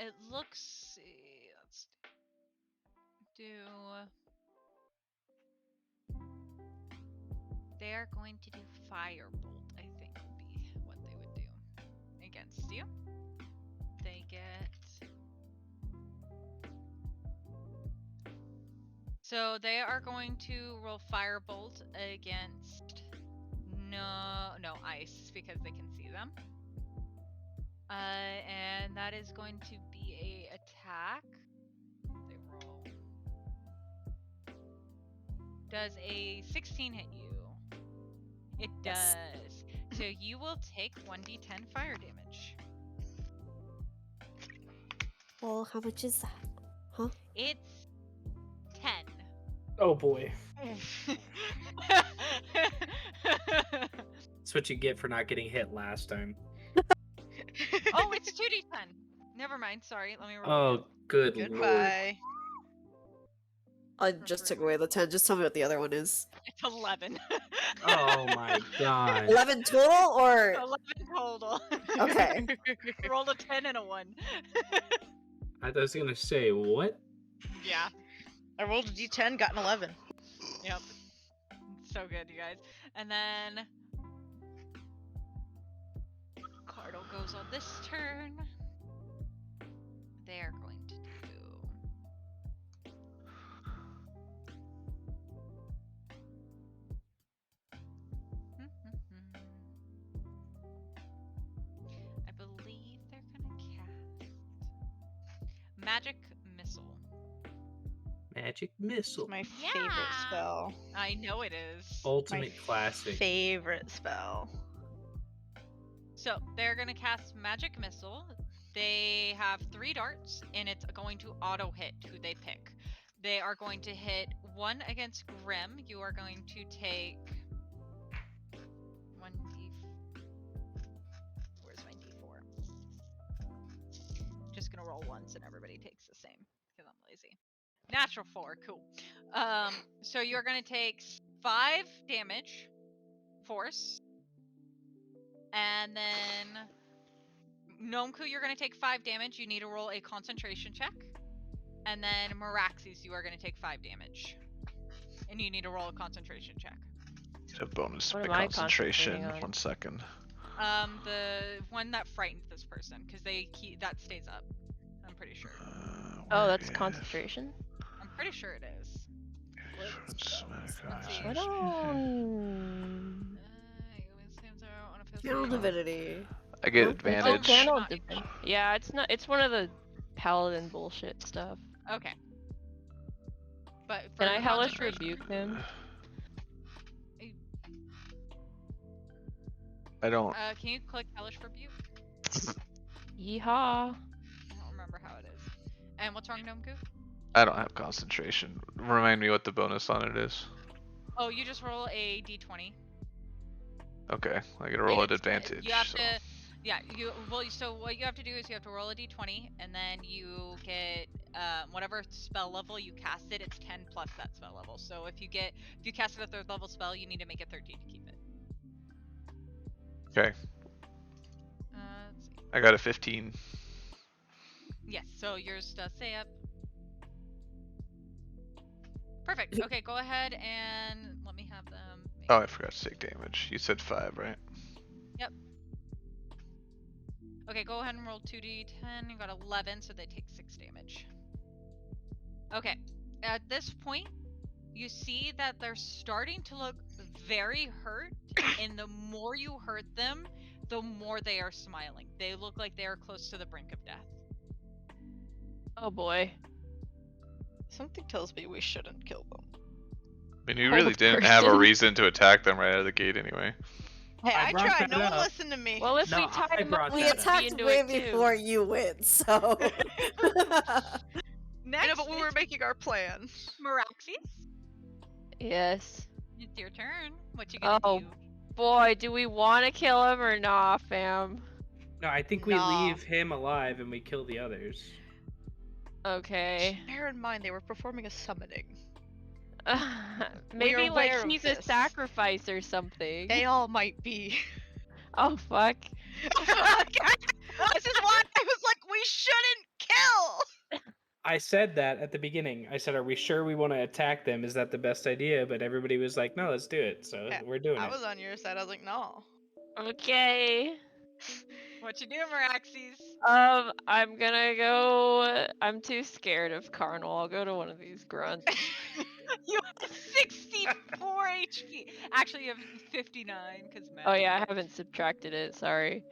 It looks. Let's do. They are going to do Firebolt, I think would be what they would do against you. They get. So they are going to roll Firebolt against no ice because they can see them. And that is going to be a attack. They roll. Does a 16 hit you? It Yes. does. So you will take 1d10 fire damage. Well, how much is that? Huh? It's 10. Oh boy. That's what you get for not getting hit last time. Oh, it's 2d10. Never mind. Sorry. Let me roll Oh, again. good lord. Goodbye. I just took away the 10. Just tell me what the other one is. It's 11. Oh my god. 11 total or 11 total. okay? Rolled a 10 and a 1. I was gonna say, what? Yeah. I rolled a d10, got an 11. Yep. So good, you guys. And then Cardinal goes on this turn. They are going to do. I believe they're gonna cast Magic Missile. Magic It's missile. my Yeah. favorite spell. I know it is. Ultimate classic. Favorite spell. So they're gonna cast Magic Missile. They have 3 darts, and it's going to auto hit who they pick. They are going to hit 1 against Grim. You are going to take 1d. Where's my d4? Just gonna roll once, and everybody takes the same because I'm lazy. Natural 4, cool. So you're gonna take 5 damage, force, and then Gnomeku, you're going to take 5 damage. You need to roll a concentration check. And then Meraxes, you are going to take 5 damage. And you need to roll a concentration check. Get a bonus What by am I concentration. concentrating on? 1 second. The one that frightened this person, because that stays up. I'm pretty sure. Oh, that's concentration? I'm pretty sure it is. Let's see. What on? Channel divinity. I get Huh? advantage. Oh, Channel not divinity. Yeah, it's not. It's one of the paladin bullshit stuff. Okay. But for Can I hellish concentration- rebuke him? I don't. Can you click Hellish Rebuke? Yeehaw. I don't remember how it is. And what's wrong, Gnomeku? I don't have concentration. Remind me what the bonus on it is. Oh, you just roll a d20. Okay, I get to roll at It's- advantage. You have so. to, yeah. So what you have to do is you have to roll a d20, and then you get whatever spell level you cast it. It's 10 plus that spell level. So if you cast it a 3rd level spell, you need to make it 13 to keep it. Okay, Let's see. I got a 15. Yes. So yours does stay up. Perfect. Okay, go ahead and let me have them. Make Oh, I forgot to take damage. You said 5, right? Okay, go ahead and roll 2d10. You got 11, so they take 6 damage. Okay, at this point, you see that they're starting to look very hurt, and the more you hurt them, the more they are smiling. They look like they are close to the brink of death. Oh boy. Something tells me we shouldn't kill them. I mean, you Hold really didn't have a person. reason to attack them right out of the gate anyway. Hey, I I brought tried. that No one up. listened to me. Well, if No, we tie I him brought up, We that up. attacked into way it too. before you went, so. Next I know, but we were is making our plan. Meraxes. Yes. It's your turn. What you gonna Oh. do? Boy, do we want to kill him or not, fam? No, I think we Nah. leave him alive and we kill the others. Okay. Bear in mind, they were performing a summoning. Maybe like aware of he's a this. sacrifice or something. They all might be. Oh fuck. This is why I was like, we shouldn't kill. I said that at the beginning. I said, "Are we sure we want to attack them? Is that the best idea?" But everybody was like, "No, let's do it." So Yeah, we're doing I it. was on your side. I was like, no. Okay. What you do, Meraxes? I'm gonna go. I'm too scared of Carnal. I'll go to one of these grunts. You have 64 HP. Actually, you have 59 because Oh yeah, I haven't subtracted it. Sorry.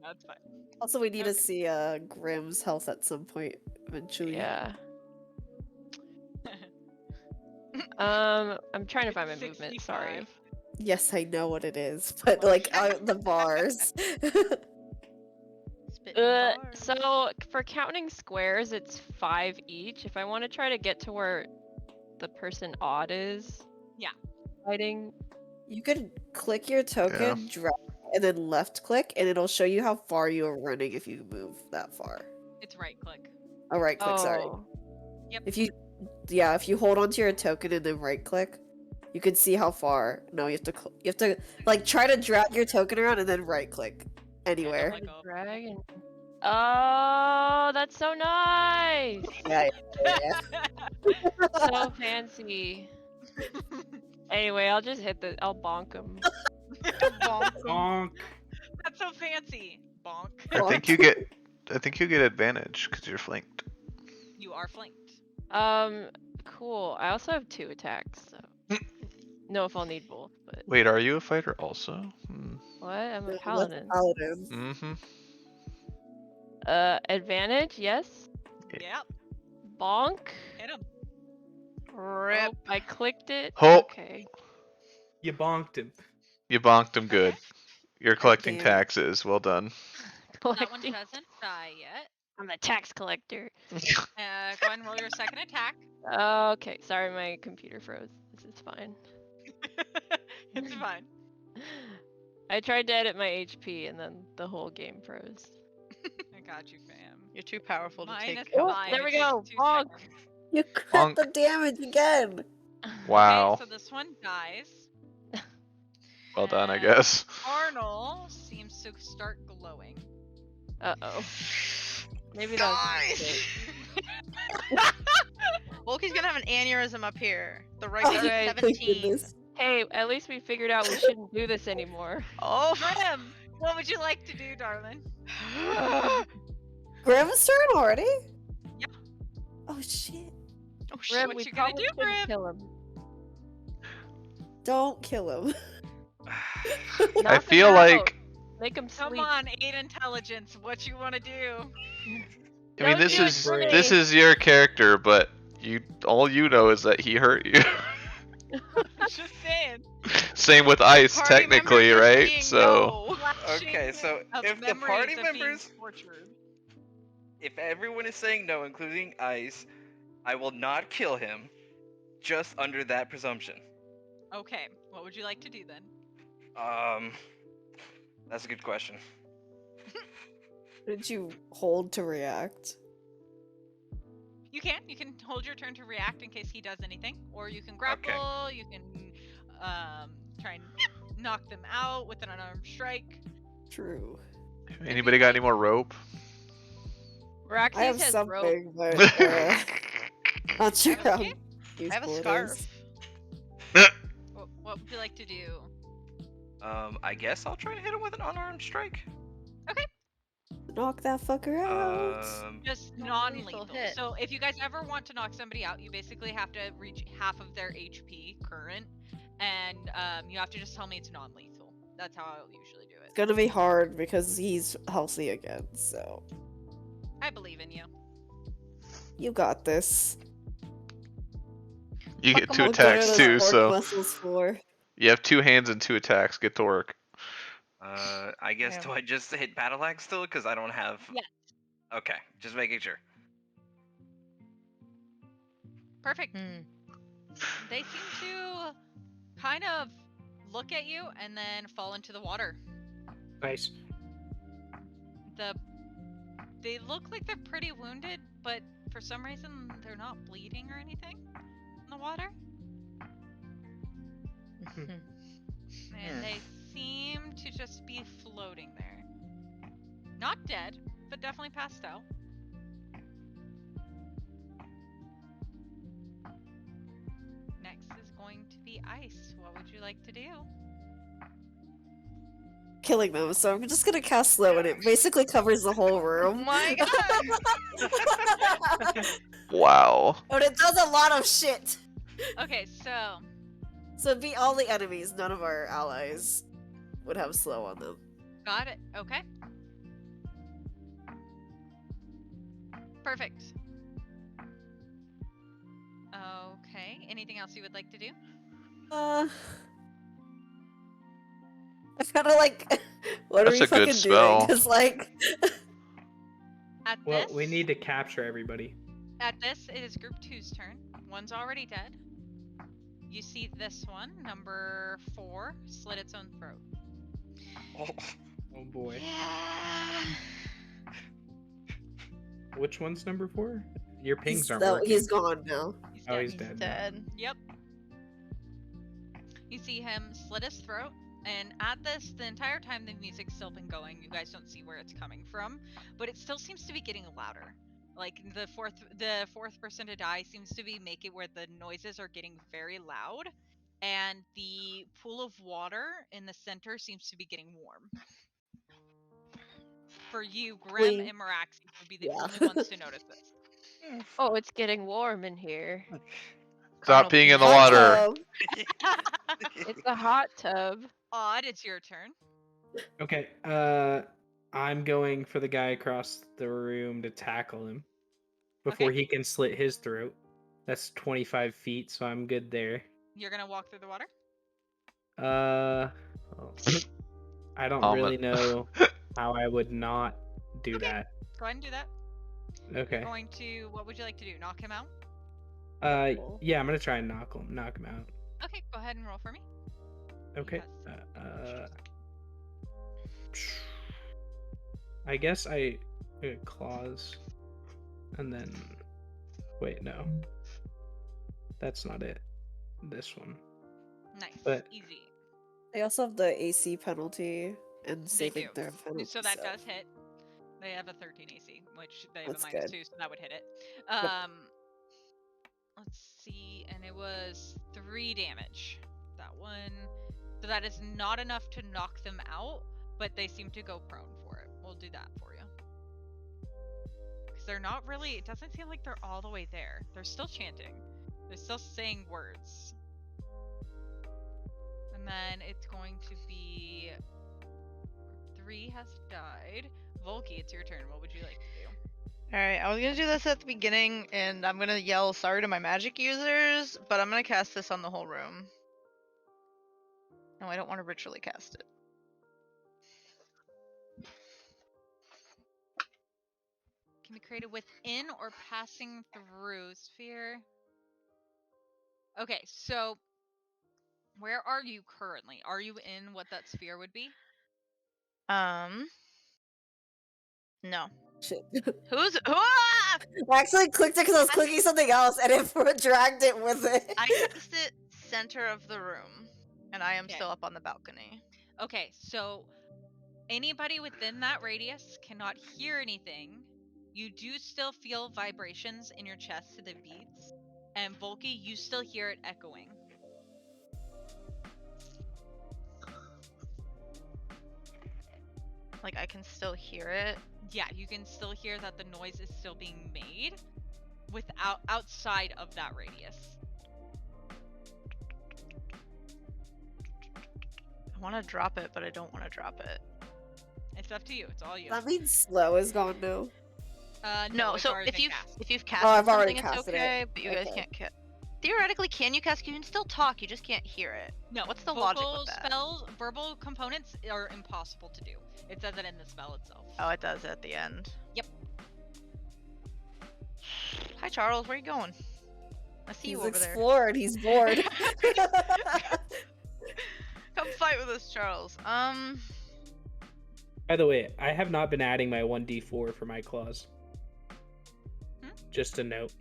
That's fine. Also, we need to Okay. see Grimm's health at some point eventually. Yeah. I'm trying to find my It's movement. 65. Sorry. Yes, I know what it is, but Well, like the bars. Spitting bars. So for counting squares, it's 5 each. If I want to try to get to where the person odd is, Yeah. fighting. You could click your token, drag, and then left click, and it'll show you how far you are running if you move that far. It's right click. Oh, right click, sorry. Oh. If you hold onto your token and then right click, you can see how far. No, you have to like try to drag your token around and then right click anywhere. Like a- Dragon. Oh, that's so nice. Yeah, So fancy. Anyway, I'll just I'll bonk him. Bonk. Bonk. That's so fancy. Bonk. I think you get advantage because you're flanked. You are flanked. Cool. I also have 2 attacks, so know if I'll need both, but Wait, are you a fighter also? what? I'm a What's paladin. paladin? Mm-hmm. Advantage, yes. Yep. Bonk. Hit him. Rip. Oh, I clicked it. Oh. Okay. You bonked him. You bonked him good. Okay. You're collecting damn. taxes. Well done. That one Collecting. doesn't die yet. I'm the tax collector. Go ahead and roll your second attack. Okay, sorry, my computer froze. This is fine. It's fine. I tried to edit my HP and then the whole game froze. I got you, fam. You're too powerful to Minus take. Oh, 5. there we it takes go. 2 Bonk. seconds. You crit Bonk. the damage again. Wow. Okay, so this one dies. Well done, I And guess. Arnold seems to start glowing. Uh-oh. Maybe that's it. Wolkie's gonna have an aneurysm up here. The right Oh, side right. is thank 17. goodness. Hey, at least we figured out we shouldn't do this anymore. Oh. Grim, what would you like to do, darling? Grimm's turn already? Yeah. Oh shit! Oh Grim, What we you gonna probably do, shouldn't Grim? kill him. Don't kill him. I Knock him feel out. like Make him Come sleep. on, 8 intelligence. What you want to do? I mean Don't this do it is for me. this is your character, but all you know is that he hurt you. Just saying. Same with ice, Party technically, members are right? saying So no. Okay, so Of if the memories party of being members, tortured. if everyone is saying no, including Ice, I will not kill him, just under that presumption. Okay, what would you like to do then? That's a good question. Did you hold to react? You can hold your turn to react in case he does anything, or you can grapple. You can try and knock them out with an unarmed strike. True. anybody got any more rope? Roxy's I have has something, rope. but not sure how Okay. I have a useful it scarf. is. What would you like to do? I guess I'll try to hit him with an unarmed strike. Knock that fucker out. Just Non-lethal non-lethal. hit. So if you guys ever want to knock somebody out, you basically have to reach half of their HP current, and you have to just tell me it's non-lethal. That's how I'll usually do It's it. gonna be hard because he's healthy again, so I believe in you. you got this. You get Fuck 2 'em What good are attacks those too, orc so muscles for? you have 2 hands and 2 attacks. Get to work. I guess Yeah. do I just hit battle axe still? Because I don't have. Yes. Okay, just making sure. Perfect. Hmm. They seem to kind of look at you and then fall into the water. Nice. They look like they're pretty wounded, but for some reason they're not bleeding or anything in the water. And they seem to just be floating there. Not dead, but definitely passed out. Next is going to be Ice. What would you like to do? Killing them, so I'm just gonna cast slow and it basically covers the whole Oh room. my god! Wow. But it does a lot of shit. Okay, so So it'd be all the enemies, none of our allies would have slow on them. got it. Okay. Perfect. Okay. Anything else you would like to do? I kind of like. What That's are we a good fucking doing? spell. Just like. At Well, this, we need to capture everybody. At this, it is Group 2's turn. One's already dead. You see this one, number 4, slit its own throat. Oh, Oh boy. Yeah. Which one's number 4? Your pings He's, aren't working. he's gone now. He's Oh, dead. he's He's dead. dead. Yep. You see him slit his throat, and at this, the entire time the music's still been going. You guys don't see where it's coming from, but it still seems to be getting louder. Like the fourth person to die seems to be making where the noises are getting very loud, and the pool of water in the center seems to be getting warm. For you, Grim Wait. and Maraxi would be the Yeah. only ones to notice this. Oh, it's getting warm in here. Stop peeing in the Hot water. tub. It's a hot tub. Odd, it's your turn. Okay, I'm going for the guy across the room to tackle him before Okay. he can slit his throat. That's 25 feet, so I'm good there. You're gonna walk through the water? Oh. I don't really know how I would not do Okay. that. Go ahead and do that. Okay. Going to, what would you like to do? Knock him out? Yeah, I'm gonna try and knock him out. Okay, go ahead and roll for me. Okay. Yes. I guess I claws, and then wait, no, that's not it. This one. Nice. But- Easy. They also have the AC penalty and They saving do. throw penalty. So that does hit. They have a 13 AC, which they have That's a minus good. 2, so that would hit it. Let's see, and it was 3 damage. That one. So that is not enough to knock them out, but they seem to go prone for it. We'll do that for you. Because they're not really, it doesn't seem like they're all the way there. They're still chanting. They're still saying words. And then it's going to be 3 has died. Volky, it's your turn. What would you like to do? Alright, I was gonna do this at the beginning, and I'm gonna yell sorry to my magic users, but I'm gonna cast this on the whole room. No, I don't want to ritually cast it. Can be created within or passing through sphere. Okay, so where are you currently? Are you in what that sphere would be? No. Shit. Who's ah! I actually clicked it because I was clicking something else and it dragged it with it. I cast it center of the room, and I am Okay. still up on the balcony. Okay, so anybody within that radius cannot hear anything. You do still feel vibrations in your chest to the beats. And Volky, you still hear it echoing. Like, I can still hear it. Yeah, you can still hear that the noise is still being made outside of that radius. I want to drop it, but I don't want to drop it. It's up to you. It's all you. That means slow is gone now. No, it's so already if been you've cast. if you've cast I've already something, it's casted it. okay, but you guys Okay. can't cast. Theoretically, can you cast? You can still talk. You just can't hear it. No, What's the vocal logic with that? spells, verbal components are impossible to do. It says it in the spell itself. Oh, it does at the end. Yep. Hi, Charles. Where you going? I see He's you over there. explored. He's bored. Come fight with us, Charles. By the way, I have not been adding my 1d4 for my claws. Hmm? Just a note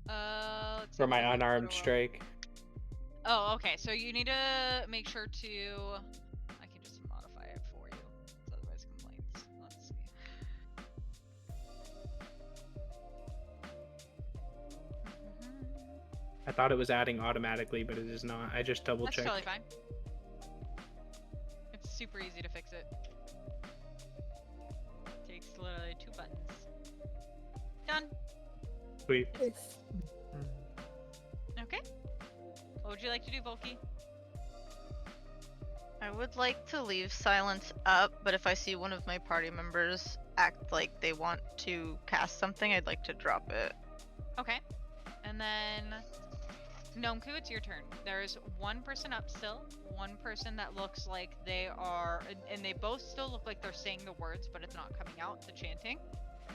Let's see for if my I can unarmed photo up. strike. Oh, okay. So you need to make sure to. I can just modify it for you. It's otherwise complaints. Let's see. I thought it was adding automatically, but it is not. I just double That's checked. totally fine. It's super easy to fix it. Takes literally 2 buttons. Done. Sweet. Okay. What would you like to do, Volky? I would like to leave silence up, but if I see one of my party members act like they want to cast something, I'd like to drop it. Okay. And then Nomku, it's your turn. There's one person up still, one person that looks like they are, and they both still look like they're saying the words, but it's not coming out, the chanting.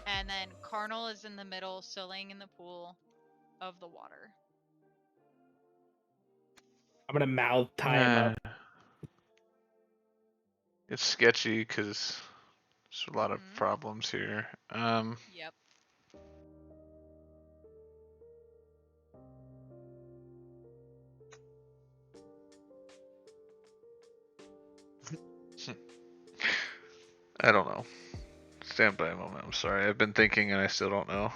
And then Carnal is in the middle, still laying in the pool of the water. I'm gonna mouth tie him up. It's sketchy because there's a lot of Mhm. problems here. Yep. I don't know. Stand by a moment. I'm sorry. I've been thinking and I still don't know.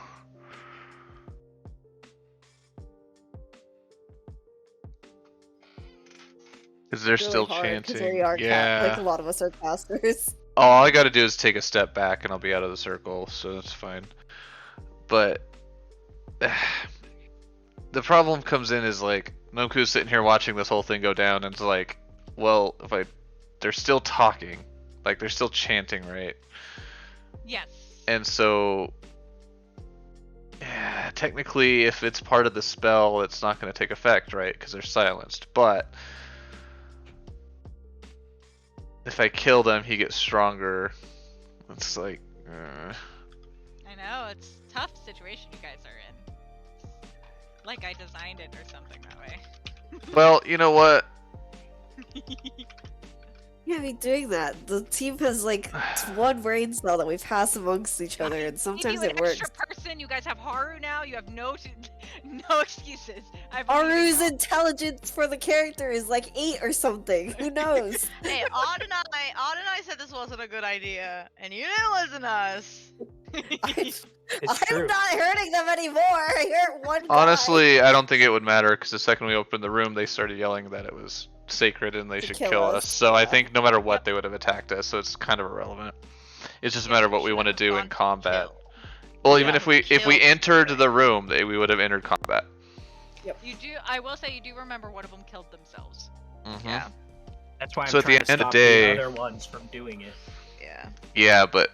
Because they're It's really still hard because chanting. we are like Yeah. a lot of us are casters. All I gotta do is take a step back and I'll be out of the circle, so that's fine. But the problem comes in is like Nomku's sitting here watching this whole thing go down and it's like, well, they're still talking. Like they're still chanting, right? Yes. And so yeah, technically if it's part of the spell, it's not going to take effect, right? Because they're silenced. But if I kill them, he gets stronger. It's like I know, it's a tough situation you guys are in. Like I designed it or something that way. well, you know what? Yeah, I mean, doing that. The team has like one brain cell that we pass amongst each other, and Give sometimes you an it works. extra person. You guys have Haru now. You have no excuses. Haru's intelligence for the character is like 8 or something. Who knows? Hey, Odd and I said this wasn't a good idea, and you didn't listen to us. It's I'm true. not hurting them anymore. I hurt one guy. Honestly, I don't think it would matter because the second we opened the room, they started yelling that it was sacred and they To should kill kill us, us. So I yeah. think no matter what, Yep. they would have attacked us. So it's kind of irrelevant. It's just a Yeah, matter of we what we should want to have do gone in to combat. kill. Well, Yeah, even if we killed entered something. the room, we would have entered combat. You do. I will say you do remember one of them killed themselves. Mm-hmm. Yeah, That's why I'm So at the trying end to of the stop day- the other ones from doing it. yeah. Yeah, but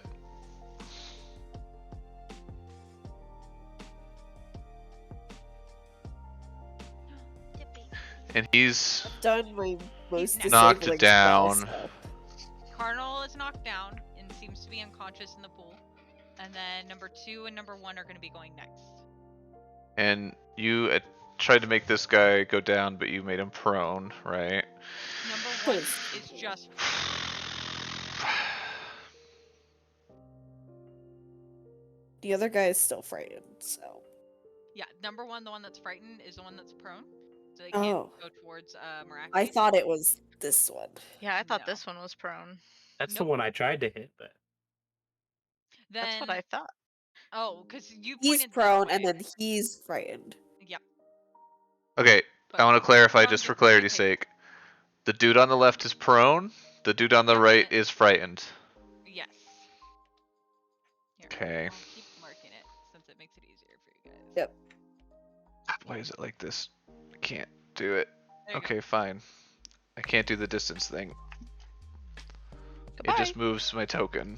and he's I've done my most He's knocked disabling spell, down. so- Carnal is knocked down and seems to be unconscious in the pool. And then number 2 and number 1 are going to be going next. And you tried to make this guy go down, but you made him prone, right? Number 1 is just. The other guy is still frightened, so. Yeah, number 1, the one that's frightened, is the one that's prone. So they can't Oh. go towards Miraculous. I thought it was this one. Yeah, I thought No. this one was prone. That's Nope. the one I tried to hit, but Then. That's what I thought. Oh, because you He's pointed this prone, way. and then he's frightened. Yep. Okay, But I want to clarify prone just for doesn't really clarity's take- sake. The dude on the left is prone. The dude on the Yep, right and- is frightened. Yes. Here, Okay. I'll keep marking it since it makes it easier for you guys. Yep. Why is it like this? I can't do it. There you go. Okay, fine. I can't do the distance thing. Goodbye. It just moves my token.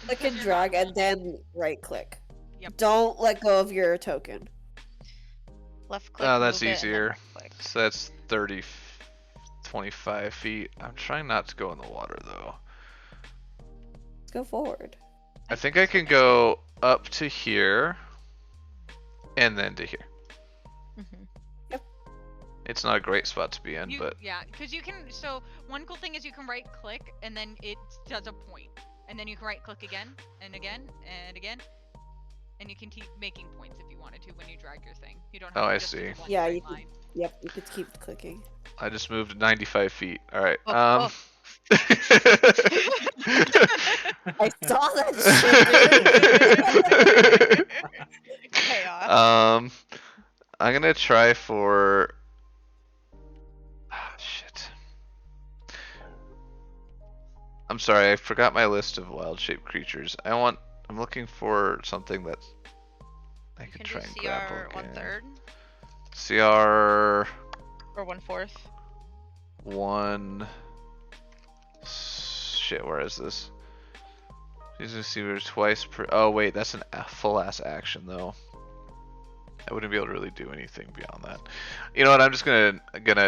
Click and you're drag, not- and then right click. Yep. Don't let go of your token. Left click. Oh, that's move it, and then easier. right click. So that's 30, 25 feet. I'm trying not to go in the water though. Let's go forward. I think I can go up to here and then to here. Mhm. It's not a great spot to be in, but Yeah, because you can. So one cool thing is you can right click and then it does a point, and then you can right click again and again and again, and you can keep making points if you wanted to when you drag your thing. You don't have Oh, to I just do see. one Yeah, straight you can- line. Yep, you could keep clicking. I just moved 95 feet. All right. Oh, I saw that shit, dude. Chaos. I'm gonna try for. Ah, shit. I'm sorry, I forgot my list of wild-shaped creatures. I'm looking for something that I You can can try do and CR grapple. 1/3 CR or 1/4. 1. Shit, where is this? Use receiver twice per. Oh wait, that's a full ass action though. I wouldn't be able to really do anything beyond that. You know what? I'm just gonna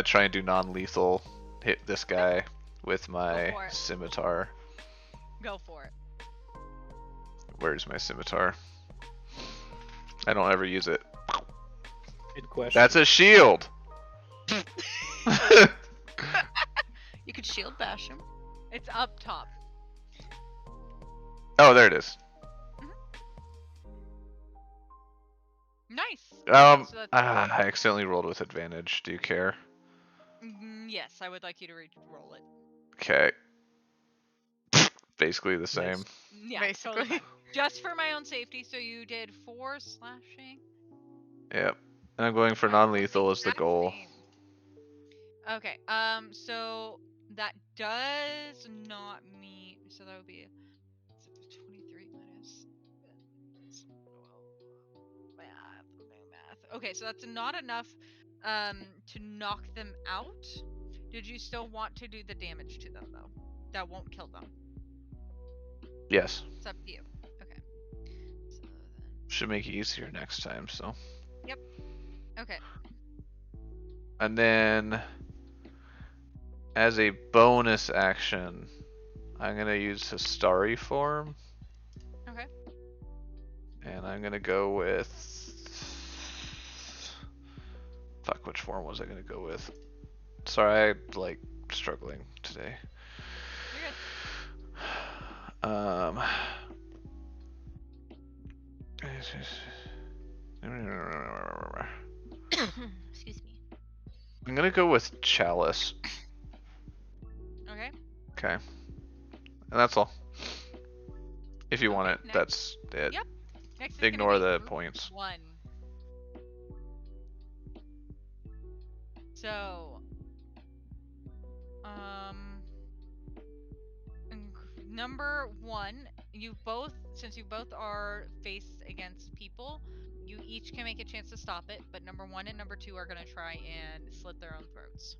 try and do non-lethal. Hit this guy with my for it. scimitar. Go for it. Where's my scimitar? I don't ever use it. Good question. That's a shield. You could shield bash him. It's up top. Oh, there it is. Nice. Um, So that's I accidentally rolled with advantage. Do you care? yes, I would like you to re-roll it. Okay. Basically the same. Nice. Yeah, Basically. totally fine. Just for my own safety, so you did 4 slashing. Yep. And I'm going for Alright, non-lethal as the exact goal. same. Okay, so that does not meet, so that would be 23 minus math. Okay, so that's not enough to knock them out. Did you still want to do the damage to them though? That won't kill them. Yes. It's up to you. Okay. So then Should make it easier next time, so. okay. And then, as a bonus action, I'm gonna use Histari form. Okay. And I'm gonna go with. Fuck, which form was I gonna go with? Sorry, I'm like struggling today. You're good. Excuse me. I'm gonna go with Chalice. Okay. Okay. And that's all. If you want Okay, it, next. that's it. Yep. Next is Ignore gonna be the group points. 1. So, number 1, since you both are faced against people, you each can make a chance to stop it, but number 1 and number 2 are gonna try and slit their own throats.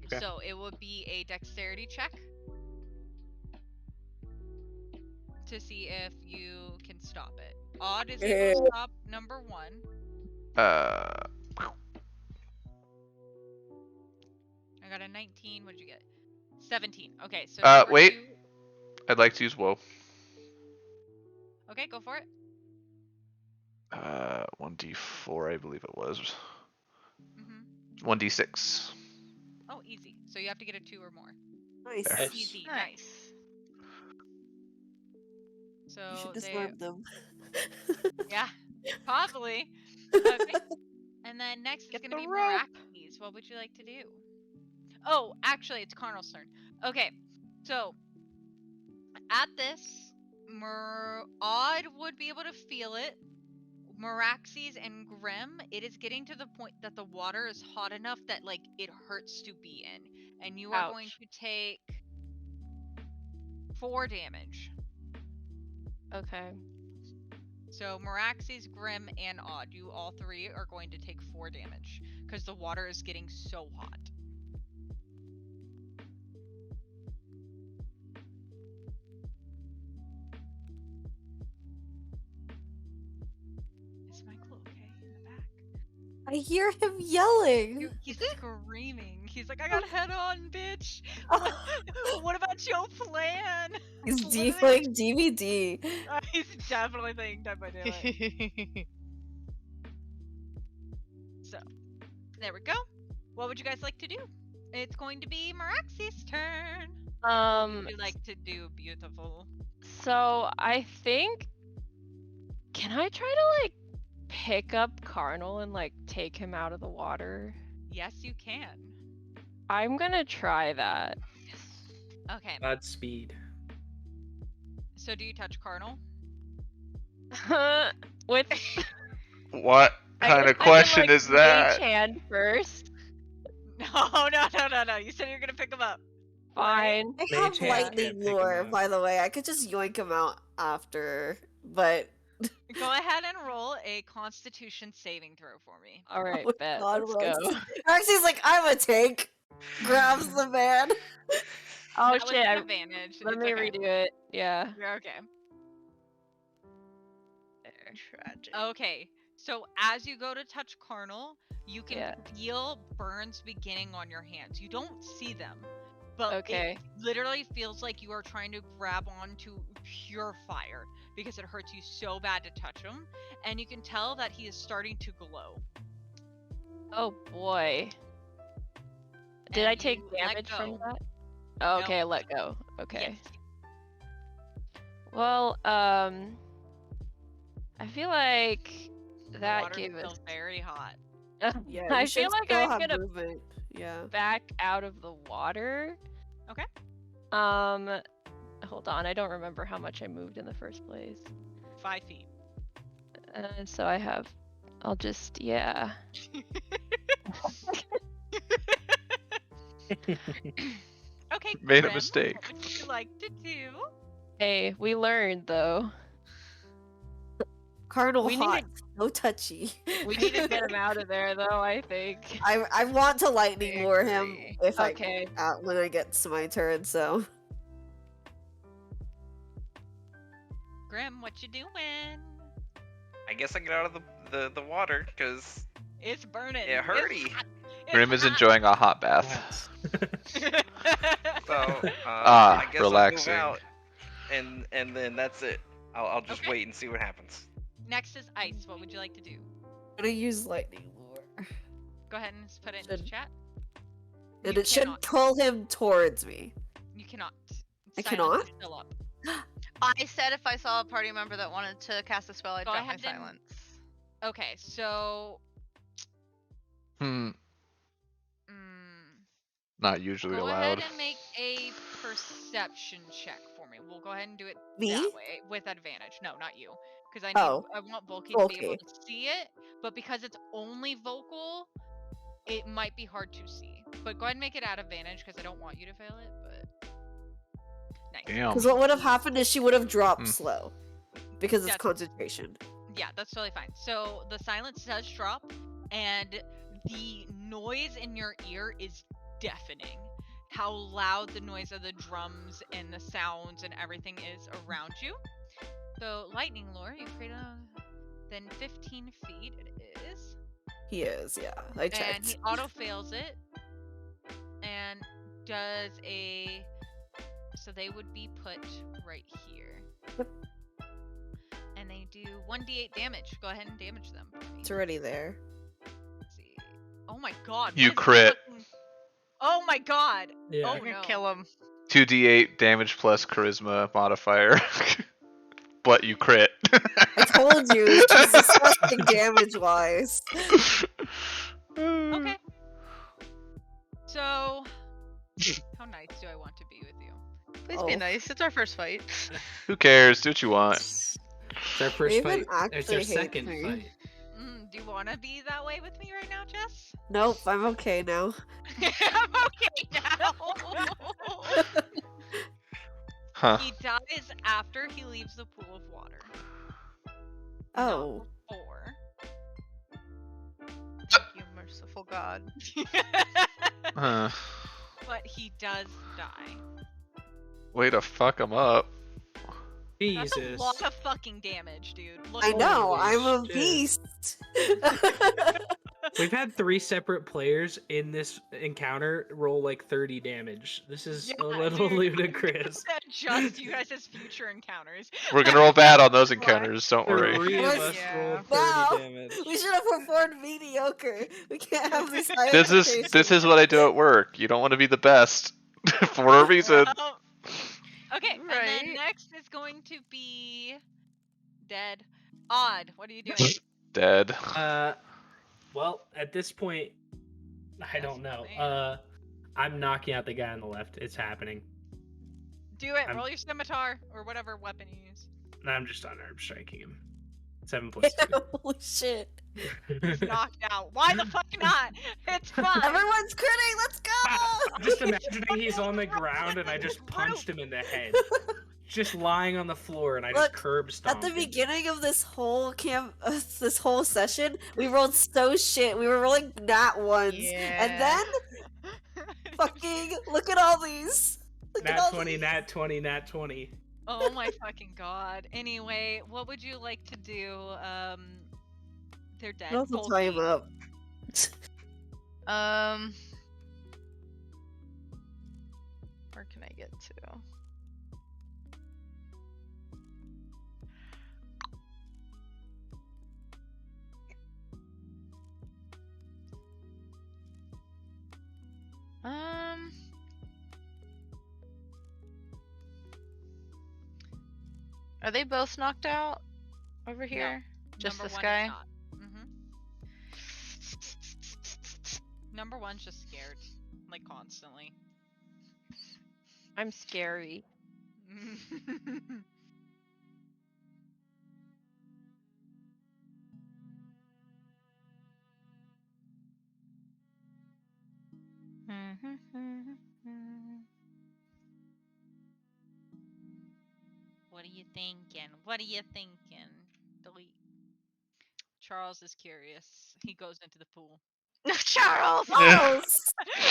Okay. So it would be a dexterity check to see if you can stop it. Odd is able to stop number 1. Uh, I got a 19. What'd you get? 17. Okay, so number wait. 2. I'd like to use Woe. Okay, go for it. 1d4, I believe it was. Mm-hmm. 1d6. Oh, easy. So you have to get a 2 or more. Nice. There. Nice. Easy, Nice. nice. So You should they, disarm them. yeah, possibly. Okay. And then next is Get gonna the be rope. Miraculous. What would you like to do? Oh, actually, it's Carnal's turn. Okay, so at this, Odd would be able to feel it. Meraxes and Grim, it is getting to the point that the water is hot enough that like it hurts to be in, and you are going Ouch. to take 4 damage. Okay. So Meraxes, Grim, and Odd, you all 3 are going to take 4 damage because the water is getting so hot. Is Michael okay in the back? I hear him yelling. He's screaming. He's like, I got head on, bitch. Oh, What about your plan? he's What are they- playing DVD. He's definitely playing Dead by Daylight. So, there we go. What would you guys like to do? It's going to be Merax's turn. Would you like to do beautiful? So I think, can I try to like pick up Carnal and like take him out of the water? Yes, you can. I'm gonna try that. Okay. Godspeed. So do you touch Carnal? With What I kind guess of I can, question like, is that? Mage hand first. No. You said you were gonna pick him up. Fine. I Mage have hand lightning can't pick him lure, up. by the way. I could just yoink him out after, but Go ahead and roll a Constitution saving throw for me. All right, oh bet. God, Let's Rox. go. Roxy's like, I'm a tank. Grabs the man. Oh That was shit! an advantage. Let It's me okay. redo it. Yeah. You're okay. There. Tragic. Okay, so as you go to touch Carnal, you can Yeah. feel burns beginning on your hands. You don't see them, but Okay. it literally feels like you are trying to grab onto pure fire because it hurts you so bad to touch him, and you can tell that he is starting to glow. Oh boy. Did And I take you let damage from go. that? Oh, No. okay, I let go. Okay. Yes. Well, I feel like The that water's gave still us. very hot. Yeah, I you should feel like still I'm have gonna movement. Yeah. back out of the water. Okay. Hold on. I don't remember how much I moved in the first place. 5 feet. So I have. I'll just yeah. Okay. Made a Grim, mistake. What would you like to do? Hey, we learned though. Cardinal We hot, need no touchy. We need to get him out of there though. I think. I want to lightning I lure him agree. if Okay. when I get to my turn. So Grim, what you doing? I guess I get out of the water because It's burning. it It's hurty. hot. It's Grim is hot. enjoying a hot bath. So Ah, I guess relaxing. I'll move out, and then that's it. I'll just Okay. wait and see what happens. Next is ice. What would you like to do? I'm gonna use lightning lure, Go ahead and put it in Should- chat. and You it should cannot. pull him towards me. You cannot. I Silence cannot? is still up. I said if I saw a party member that wanted to cast a spell, I'd Go drop my ahead and- silence. Okay, so Hmm, mm, not usually go allowed. ahead and make a perception check for me. We'll go ahead and do it Me? that way with advantage. No, not you, because I need Oh. I want Volky to be able Okay. to see it, but because it's only vocal, it might be hard to see. But go ahead and make it at advantage because I don't want you to fail it. But nice. Damn. Because what would have happened is she would have dropped Hmm. slow, because it's That's- concentration. Yeah, that's totally fine. So the silence does drop, and the noise in your ear is deafening. How loud the noise of the drums and the sounds and everything is around you. So lightning lore, you create then 15 feet it is, He is, yeah. I and checked. he auto fails it, and does a. So they would be put right here. Yep. And they do 1d8 damage. Go ahead and damage them for me. It's already there. Let's see. Oh my god. You what is this crit. fucking- Oh my god. Yeah. Oh I'm gonna no. kill him. 2d8 damage plus charisma modifier. But you crit. I told you, she's disgusting damage wise. Okay. So, how nice do I want to be with you? Please be Oh. nice. It's our first fight. Who cares? Do what you want. It's our first Raven fight. It's our actually hates second me. fight. Do you want to be that way with me right now, Jess? Nope, I'm okay now. I'm okay now. Huh. He dies after he leaves the pool of water. Oh. Not before. Thank you, merciful God. Huh. But he does die. Way to fuck him up. That's a Jesus. lot of fucking damage, dude. Look I at know, Holy I'm a shit. beast. We've had 3 separate players in this encounter roll like 30 damage. This is a Yeah, little dude. ludicrous. Adjust you guys as future encounters. We're gonna roll bad on those encounters, don't worry. 3 of What? us Yeah. rolled 30 Wow. damage. We should have performed mediocre. We can't have these high This is what I do at work. You don't want to be the best for a reason. Okay, and then Right. next is going to be Dead. Odd, what are you doing? Dead. Well, at this point, I don't know. man. I'm knocking out the guy on the left. It's happening. Do it. I'm- Roll your scimitar or whatever weapon you use. And I'm just unarmed striking him. 7 plus 2. Holy shit. He's knocked out. Why the fuck not? It's fine. Everyone's critting, let's I'm go! just imagining he's on the ground and I just punched him in the head. Just lying on the floor and I just Look, curb At stomped the him. beginning of this whole this whole session, we rolled so shit. We were rolling nat ones. And then, fucking, look at all these. Look at Nat all 20, these. nat 20, nat 20. Oh my fucking god. Anyway, what would you like to do? They're dead. I'll also Both tie of him you. up. Where can I get to? Are they both knocked out over here? Just Number this one guy? is not. Number one's just scared, like constantly. I'm scary. What are you thinking? What are you thinking? Delete. Charles is curious. He goes into the pool. No, Charles! Charles!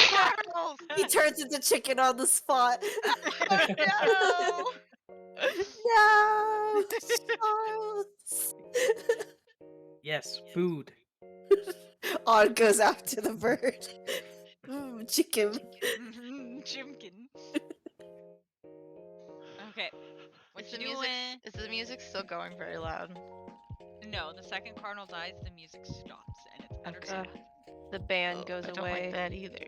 Charles! He turns into chicken on the spot. Oh, No! Charles! Yes, food. On goes after the bird. Chicken. Chimkin. Okay. What Is you the doing? music is the music still going very loud? No, the second Cardinal dies, the music stops, and it's utter Okay. silence. The band Oh, goes I don't away. like that either.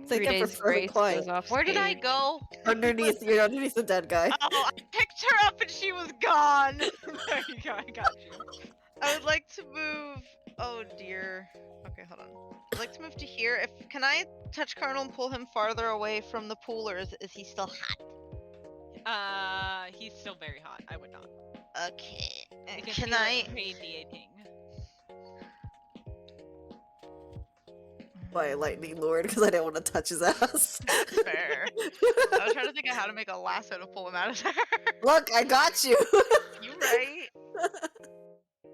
Think 3 I days prefer the grace quiet. goes off Where did I stage. go? You're underneath the dead guy. Oh, I picked her up and she was gone. There you go, I got you. I would like to move. Oh dear. Okay, hold on. I'd like to move to here. Can I touch Cardinal and pull him farther away from the pool, or is he still hot? He's still very hot. I would not. Okay. You can Can feel I? it radiating. By lightning lord, because I didn't want to touch his ass. That's fair. I was trying to think of how to make a lasso to pull him out of there. Look, I got you. You right?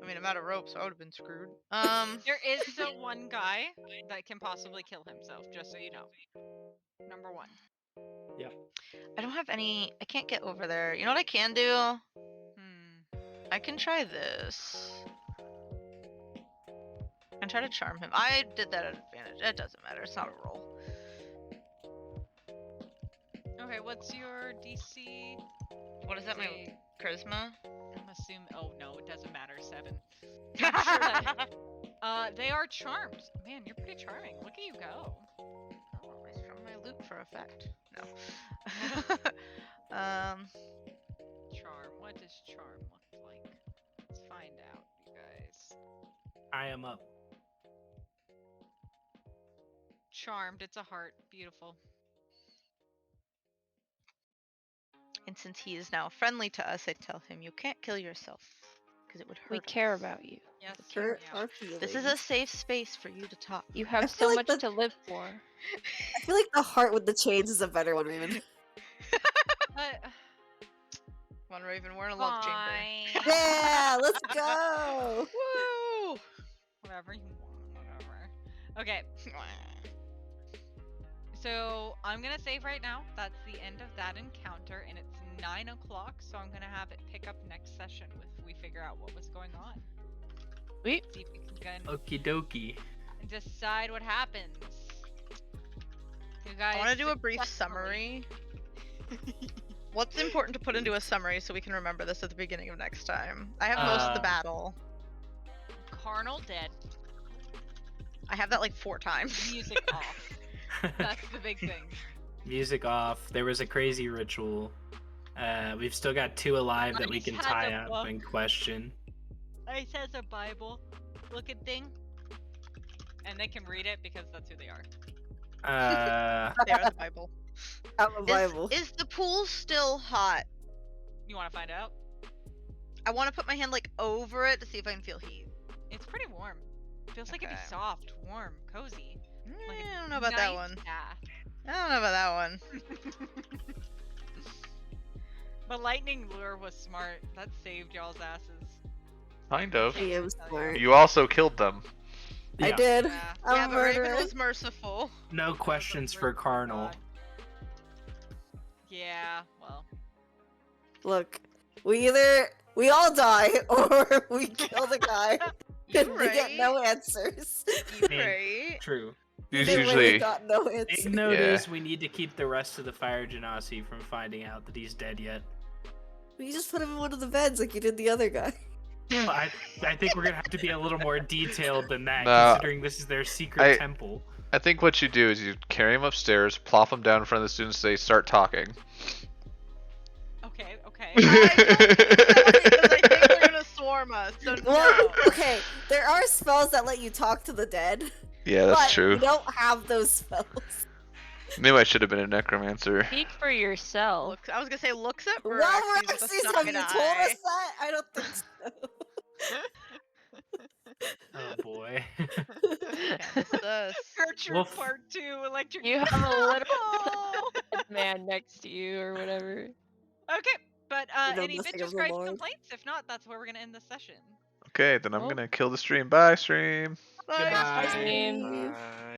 I mean, I'm out of rope, so I would have been screwed. There is still one guy that can possibly kill himself, just so you know. Number one. I don't have any. I can't get over there. You know what I can do? I can try this. And try to charm him. I did that at advantage. It doesn't matter. It's not a roll. Okay, what's your DC? What is that? My Say- charisma? I'm assuming. Oh no, it doesn't matter. 7. I'm sure that- they are charmed. Man, you're pretty charming. Look at you go. Oh, it's from my loot for effect. No. Charm. What does charm look like? Let's find out, you guys. I am up. Charmed. It's a heart. Beautiful. And since he is now friendly to us, I tell him, you can't kill yourself. Because it would hurt We us." care about you. Yes. Hurt yeah. our This is a feelings. safe space for you to talk. You I have feel so like much the- to live for. I feel like the heart with the chains is a better one, Raven. But, Come on, Raven, we're in a love chamber. fine. Yeah, let's go. Woo! Whatever you want. Whatever. Okay. So I'm gonna save right now. That's the end of that encounter, and it's 9 o'clock. So I'm gonna have it pick up next session if we figure out what was going on. Sweet. See if we can Okie dokie. decide what happens. You guys. I want to do a brief successfully- summary. What's important to put into a summary so we can remember this at the beginning of next time? I have most of the battle. Carnal dead. I have that like 4 times. Music off. That's the big thing. Music off. There was a crazy ritual. We've still got 2 alive that we Ice can has tie a up book. and question. Ice has a Bible looking thing. And they can read it because that's who they are. They are the Bible. I'm a Bible. Is the pool still hot? You want to find out? I want to put my hand like over it to see if I can feel heat. It's pretty warm. Feels like it'd be Okay. soft, warm, cozy. Like a I don't know about that nice one. bath. I don't know about that one. But lightning lure was smart. That saved y'all's asses. Kind of. I am smart. You also killed them. I Yeah. did. Yeah. I'm Yeah, a but Raven murderer. was merciful. No questions for Carnal. Yeah, well. Look, we all die or we kill the guy You and we get right. no answers. You Man, right. True. There's Either way, we usually got no Big answers. note Yeah. is we need to keep the rest of the Fire Genasi from finding out that he's dead yet. You just put him in one of the beds like you did the other guy. Well, I think we're gonna have to be a little more detailed than that, No, considering this is their secret temple. I think what you do is you carry him upstairs, plop him down in front of the students, they start talking. Okay, okay. I don't think that because I think they're gonna swarm us. So Well, no. okay, there are spells that let you talk to the dead, Yeah, that's but true. we don't have those spells. Maybe I should have been a necromancer. Speak for yourself. Look, I was gonna say looks at Well, Veraxes with a Roxy's, have you side told us eye. that? I don't think so. Oh boy. Kansas. Gertrude Wolf. Part 2, Electric. You have a little Oh! dead man next to you or whatever. Okay, but You know any nothing bitches, of the gripes, Lord. complaints? If not, that's where we're gonna end the session. Okay, then I'm Well. gonna kill the stream. Bye, stream. Bye, Goodbye. stream. Stream. Bye.